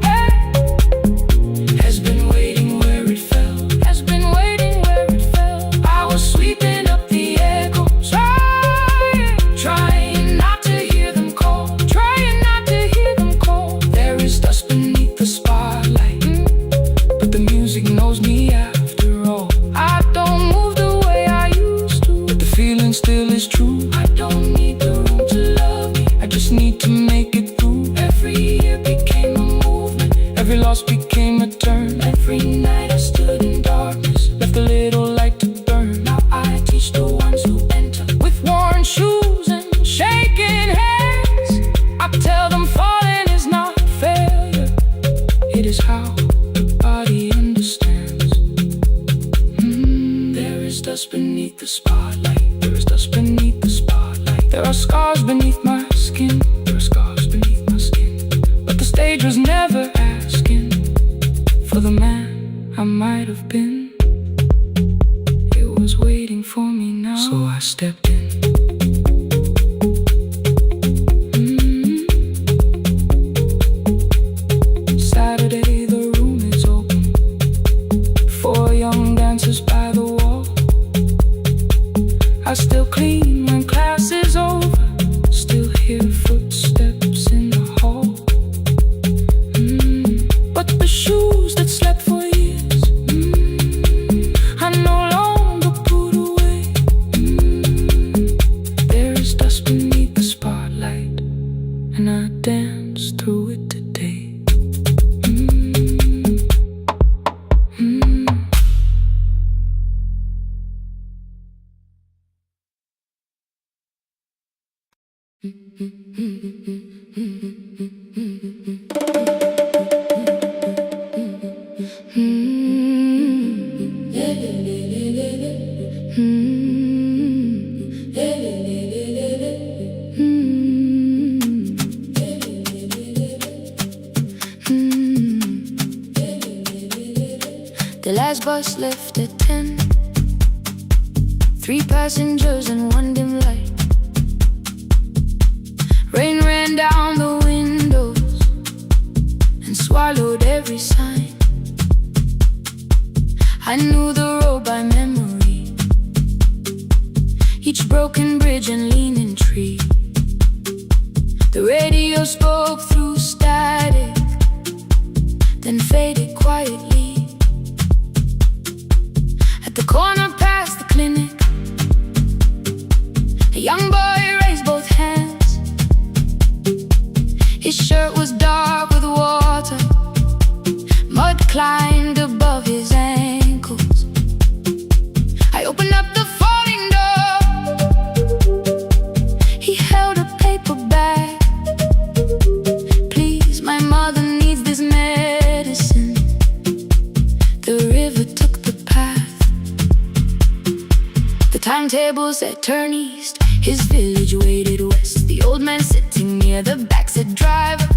has been waiting where it fell, has been waiting where it fell. I was sweeping up the echoes, trying not to hear them call, trying not to hear them call. There is dust beneath the spotlight, but the music knows me after all. I don't move the way I used to, but the feeling still is true. I don't need the room to love me, I just need to make it. Every year became a movement, every loss became a turn. Every night I stood in darkness, left a little light to burn. Now I teach the ones who enter with worn shoes and shaking hands. I tell them falling is not failure, it is how the body understands. There is dust beneath the spotlight, there is dust beneath the spotlight. There are scars beneath my skin, there are scars beneath my skin. But the stage was never asking for the man I might have been. It was waiting for me now, so I stepped in. Saturday, the room is open, 4 young dancers by the wall. I still clean when class is over, still hear footsteps in the hall. But the shoes that slept for years, I no longer put away. There is dust beneath the spotlight, and I dance through it today. The last bus left at 10, 3 passengers and 1 dim light. Rain ran down the windows and swallowed every sign. I knew the road by memory, each broken bridge and leaning tree. The radio spoke through static, then faded quietly. At the corner past the clinic, a young boy raised both hands. His shirt was dark with water, mud climbed above his ankles. I opened up the folding door, he held a paper bag. Please, my mother needs this medicine. The river took the path, the timetable said turn east. His village waited west. The old man sitting near the back said, "Driver,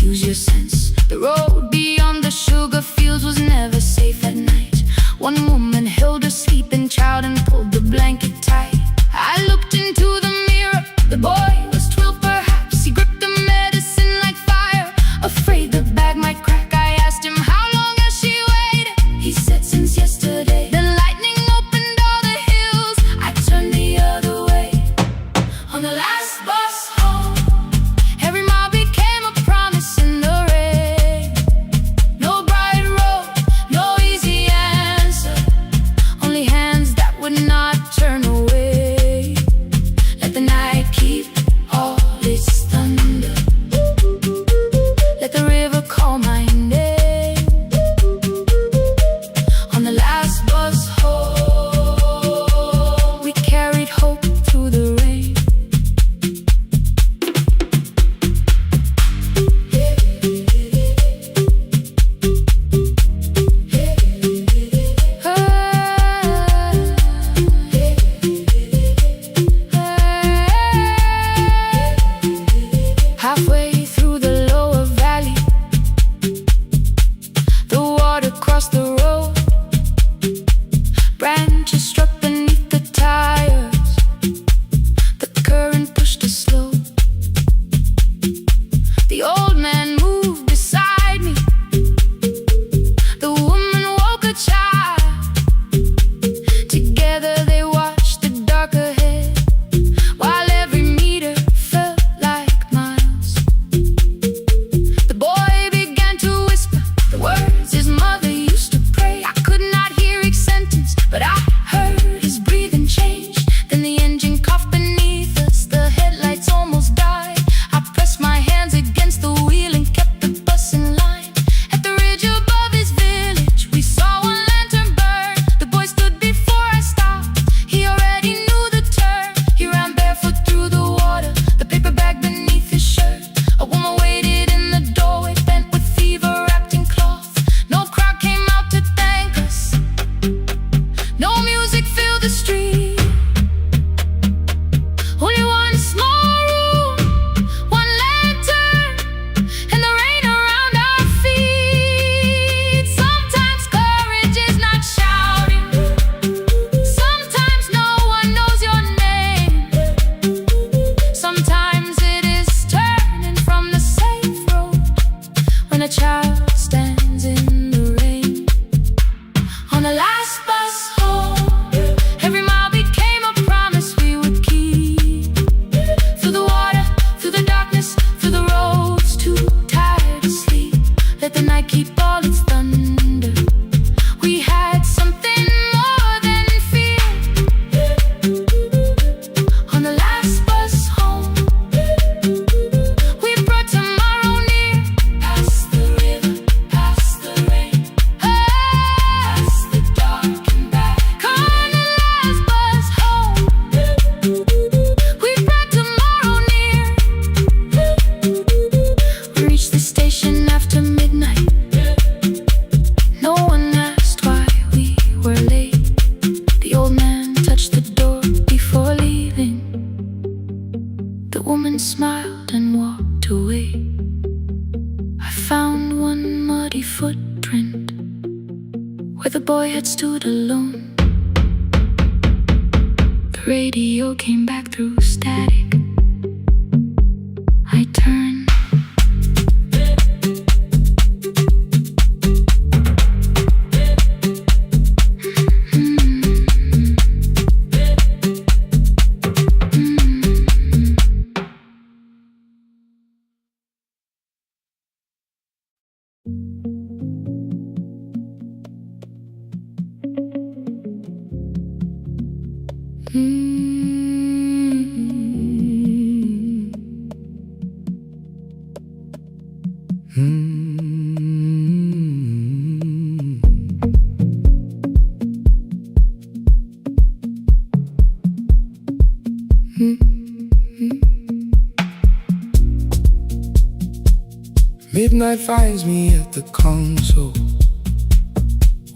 use your sense. The road beyond the sugar fields was never safe at night." One woman held her sleeping child and pulled the blanket tight. I looked into the mirror. The boy was 12 perhaps. He gripped the medicine like fire, afraid the bag might crack. I asked him, "How long has she waited?" He said, "Since yesterday." Then lightning opened all the hills. I turned the other way. On the last bus home, every mile became a promise in the rain. No bright road, no easy answer, only hands that would not turn away. Let the night keep all its thunder, let the river call my name. On the last bus home, we carried hope through the rain. Halfway through the lower valley, the water crossed the road. Branches struck beneath the tires. The current pushed us slow. The old man moved beside me. The woman woke a child. Together they watched the dark ahead, while every meter felt like miles. The boy began to whisper the words his mother used to pray. I could not hear each sentence, but I heard his breathing change. Then the engine coughed beneath us. The headlights almost died. I pressed my hands against the wheel and kept the bus in line. At the ridge above his village, we saw one lantern burn. The boy stood before I stopped. He already knew the turn. He ran barefoot through the water, the paper bag beneath his shirt. A woman waited in the doorway, bent with fever, wrapped in cloth. No crowd came out to thank us. No music filled the street. Only one small room, one lantern, and the rain around our feet. Sometimes courage is not shouting. Sometimes no one knows your name. Sometimes it is turning from the safe road when a child stands in the rain. On the last bus home, every mile became a promise we would keep. Through the water, through the darkness, through the roads too tired to sleep. Let the night keep all its thunder. We had something more than fear. On the last bus home, we brought tomorrow near. Past the river, past the rain, past the dark and back. On the last bus home, we brought tomorrow near. We reached the station after midnight. No one asked why we were late. The old man touched the door before leaving. The woman smiled and walked away. I found one muddy footprint where the boy had stood alone. The radio came back through static. I turned. Midnight finds me at the console,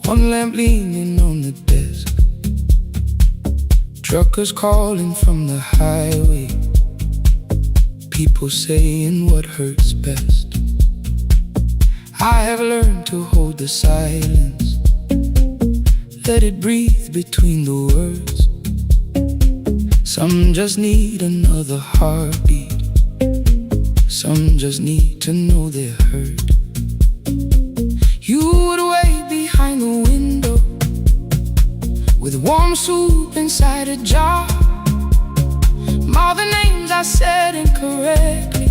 one lamp leaning on the desk. Truckers calling from the highway, people saying what hurts best. I have learned to hold the silence, let it breathe between the words. Some just need another heartbeat, some just need to know they're heard. You would wait behind the window with warm soup inside a jar. All the names I said incorrectly,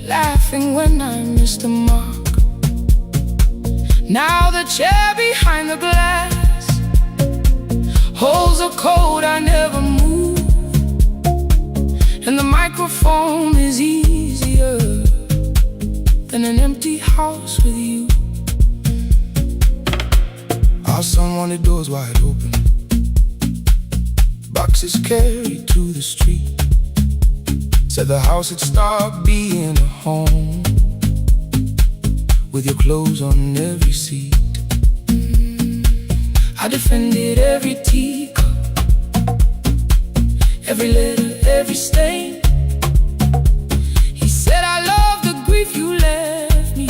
laughing when I missed the mark. Now the chair behind the glass holds a code I never moved, and the microphone is easier than an empty house with you. Our son wanted doors wide open, boxes carried to the street. Said the house had stopped being a home, with your clothes on every seat. I defended every teacup, every letter, every stain. He said I love the grief you left me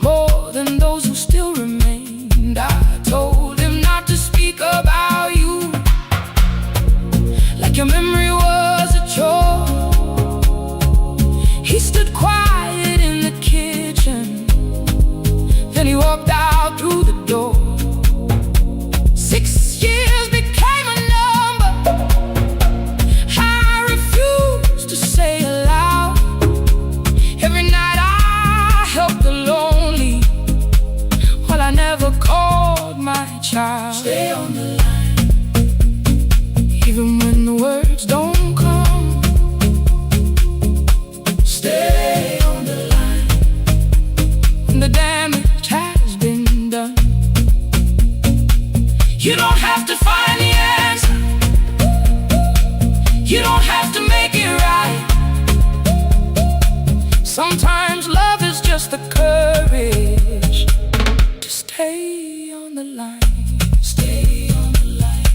more than those who still remained. I told him not to speak about you like your memory was a chore. He stood quiet in the kitchen, then he walked out through the door. 6 years became a number I refused to say aloud. Every night I helped the lonely, while I never called my child. Stay on the line, even when the words don't come. Stay on the line, when the damage has been done. You don't have to find the answer, you don't have to make it right. Sometimes love is just the courage to stay on the line. Stay on the line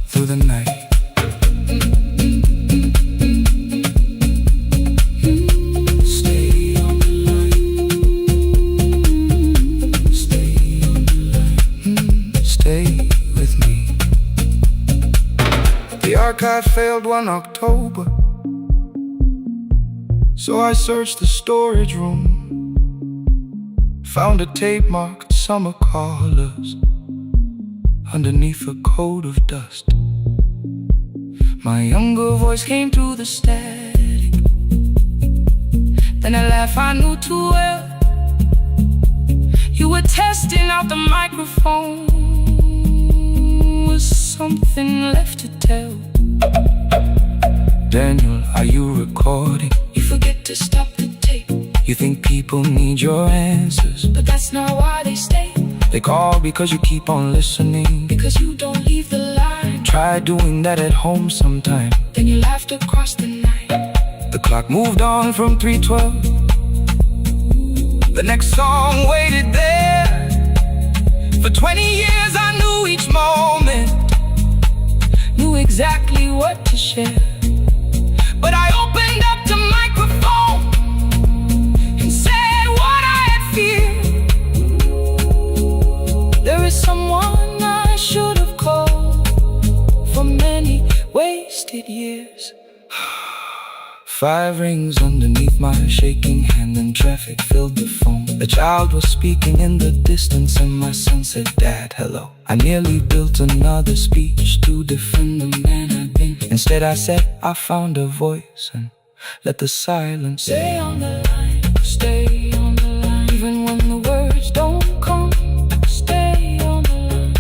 through the night. Stay on the line. Stay on the line. Stay with me. The archive failed one October, so I searched the storage room, found a tape marked summer callers underneath a coat of dust. My younger voice came through the static, then a laugh I knew too well. You were testing out the microphone, was something left to tell? Daniel, are you recording? You forget to stop the tape. You think people need your answers, but that's not why they stay. They call because you keep on listening, because you don't leave the line. Try doing that at home sometime, then you laughed across the night. The clock moved on from 3:12. The next song waited there. For 20 years I knew each moment, knew exactly what to share. But I opened up the microphone and said what I had feared. There is someone I should have called for many wasted years. 5 rings underneath my shaking hand, and traffic filled the phone. The child was speaking in the distance, and my son said, "Dad, hello." I nearly built another speech to defend the man I've been. Instead I said I found a voice and let the silence stay on the line. Stay on the line, even when the words don't come. Stay on the line.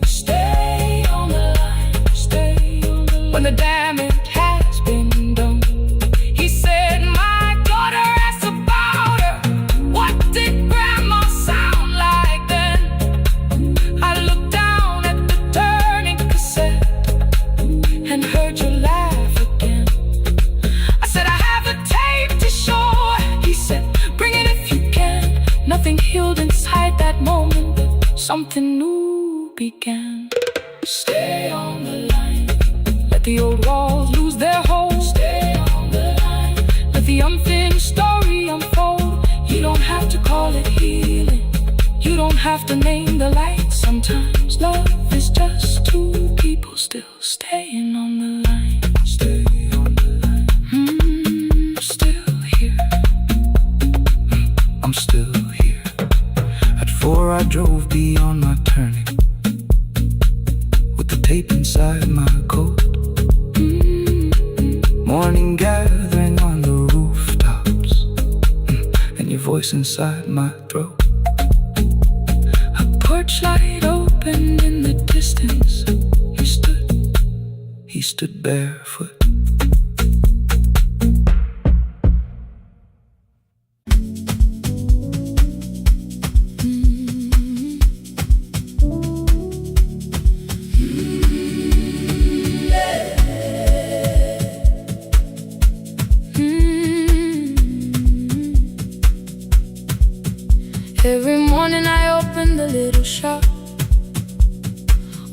Stay on the line. Stay on the line. When the damage has been done. He said, my daughter asked about her. What did grandma sound like then? I looked down at the turning cassette and heard you laugh again. I said, I have the tape to show. He said, bring it if you can. Nothing healed inside that moment, but something new began. Stay on to name the light. Sometimes love is just two people still staying on the line. Stay on the line. Still here. I'm still here. At 4 I drove beyond my turning, with the tape inside my coat. Morning gathering on the rooftops, and your voice inside my throat. A porch light opened in the distance. He stood barefoot. Every morning I open the little shop.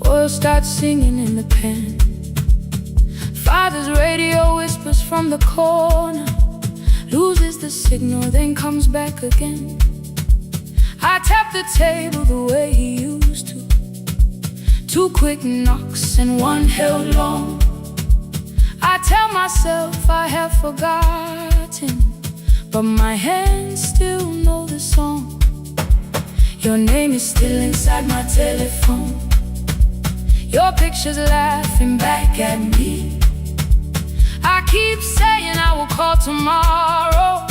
Oil starts singing in the pan. Father's radio whispers from the corner, loses the signal, then comes back again. I tap the table the way he used to. 2 quick knocks and 1 held long. I tell myself I have forgotten, but my hands still know the song. Your name is still inside my telephone. Your picture's laughing back at me. I keep saying I will call tomorrow,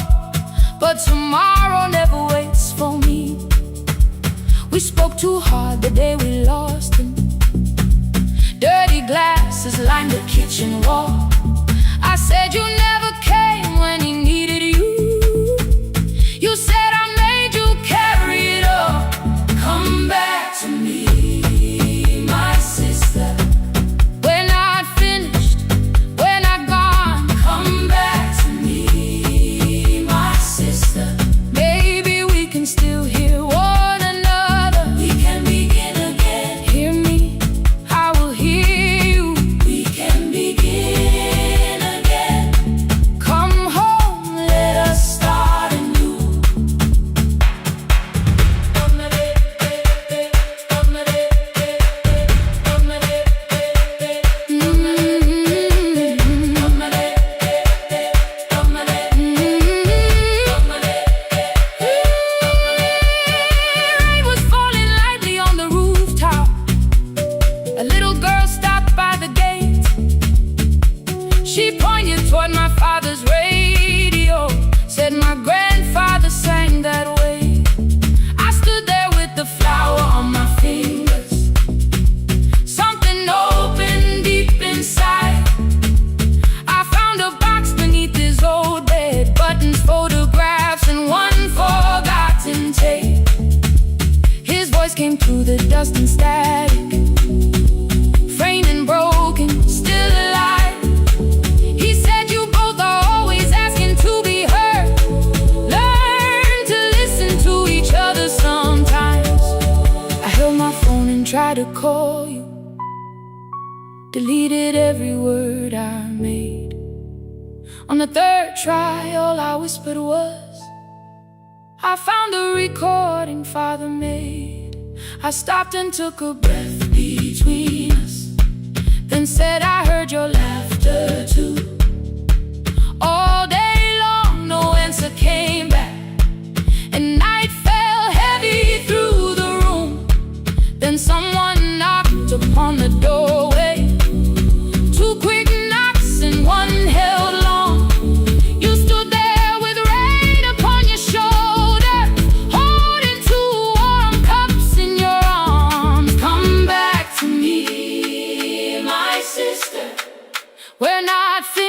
but tomorrow never waits for me. We spoke too hard the day we lost him. Dirty glasses lined the kitchen wall. I said you never came when he needed you. You said I made you carry it all. Come back to me, my sister. We're not finished, we're not gone. Come back to me, my sister. Maybe we can still hear one another. We can begin again. Hear me, I will hear you. We can begin again. Come home, let us start anew. Rain was falling lightly on the rooftop. A little girl stopped by the gate. She pointed toward my father's radio, said my grandfather sang that way. I stood there with the flower on my fingers. Something opened deep inside. I found a box beneath his old bed, buttons, photographs, and 1 forgotten tape. His voice came through the dust and static, framed and broken, still alive. He said you both are always asking to be heard. Learn to listen to each other sometimes. I held my phone and tried to call you, deleted every word I made. On the 3rd try, all I whispered was, I found a recording Father made. I stopped and took a breath between us, then said I heard your laughter too. All day long, no answer came back, and night fell heavy through the room. Then someone knocked upon the doorway. 2 quick knocks and 1 held long. You stood there with rain upon your shoulder, holding 2 warm cups in your arms. Come back to me, my sister. We're not finished.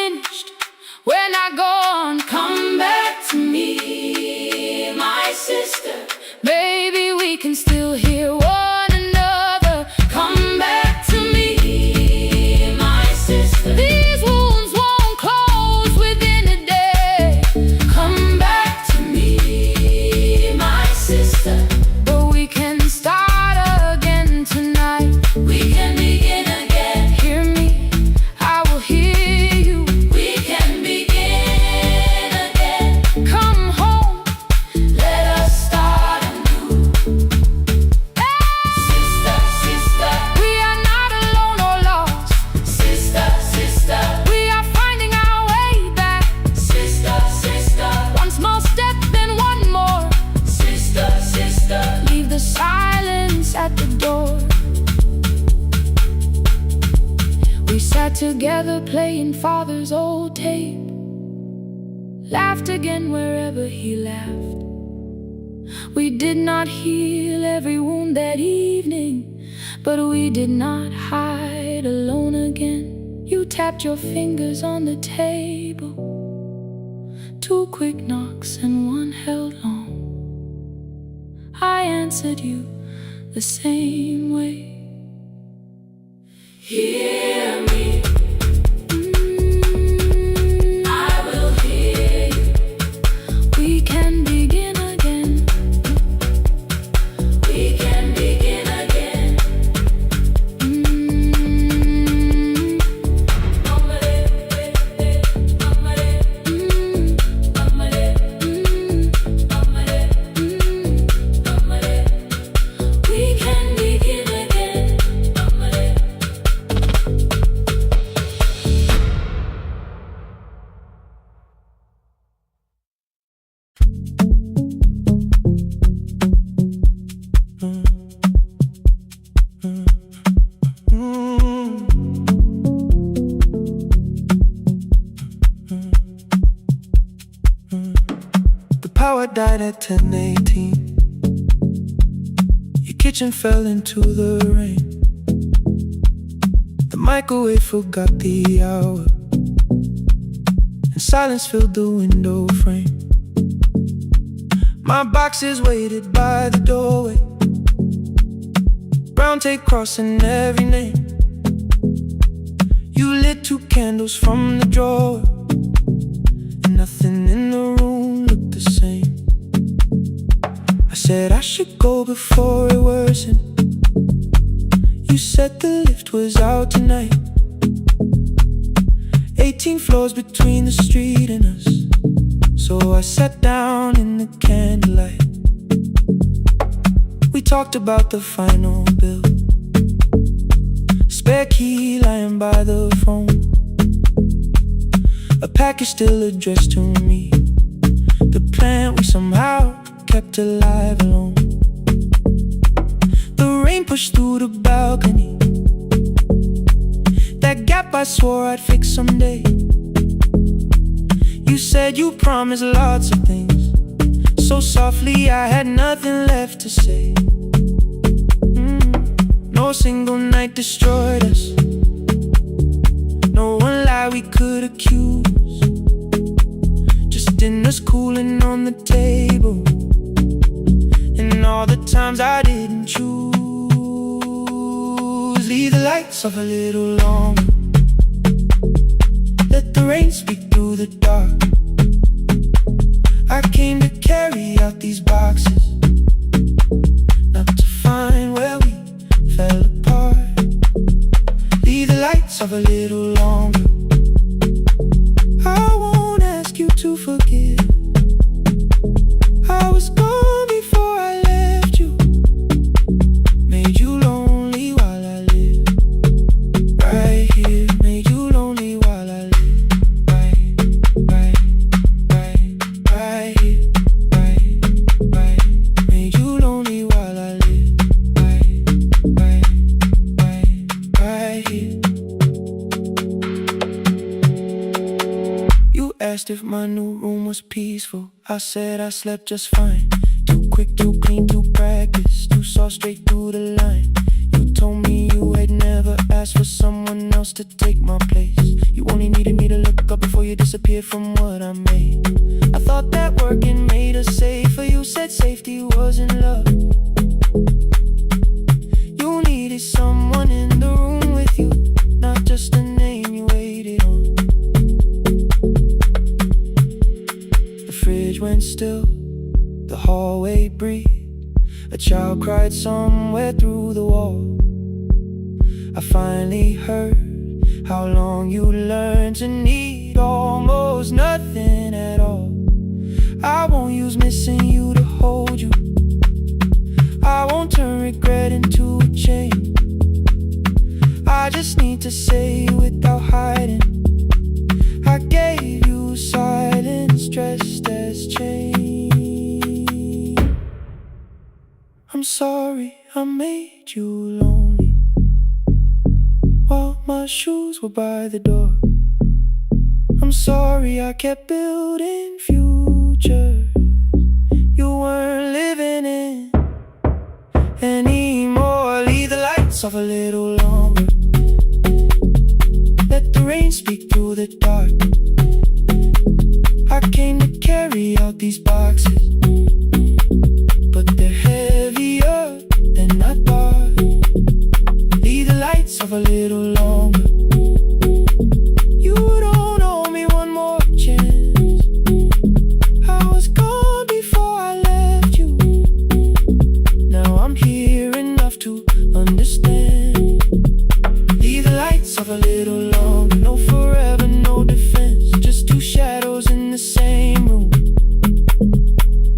grandfather's old tape, laughed again wherever he laughed. We did not heal every wound that evening, but we did not hide alone again. You tapped your fingers on the table, 2 quick knocks and 1 held long. I answered you the same way. Hear me. I will hear you. We can begin again. We can begin again. We can begin again. The power died at 10:18. Your kitchen fell into the rain. The microwave forgot the hour, and silence filled the window frame. My boxes waited by the doorway, brown tape crossing every name. You lit 2 candles from the drawer, and nothing in the room looked the same. I said I should go before it worsened. You said the lift was out tonight. 18 floors between the street and us, so I sat down in the candlelight. We talked about the final bill, spare key lying by the phone, a package still addressed to me, the plant we somehow kept alive alone. The rain pushed through the balcony, that gap I swore I'd fix someday. You said you promised lots of things, so softly I had nothing left to say. No single night destroyed us, no one lie we could accuse, just dinners cooling on the table, and all the times I didn't choose. Leave the lights off a little longer, let the rain speak through the dark. I came to carry out these boxes, not to find where we fell apart. Leave the lights off a little longer. I won't ask you to forgive. I was gone before I left you, made you lonely while I lived right here, made you lonely while I lived right here, right, made you lonely while I lived right here. You asked if my new room was peaceful. I said I slept just fine. Too quick, too clean, too practiced, too saw straight through the line. You told me you had never asked for someone else to take my place. You only needed me to look up before you disappeared from what I made. I thought that working made us safer. You said safety was in love. You needed someone in the room with you, not just a name you waited on. The fridge went still, the hallway breathed. A child cried somewhere through the wall. I finally heard how long you learned to need almost nothing at all. I won't use missing you to hold you. I won't turn regret into a chain. I just need to say without hiding, I gave you silence dressed as change. I'm sorry I made you lonely while my shoes were by the door. I'm sorry I kept building futures you weren't living in anymore. Leave the lights off a little longer. Let the rain speak through the dark. I came to carry out these boxes, but they're heavier than I thought. Leave the lights off a little longer. You don't owe me one more chance. I was gone before I left you. Now I'm here enough to understand. Leave the lights off a little longer. No forever, no defense. Just two shadows in the same room,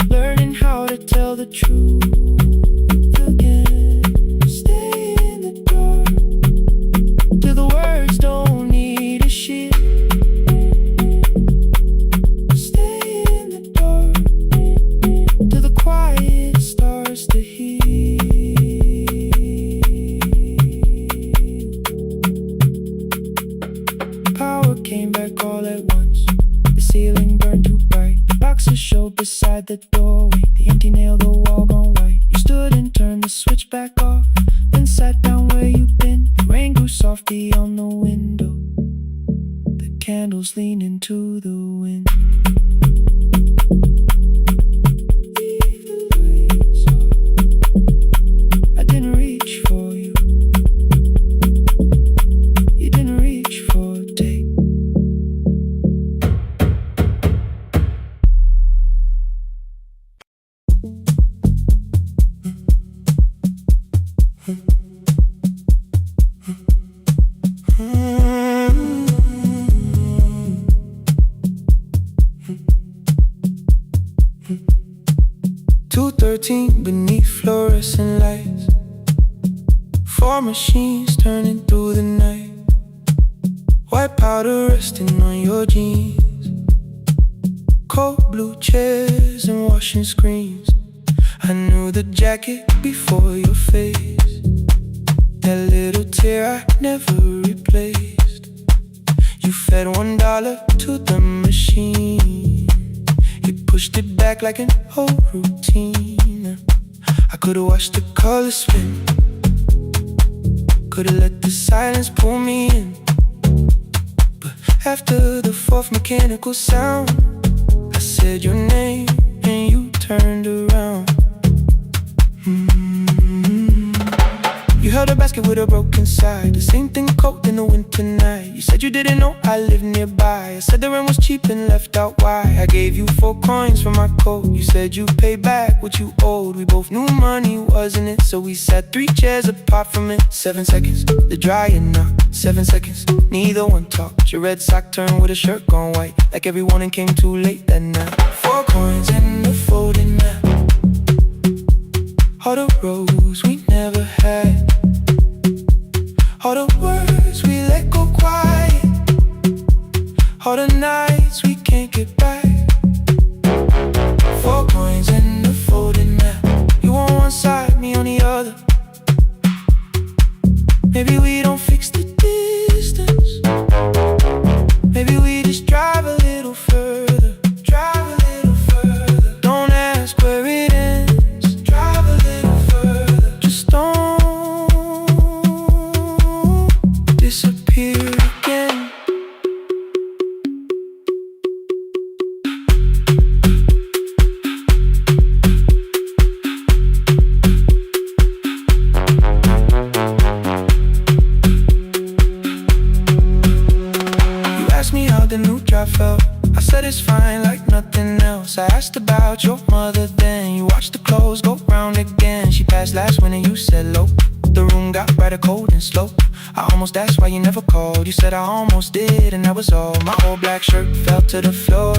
learning how to tell the truth again. Stay in the dark till the words don't need a shield. Stay in the dark till the quiet starts to heal. Power came back all at once. The ceiling burned too bright. The boxes showed beside the doorway. The empty nail, the wall gone white. You stood and turned the switch back off, then sat down where you've been. The rain grew softly on the window. The candles leaned into the wind. Leave the lights off. I didn't reach for you. You didn't reach for a take. 2:13 beneath fluorescent lights. 4 machines turning through the night. White powder resting on your jeans. Cold blue chairs and washing screens. I knew the jacket before your face. That little tear I never replaced. You fed $1 to the machine. You pushed it back like an old routine. I could've watched the colors spin. Could've let the silence pull me in. But after the 4th mechanical sound, I said your name and you turned around. You held a basket with a broken side. The same thing cold in the winter night. You said you didn't know I lived nearby. I said the rent was cheap and left out why. I gave you 4 coins for my coat. You said you'd pay back what you owed. We both knew money wasn't it, so we sat 3 chairs apart from it. 7 seconds, the dryer knocked. 7 seconds, neither one talked. Your red sock turned with a shirt gone white, like every warning came too late that night. 4 coins and a folding map. All the roads we never had. All the words we let go quiet. All the nights we can't get back. 4 coins and a folding map. You on one side, me on the other. Maybe we don't fix the distance. Maybe we just drive a little further. Drive a little further. Don't ask where it ends. Drive a little further. Just don't disappear again. You asked me how the new job felt. I said it's fine like nothing else. I asked about your mother then. You watched the clothes go round again. She passed last winter, you said low. The room got brighter, cold and slow. I almost asked why you never called. You said I almost did and that was all. My old black shirt fell to the floor,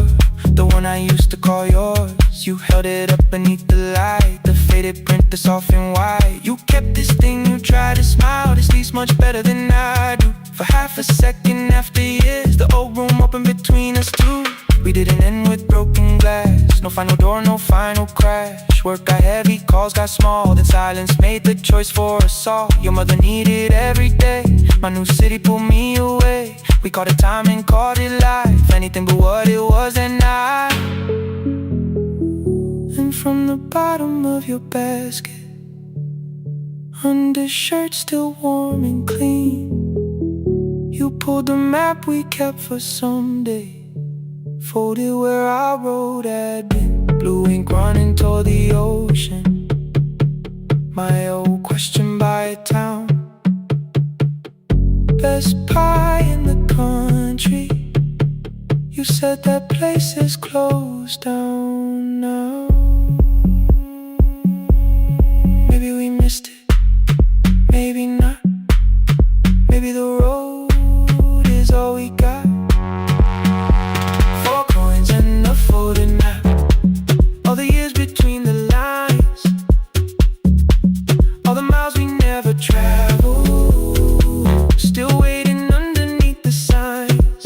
the one I used to call yours. You held it up beneath the light, the faded print that's off in white. You kept this thing, you tried to smile. This leaves much better than I do. For half a second after years, the old room opened between us two. We didn't end with broken glass. No final door, no final crash. Work got heavy, calls got small. Then silence made the choice for us all. Your mother needed every day. My new city pulled me away. We called it time and called it life, anything but what it was that night. And from the bottom of your basket, undershirt still warm and clean, you pulled the map we kept for someday, folded where our road had been. Blue ink running toward the ocean, my old question by a town. Best pie in the country, you said that place is closed down now. Maybe we missed it, maybe not. Maybe the road is all we got. 4 coins and a folded map, all the years between the lines, all the miles we never traveled, still waiting underneath the signs.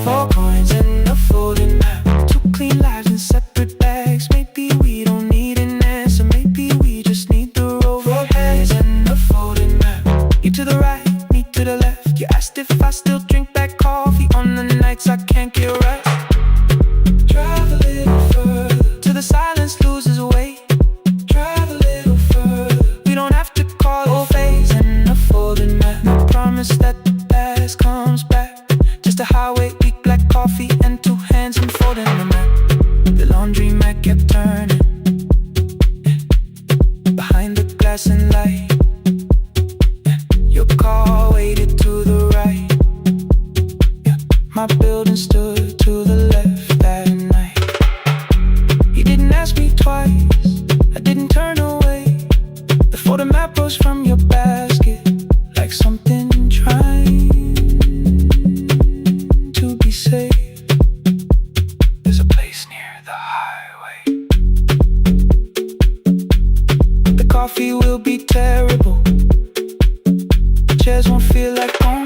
4 coins and a folded map, 2 clean lives in separate bags. Maybe we don't need an answer, maybe we just need the road. 4 coins and a folded map, you to the right, me to the left. You asked if I still drink that coffee on the nights I can't get right. Drive a little further till the silence loses weight. Drive a little further, we don't have to call it phase and a folded map. No promise that the past comes back, just a highway, weak black coffee and 2 hands unfolding the map. The laundry mat kept turning behind the glass and light. Your car waited to the right, my building stood to the left that night. You didn't ask me twice, I didn't turn away. The folded map rose from your basket like something trying to be safe. There's a place near the highway. The coffee will be terrible, the chairs won't feel like home.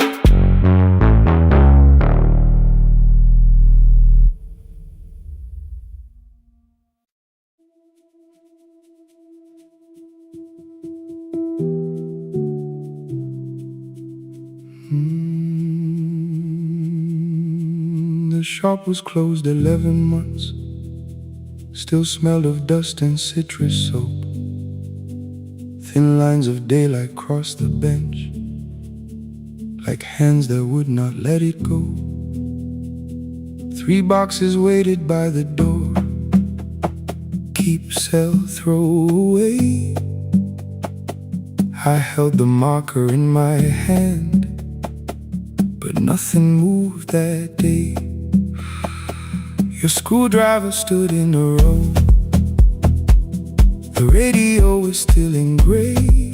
The shop was closed 11 months, still smelled of dust and citrus soap. Thin lines of daylight crossed the bench, like hands that would not let it go. 3 boxes waited by the door, keep, sell, throw away. I held the marker in my hand, but nothing moved that day. Your screwdriver stood in a row, the radio was still in gray.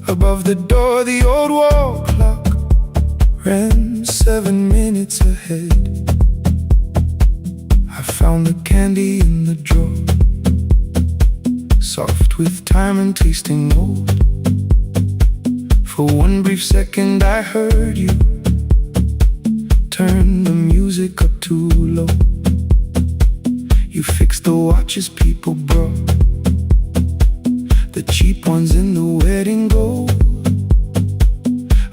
Above the door, the old wall clock ran 7 minutes ahead. I found the candy in the drawer, soft with time and tasting old. For 1 brief second I heard you turn the music up too low. You fixed the watches people brought, the cheap ones in the wedding gold.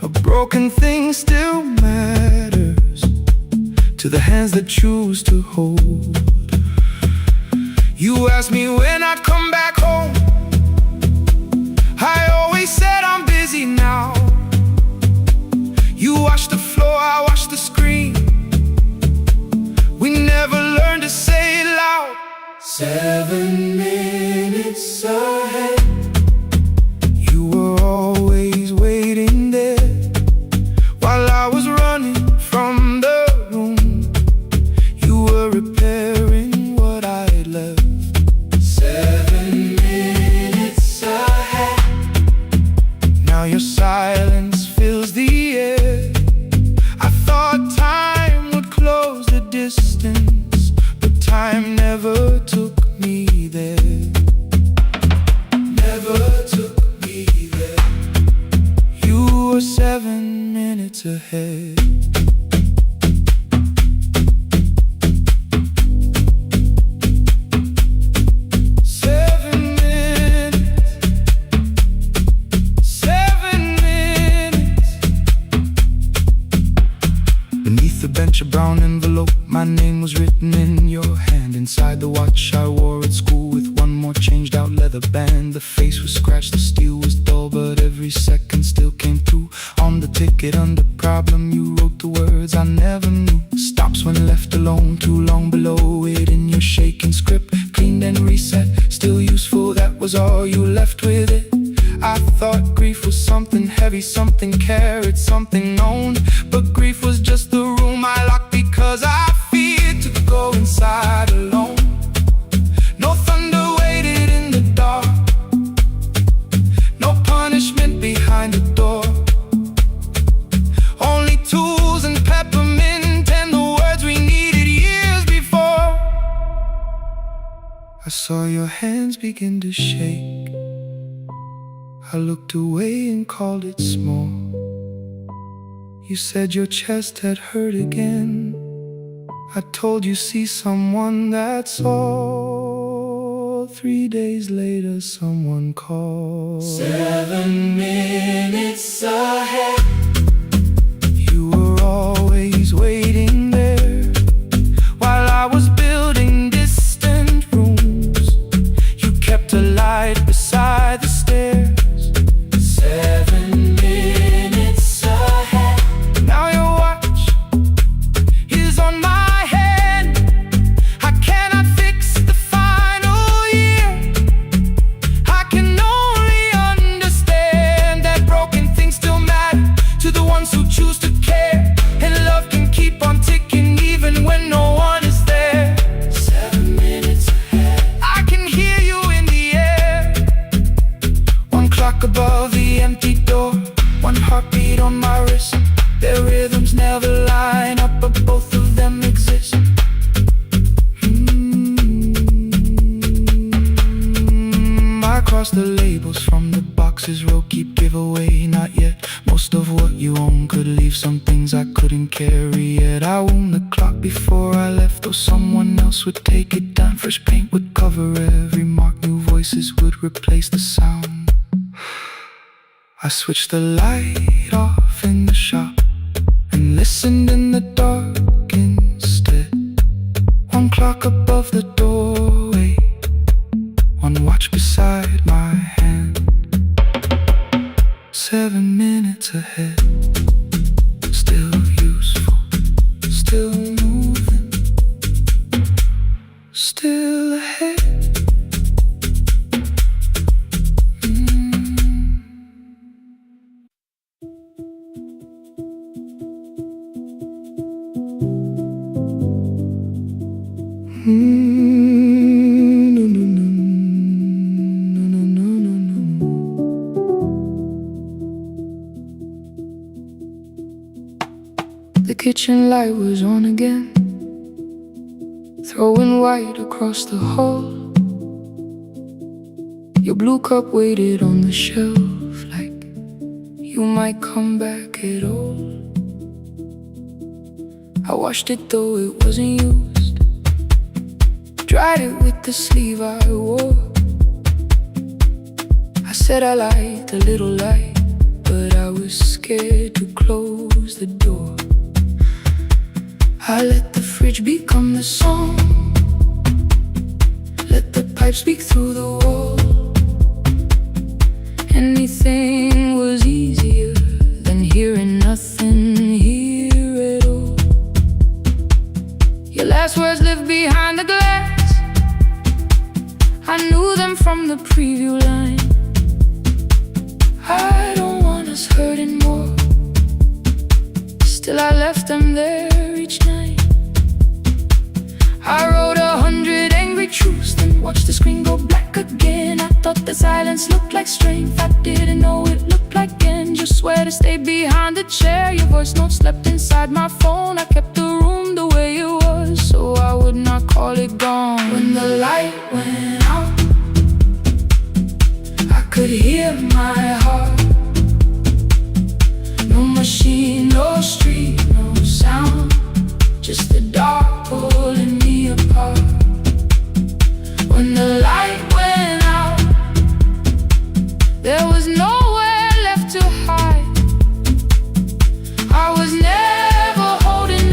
A broken thing still matters to the hands that choose to hold. You asked me when I'd come back home, I always said I'm busy now. You washed the floor, I washed the screen, we never learned to say it loud. 7 minutes ahead, you were always waiting there, while I was running from the room. You were repairing what I had left. 7 minutes ahead, now your silence fills the air. I thought Beneath the bench, a brown envelope, my name was written in your hand. Inside the watch I wore at school with one more changed out leather band. The face was scratched, the steel was dull, but every second still came through. On the ticket under problem you wrote the words I never knew. Stops when left alone, too long below it in your shaking script. Cleaned and reset, still useful, that was all you left with it. I thought grief was something heavy, something carried, something known. But grief was just the room I locked because I feared to go inside alone. No thunder waited in the dark, no punishment behind the door. Only tools and peppermint and the words we needed years before. I saw your hands begin to shake. I looked away and called it small. You said your chest had hurt again. I told you see someone, that's all. 3 days later someone called. 7 minutes ahead. You were always waiting there while I was building distant rooms. You kept a light beside the stairs. 7 minutes ahead. Now your watch is on my hand. I cannot fix the final year. I can only understand that broken things still matter to the ones who choose to care. And love can keep on ticking even when no one is there. 7 minutes ahead. I can hear you in the air. One clock above the empty door, one heartbeat on my wrist. Their rhythms never line up, but both of them exist. I cross the labels from the boxes, row keep giveaway, not yet. Most of what you own could leave, some things I couldn't carry yet. I wound the clock before I left, though someone else would take it down. Fresh paint would cover every mark, new voices would replace the sound. I switched the light off in the shop and listened in the dark instead. One clock above the doorway, one watch beside my hand. 7 minutes ahead, still useful, still moving, still ahead. The kitchen light was on again, throwing white across the hall. Your blue cup waited on the shelf like you might come back at all. I washed it though it wasn't used, dried it with the sleeve I wore. I said I liked a little light, but I was scared to close the door. I let the fridge become the song, let the pipe speak through the wall. Anything was easier than hearing nothing here at all. Your last words lived behind the glass, I knew them from the preview line. I don't want us hurting more, still I left them there each night. I wrote 100 angry truths, then watched the screen go black again. I thought the silence looked like strength, I didn't know it looked like end. Just swear to stay behind the chair, your voice note slept inside my phone. I kept the room the way it was, so I would not call it gone. When the light went out, I could hear my heart. No machine, no street, no sound, just the dark pulling me apart. When the light went out, there was nowhere left to hide. I was never holding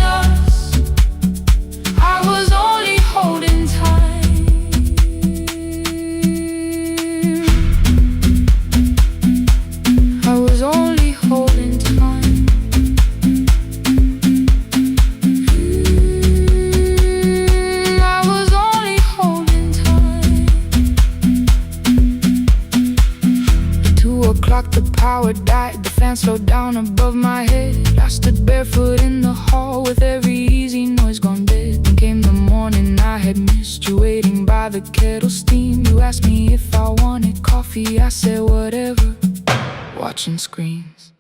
power died, the fan slowed down above my head. I stood barefoot in the hall with every easy noise gone dead. Then came the morning I had missed you, waiting by the kettle steam. You asked me if I wanted coffee, I said whatever, watching screens.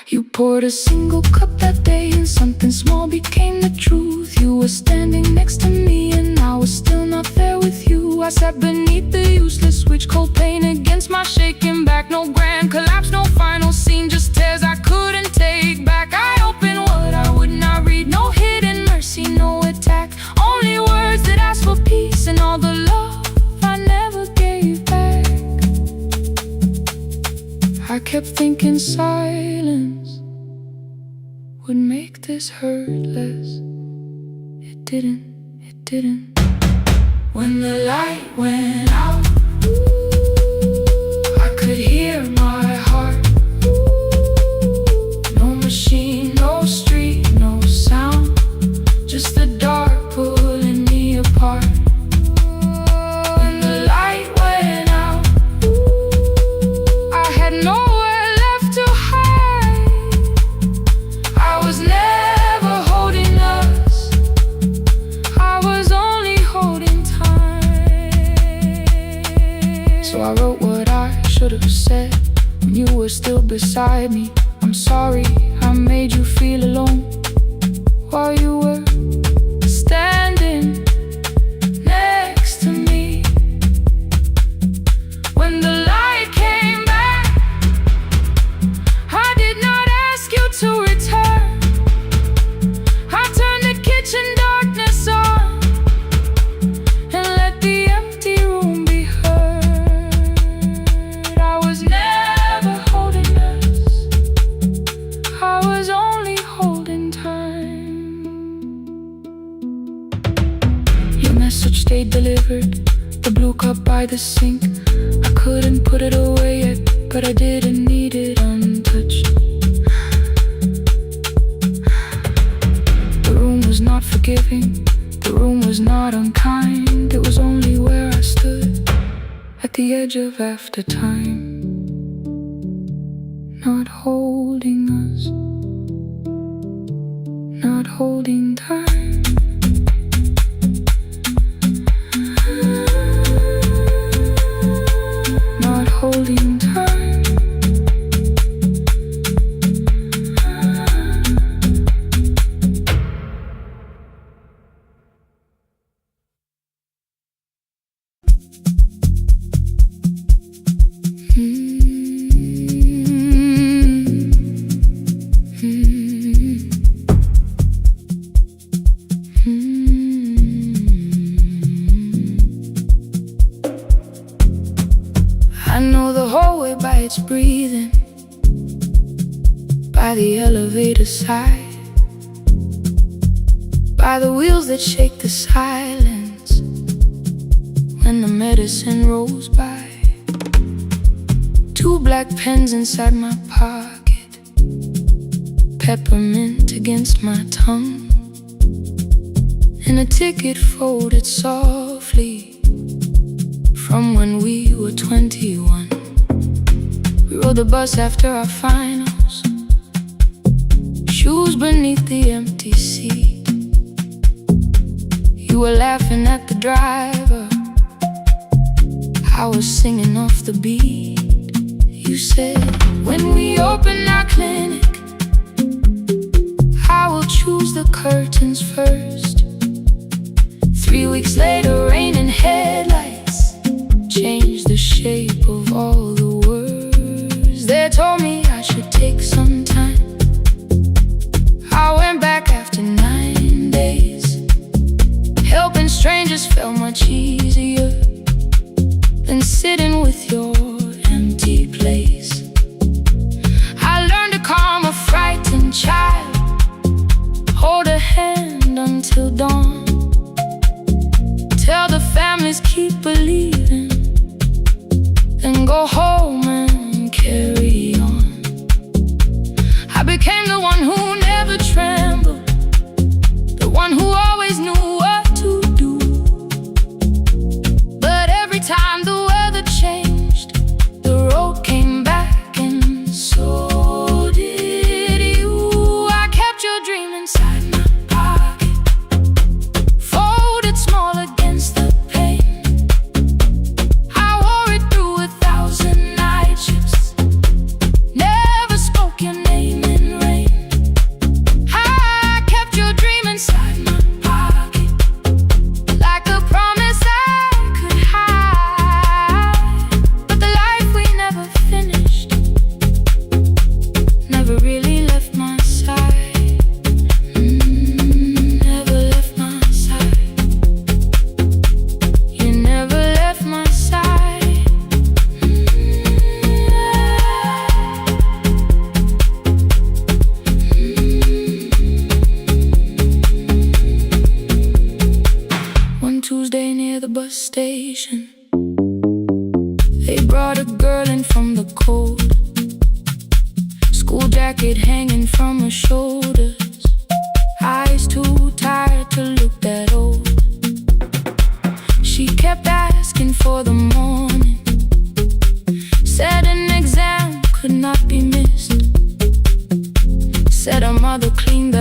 You poured a single cup that day and something small became the truth. You were standing next to me and I was still not there with you. I sat beneath the useless switch, cold pain against my shaking back. No grand collapse, no final scene, just tears I couldn't take back. I opened what I would not read, no hidden mercy, no attack. Only words that asked for peace and all the love I never gave back. I kept thinking silence would make this hurt less. It didn't. When the light went out, I could hear my heart. No machine, no street, no sound, just the dark pulling me apart. When the light went out, I had nowhere left to hide. I was never holding us, I was only holding time. So I wrote what I should have said when you were still beside me. I'm sorry I made you feel alone while you were standing next to me. When the light came back, I did not ask you to return. I turned the kitchen darkness on and let the empty room be heard. I was never holding us, I was only holding time. Your message stayed delivered, the blue cup by the sink. I couldn't put it away yet, but I didn't need it untouched. The room was not forgiving, the room was not unkind. It was only where I stood at the edge of after time, not holding us, not holding time. Not holding time. I know the hallway by its breathing, by the elevator side, by the wheels that shake the silence when the medicine rolls by. Two black pens inside my pocket, peppermint against my tongue, and a ticket folded softly from when we were 21. We rode the bus after our finals, shoes beneath the empty seat. You were laughing at the driver, I was singing off the beat. You said, when we open our clinic, I will choose the curtains first. 3 weeks later, rain and headlights changed the shape of all the words. They told me I should take some time. I went back after 9 days. Helping strangers felt much easier than sitting with your empty place. I learned to calm a frightened child, hold a hand until dawn, tell the families keep believing, then go home and carry on. I became the one who never trembled, the one who always knew what to do. But every time the weather changed, the road came back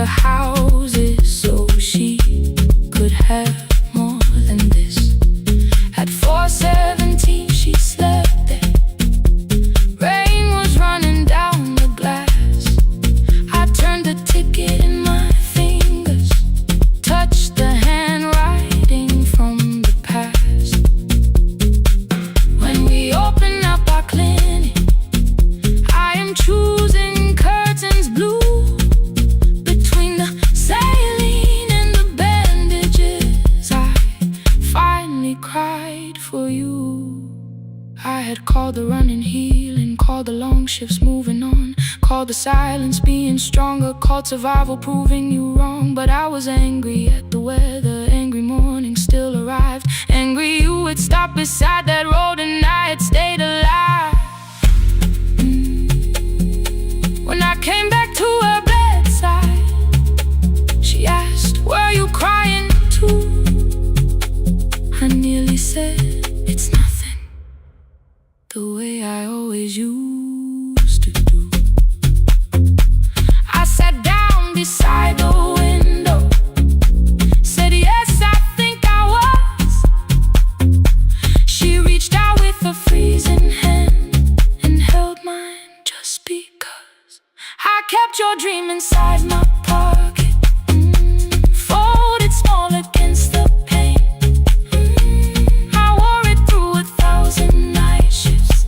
the houses so she could have more than this. At 4:17 she slept there. Rain was running down the glass. I turned the ticket in my fingers, touched the handwriting from the past. When we open up our clinic, I am choosing curtains blue. Between the saline and the bandages, I finally cried for you. I had called the running healing, called the long shifts moving on, called the silence being stronger, called survival proving you wrong. But I was angry at the weather, angry morning still arrived, angry you had stopped beside that road and I had stayed alive. When I came back to her bedside, she asked, "Were you crying too?" I nearly said, "It's nothing," the way I always used to do. I sat down beside the window, said, "Yes, I think I was." She reached out with a freezing hand and held mine just because. I kept your dream inside my pocket, folded small against the pain. I wore it through 1,000 night shifts,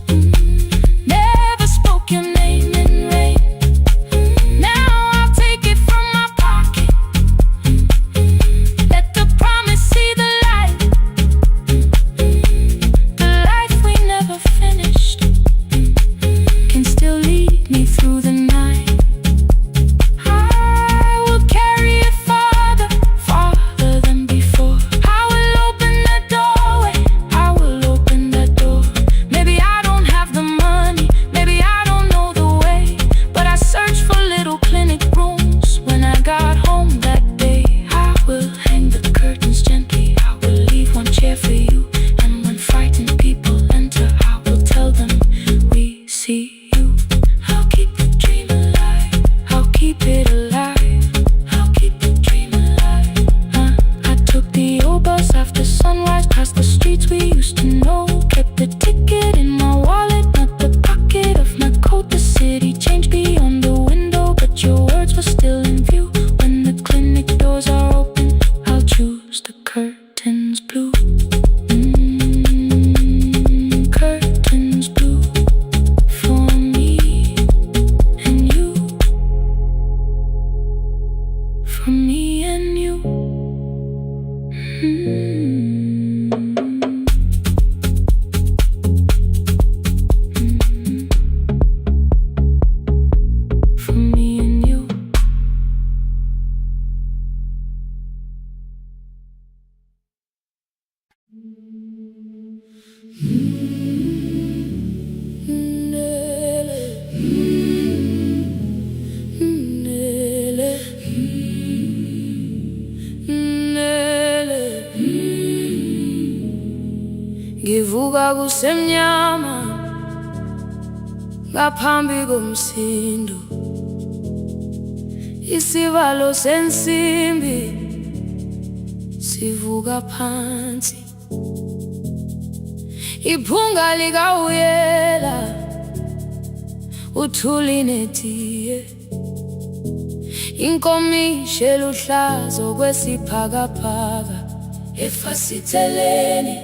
never spoke your name in rain. Now I'll take it from my pocket, let the promise see the light. The life we never finished can still lead me through the night. I will carry it farther, farther than before. I will open the doorway, I will open the door. Maybe I don't have the money, maybe I don't know the way, but I searched for little clinic rooms when I got home that day. I will hang the curtains gently, I will leave one chair for you, and when frightened people enter, I will tell them, "We see you." I'll keep the dream alive, I'll keep it alive, I'll keep the dream alive. I took the old bus after sunrise, past the streets we used to know. Kept the ticket in my wallet, not the pocket of my coat. The city changed beyond the window, but your words were still in view. When the clinic doors are open, I'll choose the curtains blue. Curtains blue for me and you, for me and you. For me and you. Ngivuka kusemnyama ngaphambi komsindo, isivalo sensimbi sivuka phansi. Iphunga likawuyela uthuli netiye, inkomishi eluhlaza okwesiphakapaka efasiteleni.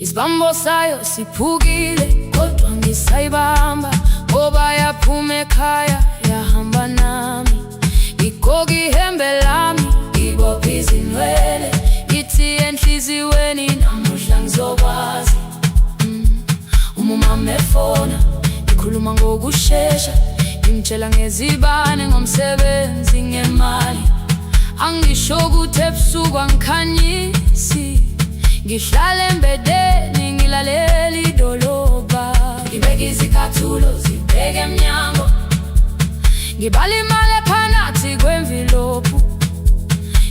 Isibambo sayo siphukile kodwa ngisayibamba, ngoba yaphuma ekhaya yahamba nami. Igoga ihembe lami, ibopha izinwele, ithi enhliziyweni namuhla ngizokwazi. Umama efona, ikhuluma ngokushesha, imtshela ngezibane, ngomsebenzi, ngemali. Angisho ukuthi ebusuku angikhanyisi, ngihlala embedeni ngilalela idolobha. Ngibeka izicathulo zibheke emnyango, ngibala imali ephakathi kwemvilophu.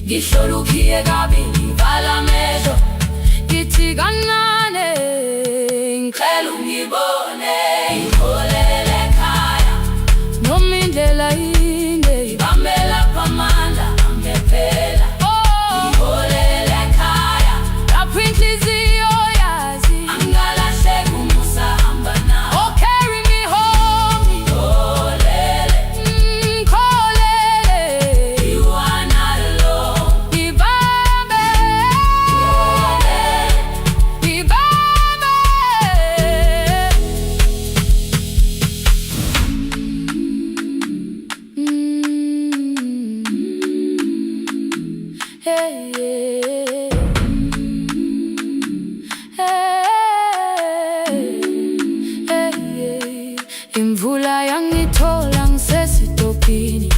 Ngihlola ukhiye kabili, ngivala amehlo, ngithi kancane ngicela ungibone, ngiholele ekhaya. Noma indlela inde Hey, hey, hey, hey. Imvula yangithola ngisesitopini,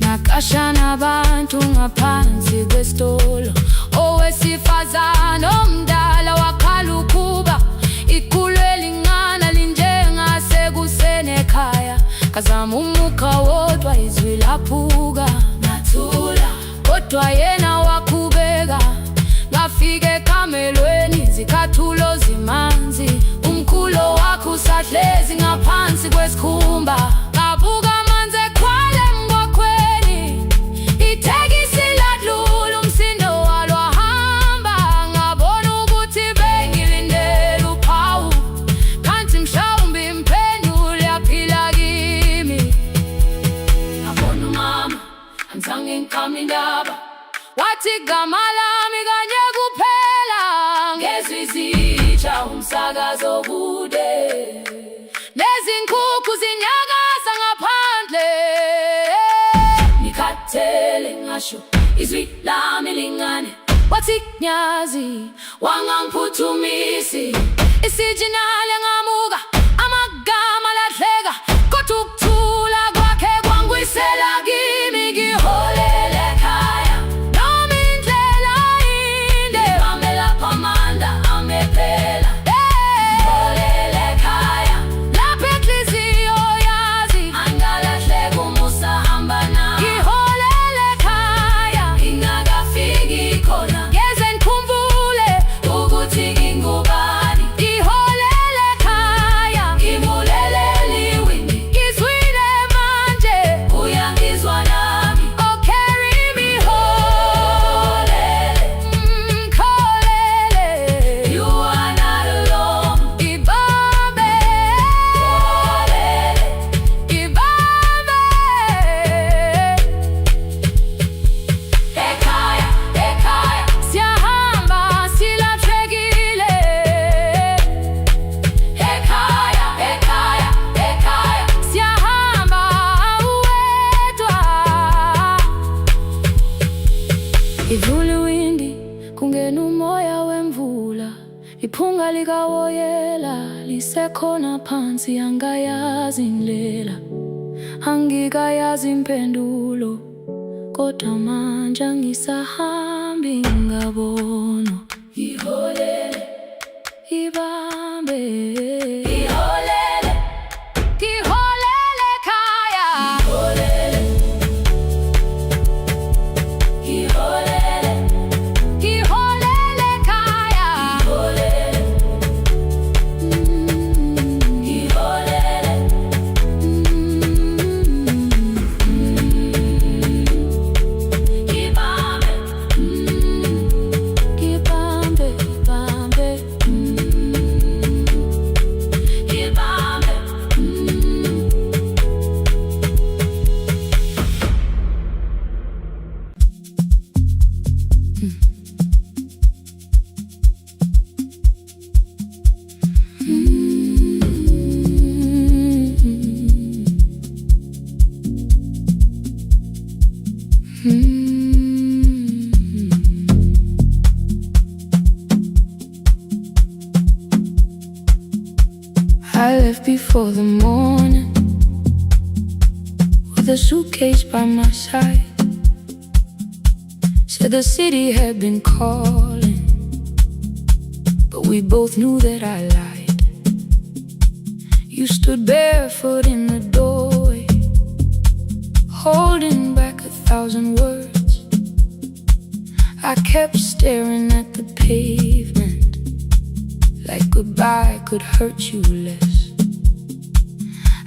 nakasha nabantu ngaphansi kwesitolo. Owesifazane omdala wakhala ukuba ikhulu elingana linjengasekuseni ekhaya. Ngazama umukha wodwa izwi laphuka, ngathula kodwa yena waqhubeka. Ngafika ekamelweni izicathulo zimanzi, umkhulo wakhe usahlezi ngaphansi kwesikhumba. Ngabuka amanzi ekhwale emgwaqweni, itekisi ladlula umsindo walo wahamba. Ngabona ukuthi bengilindele uphawu, kanti mhlawumbe impendulo yaphila kimi. Ngabona umama angizange ngiqame indaba, wathi igama lami kanye kuphela. Ngezwi izitsha umsakazo kude, nezinkukhu zinyakaza ngaphandle. Ngikhathele ngasho izwi lami lingane, wathi nyazi wangangiphuthumisi. Isijinali ngamuka, amagama lahleka, kodwa ukuthula kwakhe kwangwisela kimi. Ngiholele ekhaya noma indlela inde, bamela phamanda amephela. Ngiholele ekhaya lapho inhliziyo yazi angalahleka umusa hamba nami. Ngiholele ekhaya ingakafiki khona, ngeze ngikhumbule ukuthi ngingubani. Ngiholele ekhaya ngimulelele iwindi, ngizwile manje uyangizwa nami. Oh carry me holele, kholele, you are not alone. Ibambe holele, ibambe. Ekhaya, ekhaya siyahamba silahlekile. Ekhaya, ekhaya, ekhaya siyahamba uwedwa. Ivula iwindi kungena umoya wemvula, iphunga likawoyela lisekhona phansi. Angayazi indlela, angikayazi impendulo, kodwa manje angisahambi ngabonwa. Ngiholele, ibambe, ngiholele, ngiholele ekhaya. Ngiholele, ngiholele, ngiholele ekhaya. Ngiholele, ngiholele, ibambe, ibambe, ibambe, ibambe. I left before the morning, with a suitcase by my side. Said the city had been calling, but we both knew that I lied. You stood barefoot in the doorway, holding back 1,000 words. I kept staring at the pavement, like goodbye could hurt you less.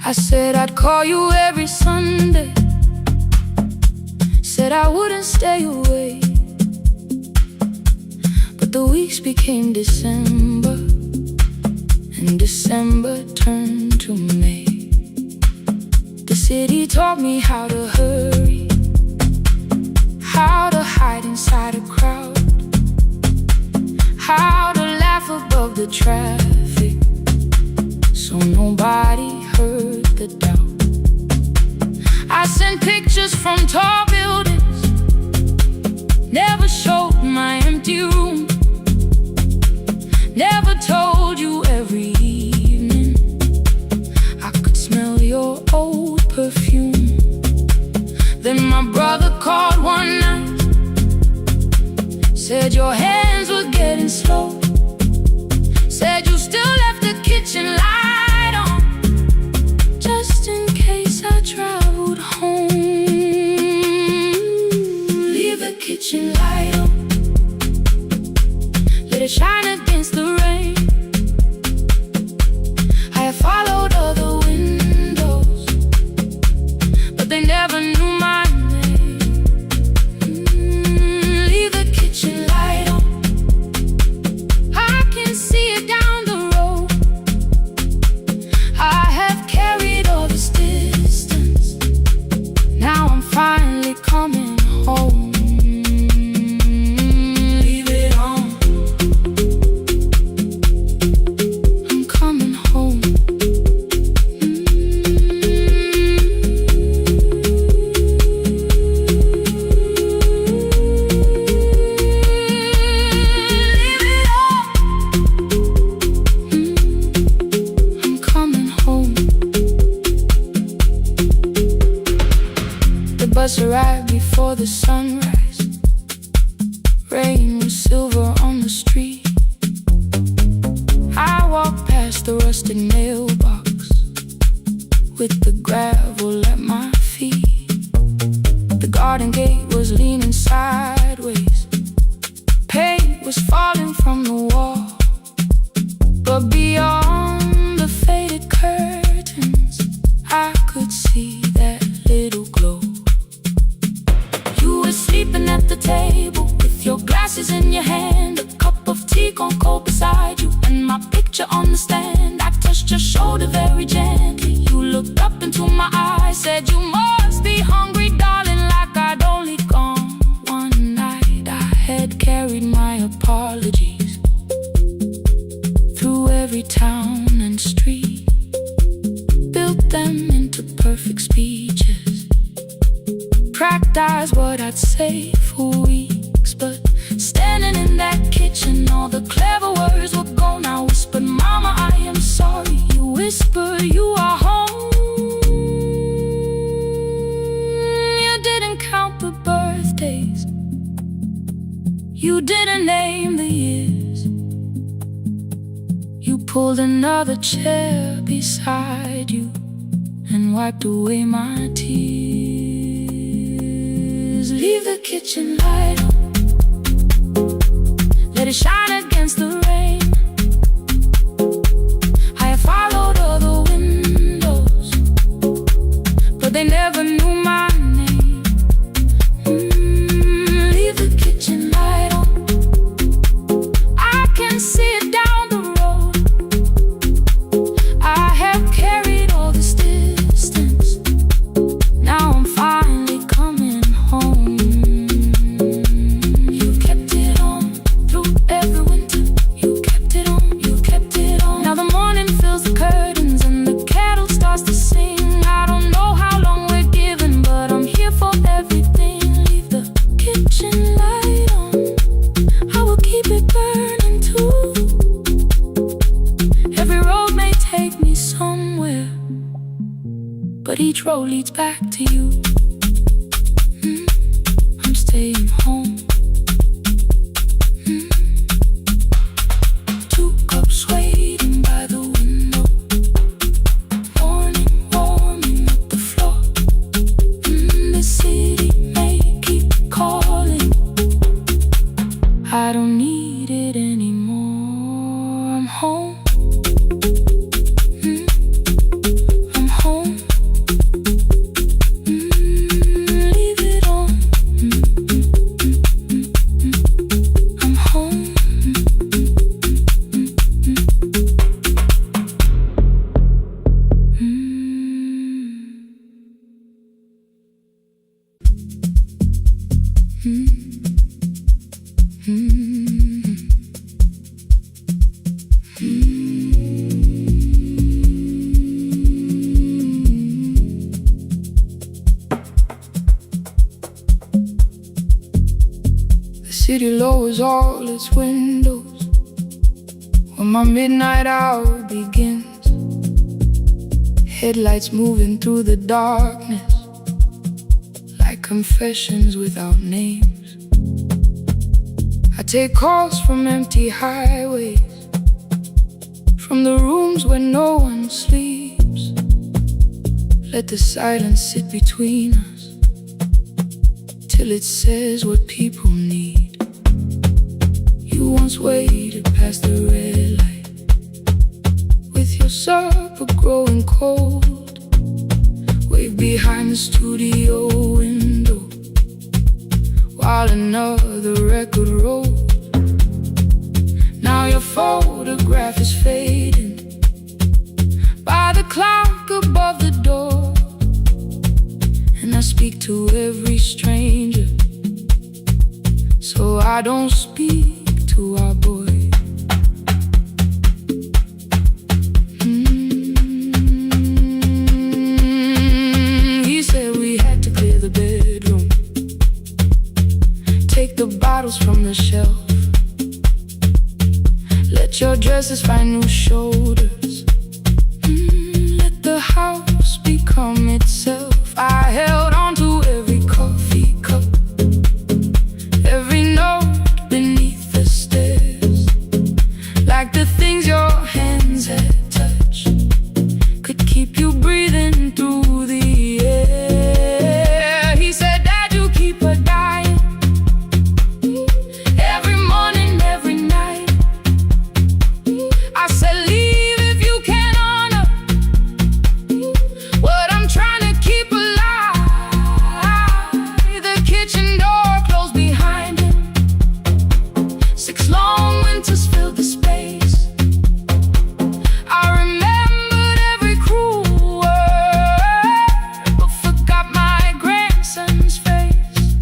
I said I'd call you every Sunday, said I wouldn't stay away. But the weeks became December, and December turned to May. The city taught me how to hurry, how to hide inside a crowd, how to laugh above the traffic, so nobody heard the doubt. I sent pictures from tall buildings, Never showed my empty room, never told you every evening I could smell your old perfume. Then my brother called one night, said your hands were getting slow, said you still left the kitchen light on, just in case I traveled home. Leave the kitchen light on, let it shine against the rain. I have followed other windows, but they never knew my name. Leave the kitchen light on, I can see it down the road. I have carried all this distance, now I'm finally coming home. Leave it on, I'm coming home. Leave it on, I'm coming home. The bus arrived before the sunrise. Rain was silver on the street. I walked past the rusted mailbox with the gravel at my feet. The garden gate was leaning sideways, paint was falling from the wall, but beyond the faded curtains I could see that little glow. You were sleeping at the table with your glasses in your hand, a cup of tea gone cold beside you, and my picture on the stand. I touched your shoulder very gently. You looked up into my eyes, said you must be hungry, darling, like I'd only gone one night. I had carried my apologies through every town and street, built them into perfect speeches, practiced what I'd say for weeks. But standing in that kitchen, all the clever words were gone. I whispered, Mama, I am sorry. You whisper, you are home. You didn't count the birthdays, you didn't name the years. You pulled another chair beside you and wiped away my tears. Leave the kitchen light on, let it shine against the rain. I have followed other windows, but they never knew my name. Leave the kitchen light on, I can see it down the road. I have carried all this distance, now I'm finally coming home. You kept it on through every winter, you kept it on, you kept it on. Now the morning fills the curtains and the kettle starts to sing. I don't know how long we're given, but I'm here for everything. Leave the kitchen light on, I will keep it burning too. Every road may take me somewhere, but each road leads back to you. I'm staying home. 2 cups waiting by the window, morning warming up the floor. The city may keep calling, I don't need it anymore. I'm home. I'm home. Leave it on. I'm home. city lowers all its windows when my midnight hour begins. Headlights moving through the darkness like confessions without names. I take calls from empty highways, from the rooms where no one sleeps. Let the silence sit between us till it says what people need. You once waited past the red light with your supper growing cold. Wave behind the studio window while another record rolls. Now your photograph is fading by the clock above the door, and I speak to every stranger, so I don't speak to our boy. He said we had to clear the bedroom, take the bottles from the shelf, let your dresses find new shoulders, let the house become itself. I held on to every coffee cup, every note beneath the stairs, like the things your hands had touched could keep you breathing through the air. He said, Dad, you keep her dying every morning, every night. I said, leave if you can honor what I'm trying to keep alive. The kitchen door closed behind him, 6 long winters filled the space. I remembered every cruel word, but forgot my grandson's face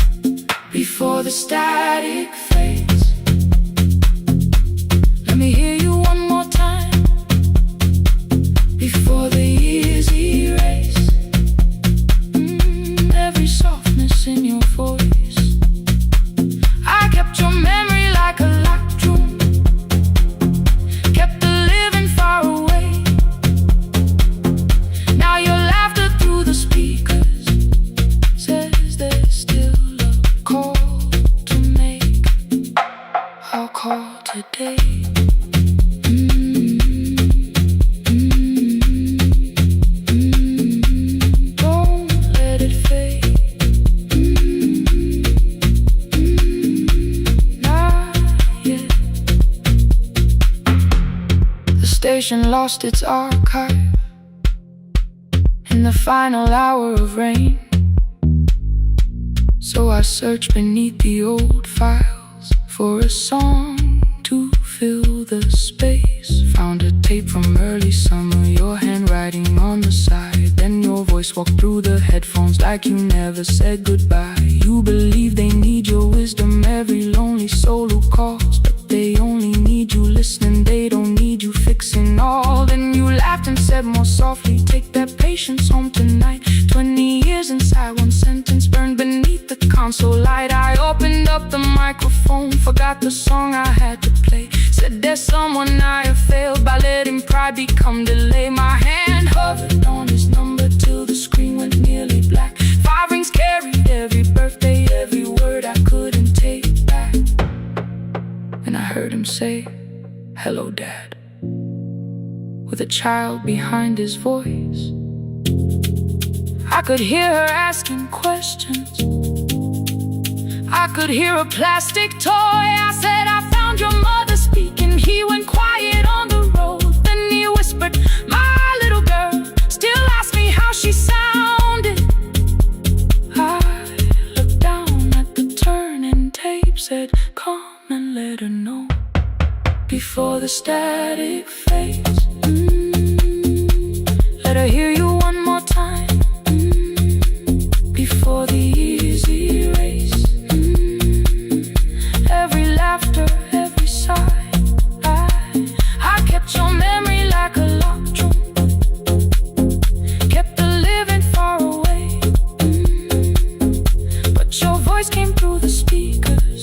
before the static fades. Let me hear you one more time before the years erase every softness in your voice. I kept your memory like a locked room, kept the living far away. Now your laughter through the speakers says there's still a call to make. I'll call today. Don't let it fade. Not yet. The station lost its archive in the final hour of rain, so I searched beneath the old files for a song to fill the space. Found a tape from early summer, your handwriting on the side. Then your voice walked through the headphones like you never said goodbye. You believe they need your wisdom, every lonely soul who calls, but they only need you listening, they don't need you fixing all. Then you laughed and said more softly, take that patience home tonight. 20 years inside one sentence burned beneath the console light. I opened up the microphone, forgot the song I had to play. Said there's someone I have failed by letting pride become delay. My hand hovered on his number till the screen went nearly black. 5 rings carried every birthday, every word I couldn't take back. And I heard him say, hello, Dad, with a child behind his voice. I could hear her asking questions, I could hear a plastic toy. I said, I found your mother speaking. He went quiet on the road, then he whispered, my little girl still asks me how she sounded. I looked down at the turning tape, said, come and let her know before the static fades. Let her hear you one more time before the years erase every laughter, every sigh. I kept your memory like a locked room, kept the living far away, but your voice came through the speakers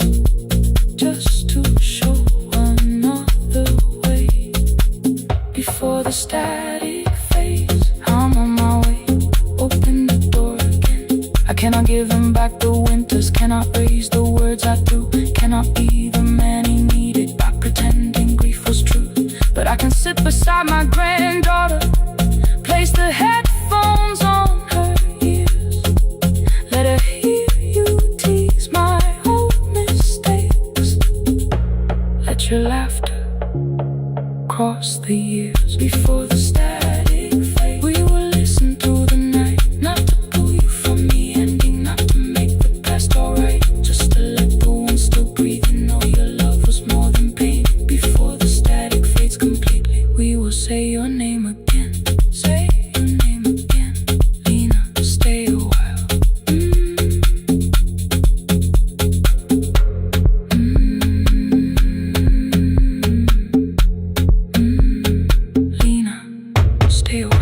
the winters, cannot raise the words I threw, cannot be the man he needed by pretending grief was true. But I can sit beside my granddaughter, place the headphones on her ears, let her hear you tease my old mistakes, let your laughter cross the years. Before the static fade, we will listen through the night, not to pull you from me ending, not to make the past alright, just to let the one still breathe and know your love was more than pain. Before the static fades completely, we will say your name again, say your name again. Lena, stay a while. Lena, stay a while.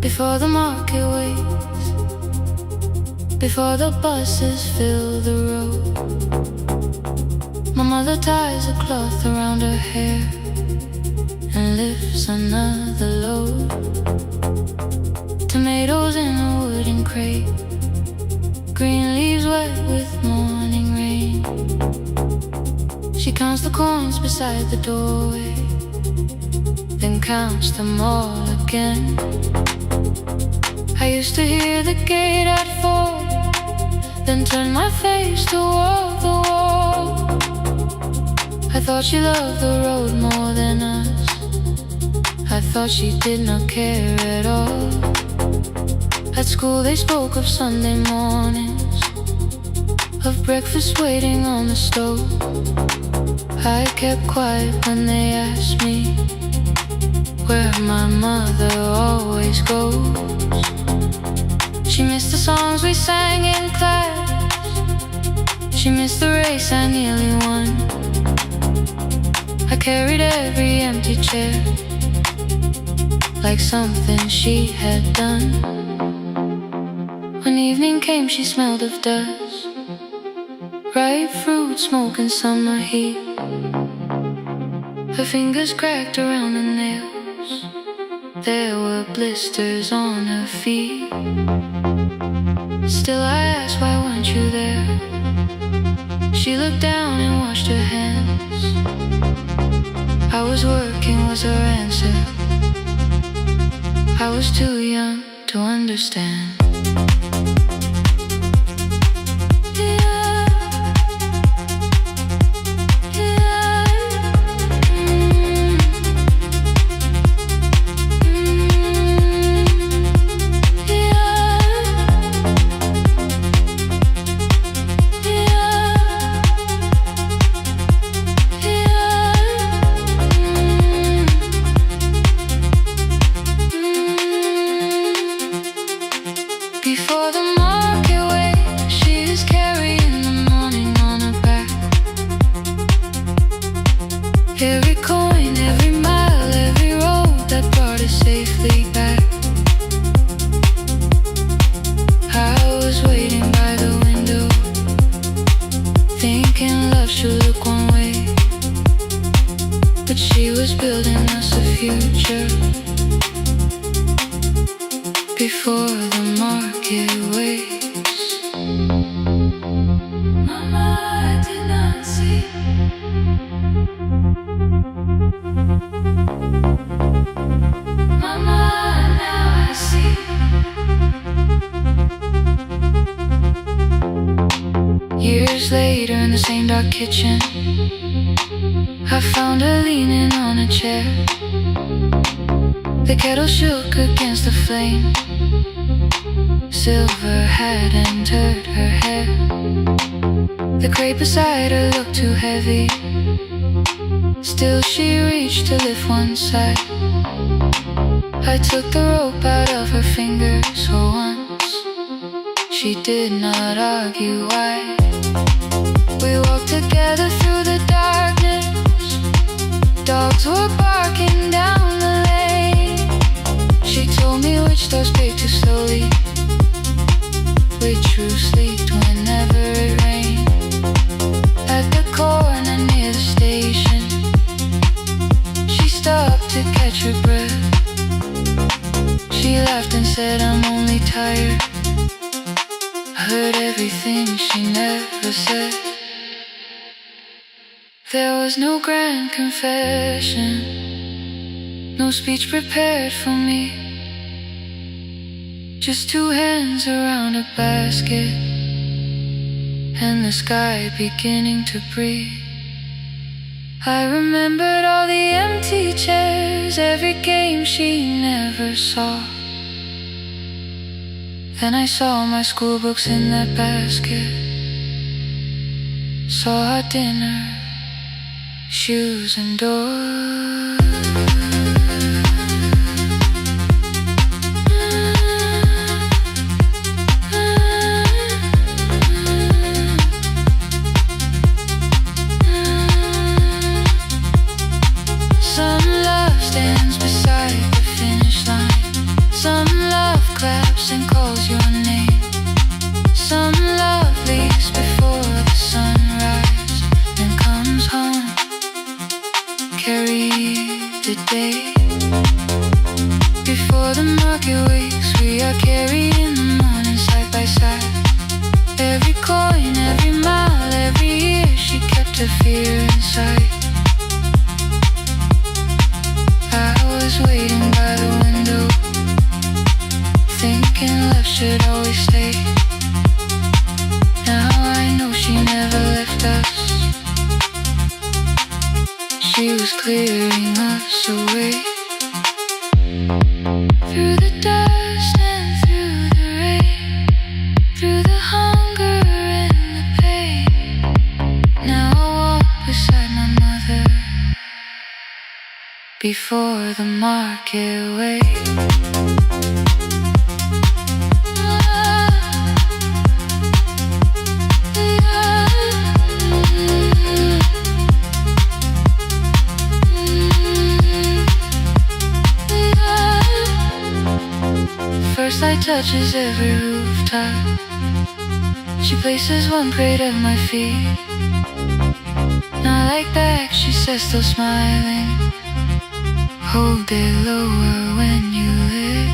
Before the market waits, before the buses fill the road, my mother ties a cloth around her hair and lifts another load. Tomatoes in a wooden crate, green leaves wet with morning rain. She counts the coins beside the doorway, then counts them all again. I used to hear the gate at 4, then turn my face toward the wall. I thought she loved the road more than us, I thought she did not care at all. At school they spoke of Sunday mornings, of breakfast waiting on the stove. I kept quiet when they asked me where my mother always goes. She missed the songs we sang in class, she missed the race I nearly won. I carried every empty chair like something she had done. When evening came she smelled of dust, ripe fruit, smoke and summer heat. Her fingers cracked around the nails, there were blisters on her feet. Still I asked, why weren't you there? She looked down and washed her hands. I was working was her answer, I was too young to understand. Before the market waits, she's carrying the morning on her back. Every coin, every mile, every road that brought us safely back. I was waiting by the window, thinking love should look one way, but she was building us a future. Before the market waits, Mama, I did not see. Mama, now I see. Years later in the same dark kitchen, I found her leaning on a chair. The kettle shook against the flame, Silver had entered her hair. The crate beside her looked too heavy. Still she reached to lift one side. I took the rope out of her fingers for once. She did not argue why. We walked together through the darkness. Dogs were barking down the lane. She told me which doors paid too slowly, which roofs leaked whenever it rained. At the corner near the station, she stopped to catch her breath. She laughed and said, I'm only tired. I heard everything she never said. There was no grand confession, no speech prepared for me. Just two hands around a basket and the sky beginning to breathe. I remembered all the empty chairs, every game she never saw. Then I saw my school books in that basket, saw our dinner, shoes and doors. Some love stands beside the finish line. Some love claps and calls your name. Some love leaves before the sunrise, then comes home. Carry the day. Before the market wakes, we are carried in the morning side by side. Every coin, every mile, every year, she kept her fear inside. I was waiting by the window, thinking left should always stay. Now I know she never left us. She was clearing us away. Through the dust and through the rain, through the hunger and the pain. Now I walk beside my mother before the market waits. First light touches every rooftop. She places one crate at my feet. Not like back, she says, still smiling. Hold it lower when you lit.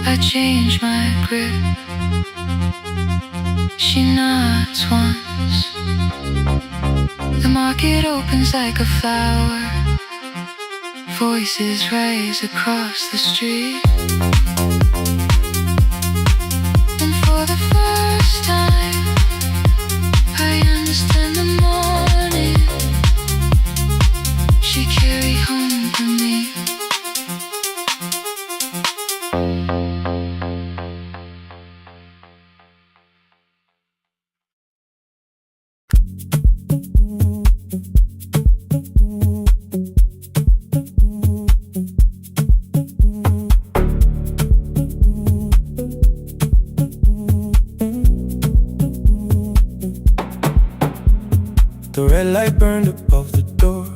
I change my grip. She nods once. The market opens like a flower. Voices rise across the street. And for the first time, I understand the morning she carried home to me. The red light burned above the door,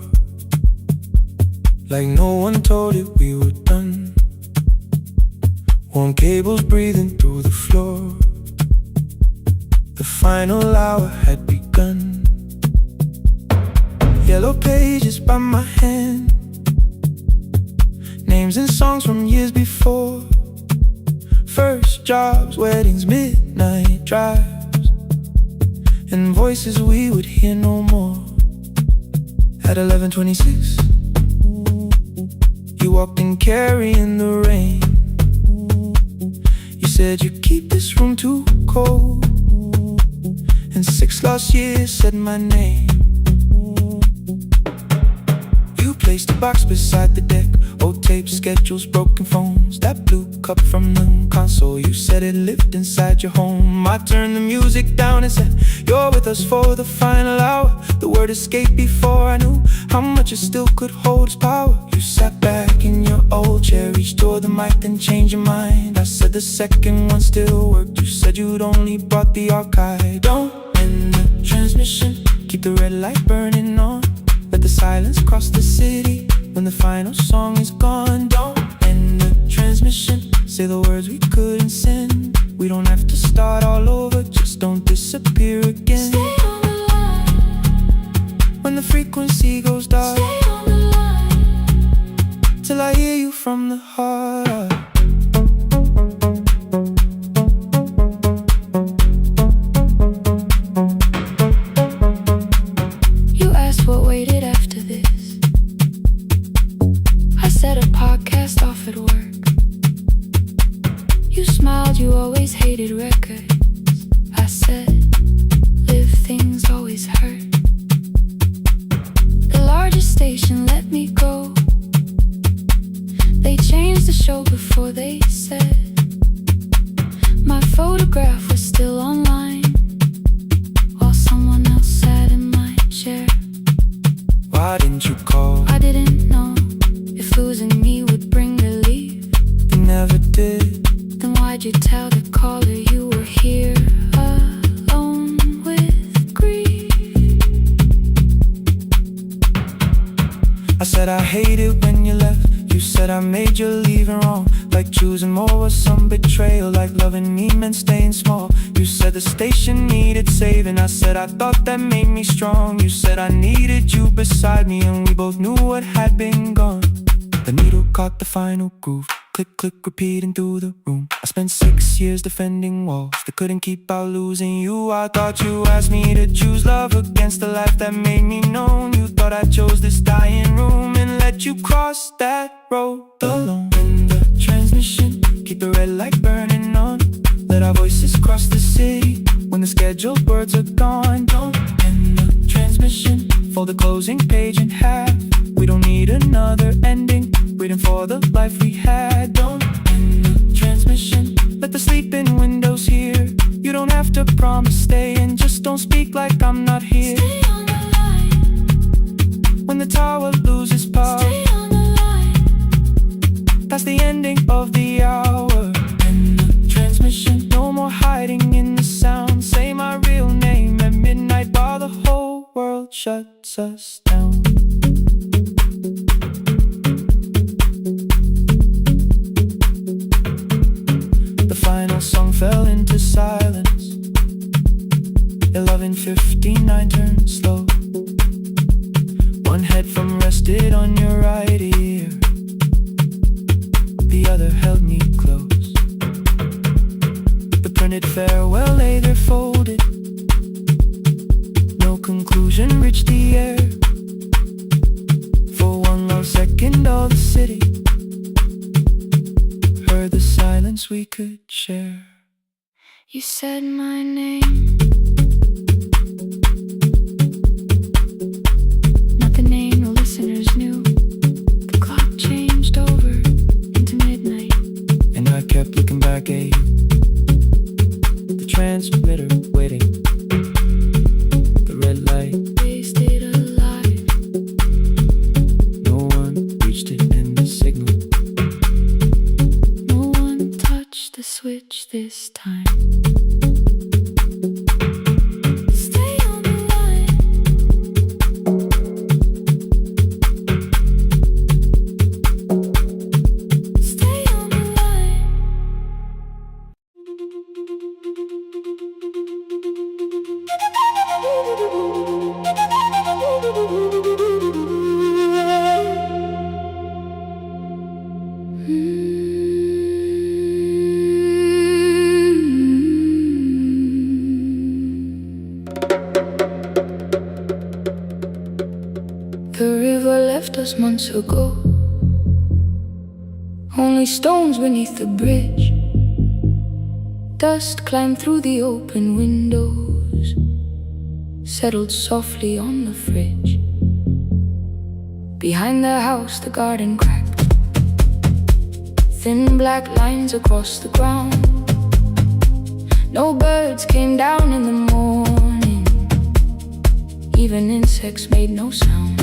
like no one told it we were done. Warm cables breathing through the floor. The final hour had begun. Yellow pages by my hand, names and songs from years before. First jobs, weddings, midnight drives, and voices we would hear no more. At 11:26, you walked in carrying the rain. You said you keep this room too cold, and 6 lost years said my name. You placed a box beside the deck. Old tapes, schedules, broken phones. That blue cup from the console, you said it lived inside your home. I turned the music down and said, you're with us for the final hour. The word escaped before I knew how much it still could hold its power. You sat back in your old chair, reached toward the mic, then changed your mind. I said the second one still worked. You said you'd only brought the archive. Don't end the transmission, keep the red light burning on. Let the silence cross the city when the final song is gone. Don't end the transmission, say the words we couldn't send. We don't have to start all over, just don't disappear again. Stay on the line. When the frequency goes dark, Stay on the line. till I hear you from the heart. You asked what waited after this. I said a podcast off at work. You smiled, you always hated records. I said, live things always hurt. The largest station let me go. They changed the show before they said my photograph was still online, while someone else sat in my chair. Why didn't you call? I didn't know if losing me would bring relief. You never did. Then why'd you tell the caller you were here alone with grief? I said I hate it when you left. You said I made you leaving wrong, like choosing more was some betrayal, like loving me meant staying small. You said the station needed saving. I said I thought that made me strong. You said I needed you beside me, and we both knew what had been gone. The needle caught the final groove. Click, click, repeating through the room. I spent 6 years defending walls that couldn't keep out losing you. I thought you asked me to choose love against the life that made me known. You thought I chose this dying room and let you cross that road alone. In the transmission, keep the red light burning on. Let our voices cross the city when the scheduled words are gone. Don't end the transmission, fold the closing page in half. We don't need another ending, waiting for the life we had. Don't end the transmission, let the sleeping windows hear. You don't have to promise staying, just don't speak like I'm not here. Stay on the line. When the tower loses power, Stay on the line. that's the ending of the hour. End the transmission, no more hiding in the sound. Say my real name at midnight while the whole world shuts us down. The final song fell into silence. 11:59 turned slow. One headphone rested on your right ear, the other held me close. The printed farewell lay there folded. No conclusion reached the air. For one long second all the city heard the silence we could share. You said my name, not the name the listeners knew. The clock changed over into midnight, And I kept looking back at you, the transmitter waiting, the red light, they stayed alive. no one reached it and the signal. No one touched the switch this time. Stay on the line. Stay on the line. The river left us months ago. Only stones beneath the bridge. Dust climbed through the open windows, settled softly on the fridge. Behind the house, the garden cracked, thin black lines across the ground. No birds came down in the morning, even insects made no sound.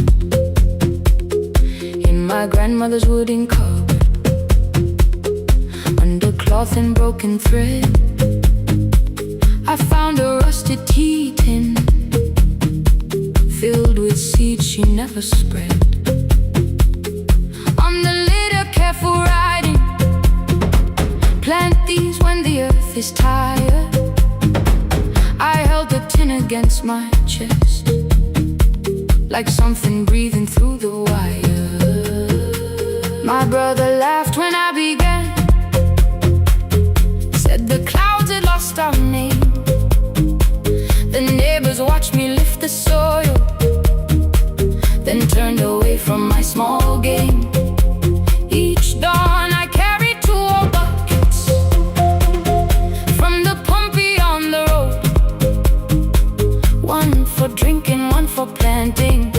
In my grandmother's wooden cupboard, under cloth and broken thread, I found a rusted tea tin filled with seeds she never spread. On the lid, a careful writing: plant these when the earth is tired. I held the tin against my chest, like something breathing through the wire. My brother laughed when I began, said the clouds had lost our name. The neighbors watched me lift the soil, then turned away from my small game. Each dawn I carried 2 old buckets from the pump beyond the road, one for drinking, one for planting,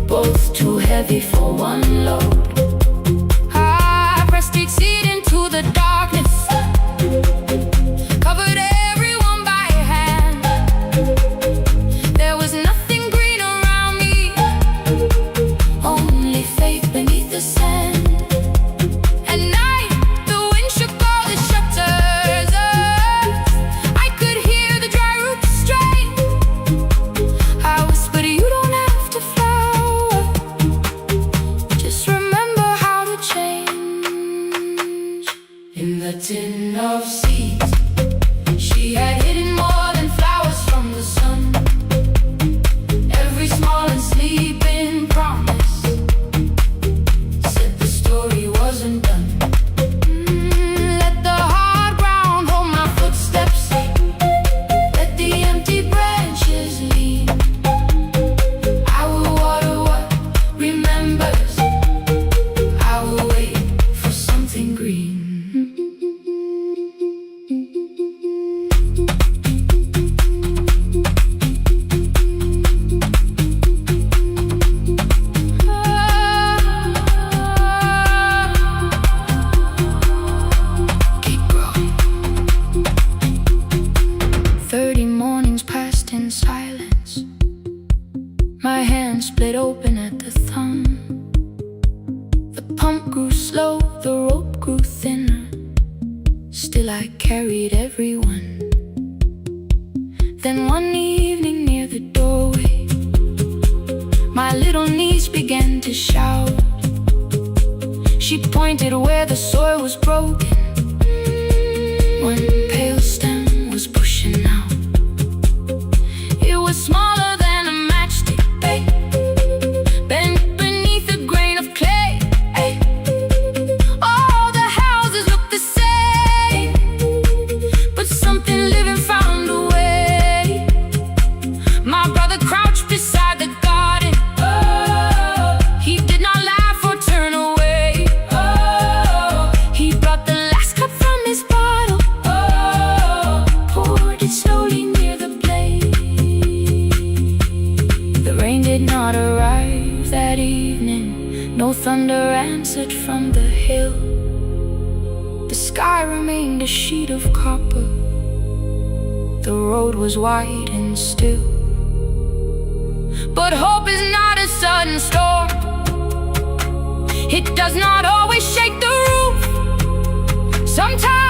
both too heavy for one load. I pressed each seed into the darkness, covered everyone by hand. There was nothing green around me, only faith beneath the sand. At night, the wind shook all the shutters. I could hear the dry roots strain. I whispered, you don't have to flower, just remember how to change. In the tin of seeds, she had hidden more than flowers from the sun. Every small and sleeping promise said the story wasn't done. Let the hard ground hold my footsteps, let the empty branches lean. I will water what remembers, I will wait for something green. 30 mornings passed in silence, my hand split open at the thumb. The pump grew slow, the rope grew thinner, still I carried everyone. Then one evening near the doorway, my little niece began to shout. She pointed where the soil was broken, one pale stem was pushing out. It was smaller than a matchstick, babe, bent beneath a grain of clay. All the houses looked the same, but something living found a way. My brother crouched beside the garden. He did not laugh or turn away. He brought the last cup from his bottle, poured it slowly near the blaze. The rain did not arrive that evening, no thunder answered from the hill. The sky remained a sheet of copper, the road was wide and still. But hope is not a sudden storm, it does not always shake the roof. Sometimes